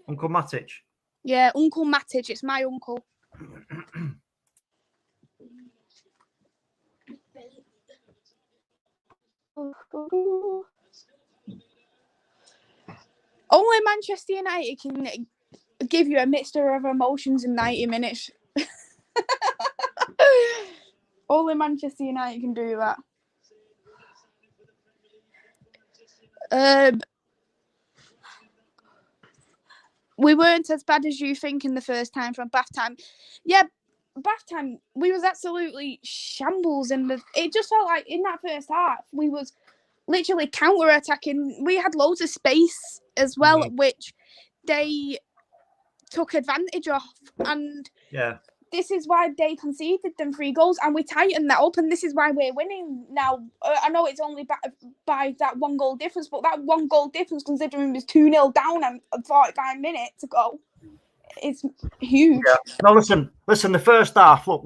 Uncle Matic? Yeah, Uncle Matic. It's my uncle. Only Manchester United can give you a mixture of emotions in 90 minutes. Only Manchester United can do that. We weren't as bad as you think in the first time from bath time. Yeah, bath time, we was absolutely shambles. It just felt like in that first half, we was literally counter-attacking. We had loads of space as well, which they took advantage of. And this is why they conceded them 3 goals, and we tightened that up, and this is why we're winning now. I know it's only by that 1 goal difference, but that 1 goal difference, considering it was 2-0 down and 45 minutes to go, it's huge. Yeah. No, listen. The first half, look,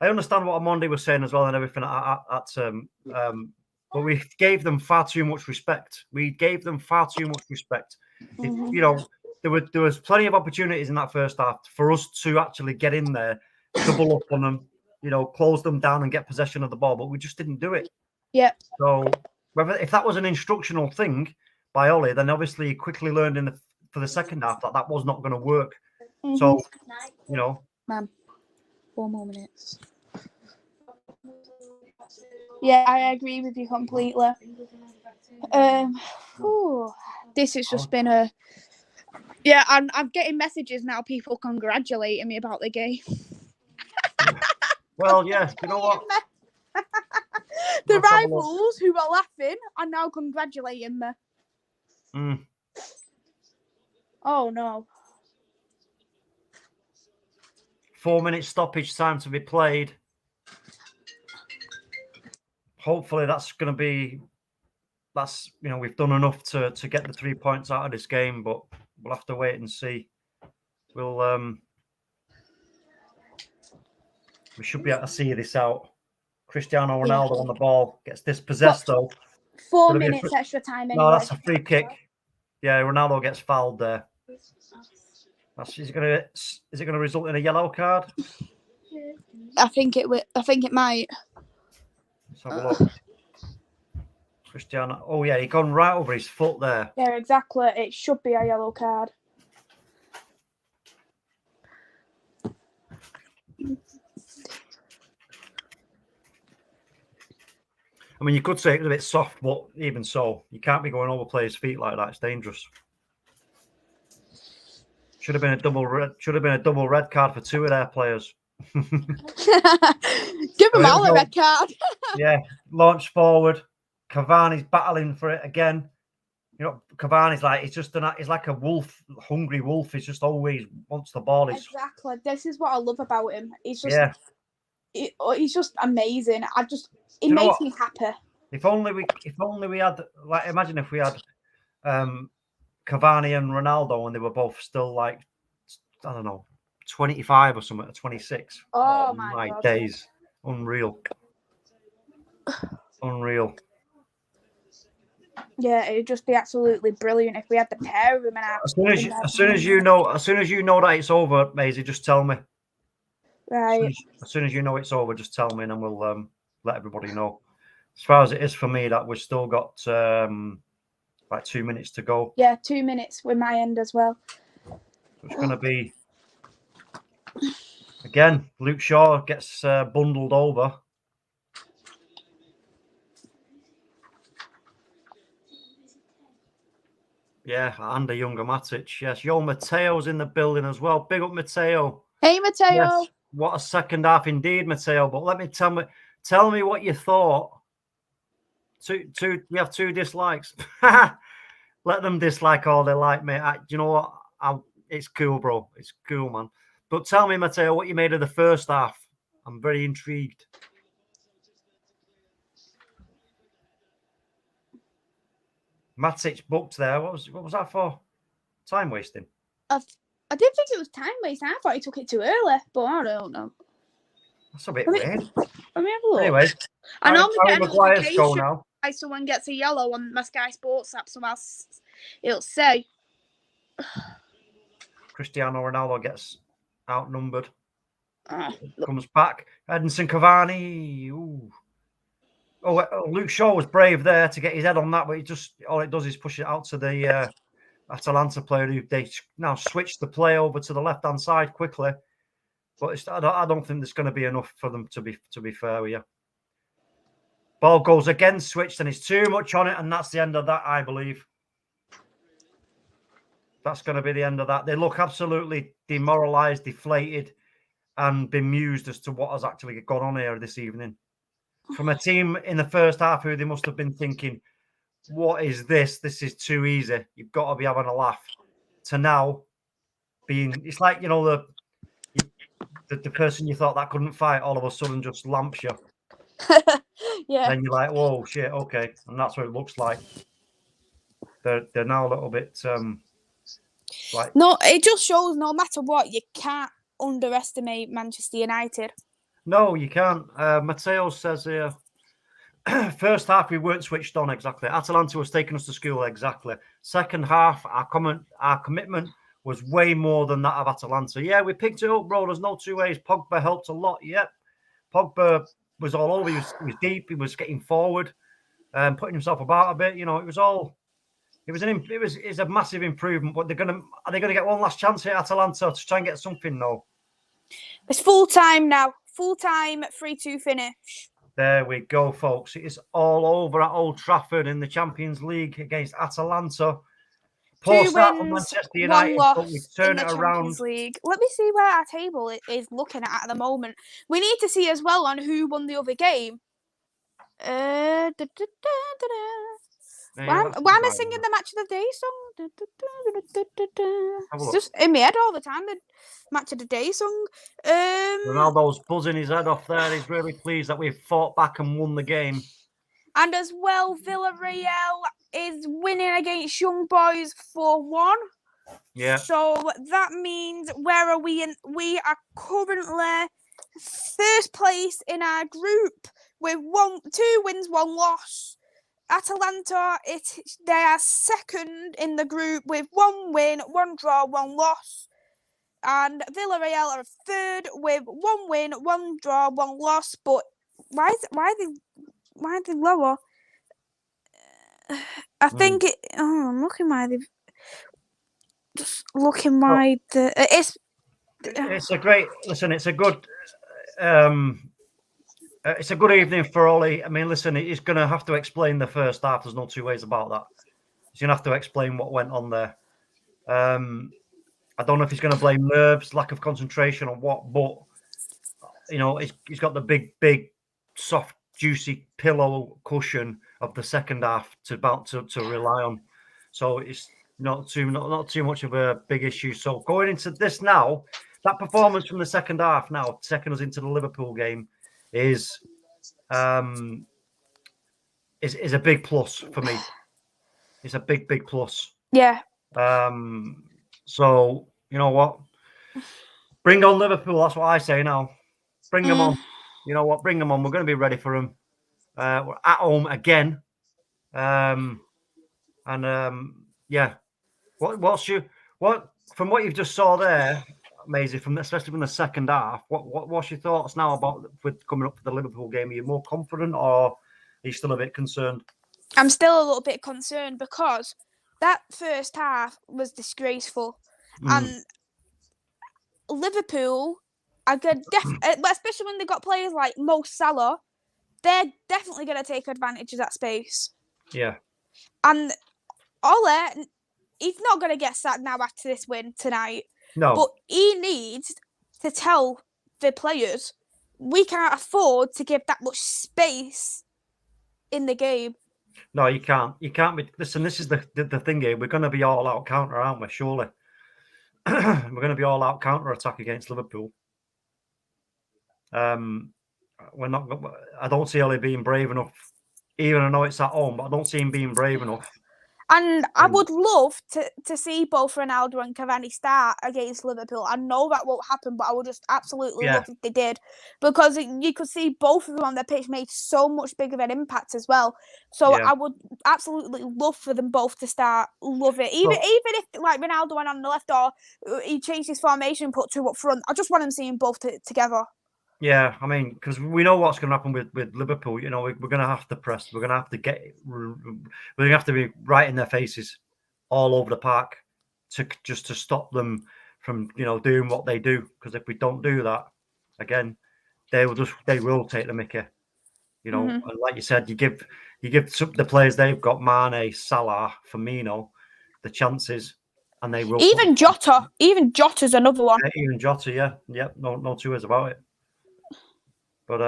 I understand what Omondi was saying as well and everything but we gave them far too much respect. If, there was plenty of opportunities in that first half for us to actually get in there, double up on them, close them down and get possession of the ball, but we just didn't do it. Yeah. So if that was an instructional thing by Ollie, then obviously he quickly learned for the second half that was not going to work. Mm-hmm. So, Ma'am, 4 more minutes. Yeah, I agree with you completely. This has just been a... Yeah, I'm getting messages now, people congratulating me about the game. Well, yeah, you know what? The rivals who were laughing are now congratulating me. Oh, no. 4 minute stoppage time to be played. Hopefully that's going to be... we've done enough to get the 3 points out of this game, but we'll have to wait and see. We should be able to see this out. Cristiano Ronaldo on the ball, gets dispossessed though. 4 minutes extra time anyway. No, that's a free kick. Yeah, Ronaldo gets fouled there. Is it going to result in a yellow card? I think it might. Let's have a look. Cristiano. Oh yeah, he gone right over his foot there. Yeah, exactly. It should be a yellow card. I mean, you could say it was a bit soft, but even so, you can't be going over players' feet like that. It's dangerous. Should have been a double red card for 2 of their players. Give them all a red card. Yeah, launch forward. Cavani's battling for it again. Cavani's he's like a wolf, hungry wolf. He's just always wants the ball. Exactly. This is what I love about him. He's just he's just amazing. It makes me happy. If only we had, imagine if we had Cavani and Ronaldo and they were both still 25 or something, or 26. Oh my God. Days. Unreal. Yeah, it'd just be absolutely brilliant if we had the pair of them. As soon as you know that it's over, Maisie, just tell me. Right. As soon as you know it's over, just tell me, and then we'll let everybody know. As far as it is for me, that we've still got 2 minutes to go. Yeah, 2 minutes with my end as well. So it's going to be again. Luke Shaw gets bundled over. Yeah, and a younger Matic. Yes, Mateo's in the building as well. Big up, Mateo. Hey, Mateo. Yes, what a second half indeed, Mateo. But let me tell me what you thought. We have 2 dislikes. Let them dislike all they like, mate. You know what? it's cool, bro. It's cool, man. But tell me, Matteo, what you made of the first half. I'm very intrigued. Matic booked there. What was that for? Time wasting. I didn't think it was time wasting. I thought he took it too early, but I don't know. That's a bit weird. Let me have a look. Anyway, I normally get a Maguire's goal notification now. like someone gets a yellow on my Sky Sports app, so it'll say Cristiano Ronaldo gets outnumbered. Comes back. Edinson Cavani. Ooh. Oh, Luke Shaw was brave there to get his head on that, but all it does is push it out to the Atalanta player who they now switch the play over to the left-hand side quickly. But I don't think there's going to be enough for them to be fair with you. Ball goes again, switched, and it's too much on it, and that's the end of that, I believe. That's going to be the end of that. They look absolutely demoralised, deflated, and bemused as to what has actually gone on here this evening. From a team in the first half who they must have been thinking, what is this? This is too easy. You've got to be having a laugh. To now being, it's like, you know, the person you thought that couldn't fight all of a sudden just lamps you. Yeah. Then you're like, whoa, shit, okay. And that's what it looks like. They're now a little bit like. No, it just shows no matter what, you can't underestimate Manchester United. No, you can't. Matteo says here, first half we weren't switched on exactly. Atalanta was taking us to school exactly. Second half, our commitment was way more than that of Atalanta. Yeah, we picked it up, bro. There's no two ways. Pogba helped a lot. Yep. Pogba was all over. He was deep. He was getting forward and putting himself about a bit. You know, it was a massive improvement. But are they gonna get one last chance here, Atalanta, to try and get something? No. It's full time now. Full time 3-2 finish. There we go, folks. It is all over at Old Trafford in the Champions League against Atalanta. Poor start for Manchester United, but we turn it around. League. Let me see where our table is looking at the moment. We need to see as well on who won the other game. Why am I singing the Match of the Day song? It's just in my head all the time, the Match of the Day song. Ronaldo's buzzing his head off there. He's really pleased that we've fought back and won the game. And as well, Villarreal is winning against Young Boys 4-1. Yeah. So that means where are we? We are currently first place in our group with 2 wins, 1 loss. Atalanta, they are second in the group with 1 win, 1 draw, 1 loss. And Villarreal are third with 1 win, 1 draw, 1 loss. But why are they lower? I think I'm looking why they've looking why it's a great listen. It's a good evening for Ollie. I mean, listen, he's going to have to explain the first half. There's no two ways about that. He's going to have to explain what went on there. I don't know if he's going to blame nerves, lack of concentration, or what, but you know, he's got the big, soft, juicy pillow cushion of the second half to rely on. So it's not too much of a big issue. So going into this now, that performance from the second half now, taking us into the Liverpool game, is a big plus for me. It's a big plus. Yeah. So you know what? Bring on Liverpool. That's what I say now. Bring them on. You know what? Bring them on. We're going to be ready for them. We're at home again. Yeah. What from what you've just saw there, Maisie, especially from the second half, what's your thoughts now about with coming up for the Liverpool game? Are you more confident or are you still a bit concerned? I'm still a little bit concerned because that first half was disgraceful. And Liverpool are good, especially when they've got players like Mo Salah, they're definitely going to take advantage of that space. Yeah. And Ole, he's not going to get sacked now after this win tonight. No. But he needs to tell the players, we can't afford to give that much space in the game. No, you can't. You can't be. Listen, this is the thing here. We're going to be all out counter, aren't we? Surely. we're going to be all out counter attack against Liverpool. We're not. I don't see Ollie being brave enough. Even I know it's at home, but I don't see him being brave enough. And I would love to see both Ronaldo and Cavani start against Liverpool. I know that won't happen, but I would just absolutely love if they did, because you could see both of them on the pitch made so much bigger of an impact as well. So I would absolutely love for them both to start. Love it. Even if like Ronaldo went on the left or he changed his formation and put two up front, I just want them seeing both together. Yeah, I mean, because we know what's going to happen with Liverpool. You know, we're going to have to press. We're going to have to we're going to have to be right in their faces, all over the park, to stop them from doing what they do. Because if we don't do that, again, they will take the mickey. And like you said, you give the players they've got, Mane, Salah, Firmino, the chances, and they will. Even Jota. Even Jota's another one. Yeah, even Jota, yeah, no two words about it. But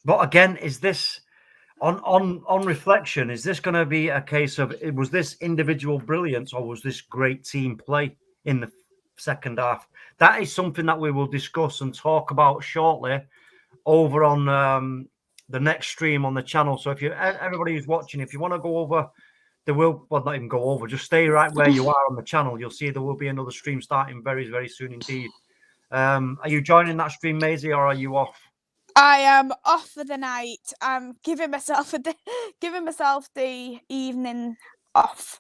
but again, is this on reflection, is this going to be a case of, was this individual brilliance or was this great team play in the second half? That is something that we will discuss and talk about shortly over on the next stream on the channel. So if everybody who's watching, if you want to go over, not even go over, just stay right where you are on the channel. You'll see there will be another stream starting very, very soon indeed. Are you joining that stream, Maisie, or are you off? I am off for the night. I'm giving myself the evening off.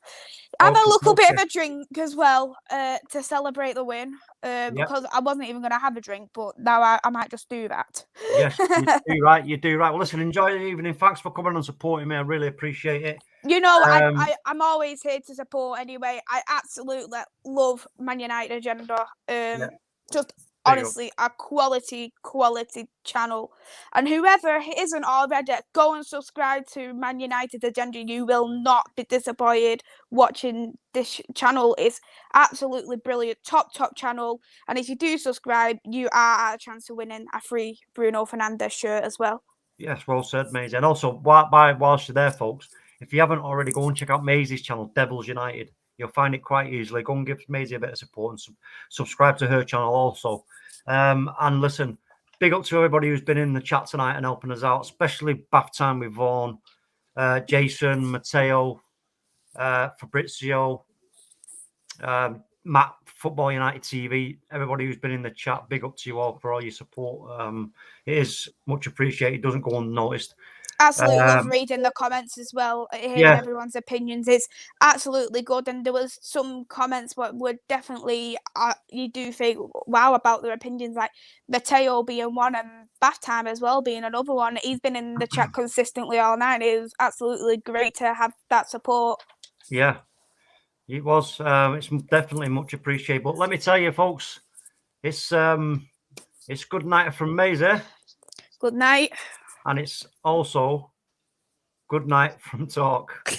Have a little bit of a drink as well to celebrate the win, because I wasn't even going to have a drink, but now I might just do that. Yes, you do right. Well, listen, enjoy the evening. Thanks for coming and supporting me. I really appreciate it. I'm always here to support anyway. I absolutely love Man United agenda. Just honestly, a quality channel. And whoever isn't already, go and subscribe to Man United agenda. You will not be disappointed watching this channel. It's absolutely brilliant, top channel. And if you do subscribe, you are at a chance of winning a free Bruno Fernandes shirt as well. Yes, well said, Maisie. And also, whilst you're there, folks, if you haven't already, go and check out Maisie's channel, Devils United. You'll find it quite easily. Go and give Maisie a bit of support and subscribe to her channel also. And listen, big up to everybody who's been in the chat tonight and helping us out, especially Bath Time with Vaughan, Jason, Matteo, Fabrizio, Matt, Football United TV, everybody who's been in the chat, big up to you all for all your support. It is much appreciated. It doesn't go unnoticed. Absolutely love reading the comments as well, hearing everyone's opinions. It's absolutely good. And there was some comments what would definitely, you do think, wow, about their opinions, like Matteo being one and Bath Time as well being another one. He's been in the chat consistently all night. It was absolutely great to have that support. Yeah, it was. It's definitely much appreciated. But let me tell you, folks, it's good night from Maisie. Good night. And it's also good night from Talk.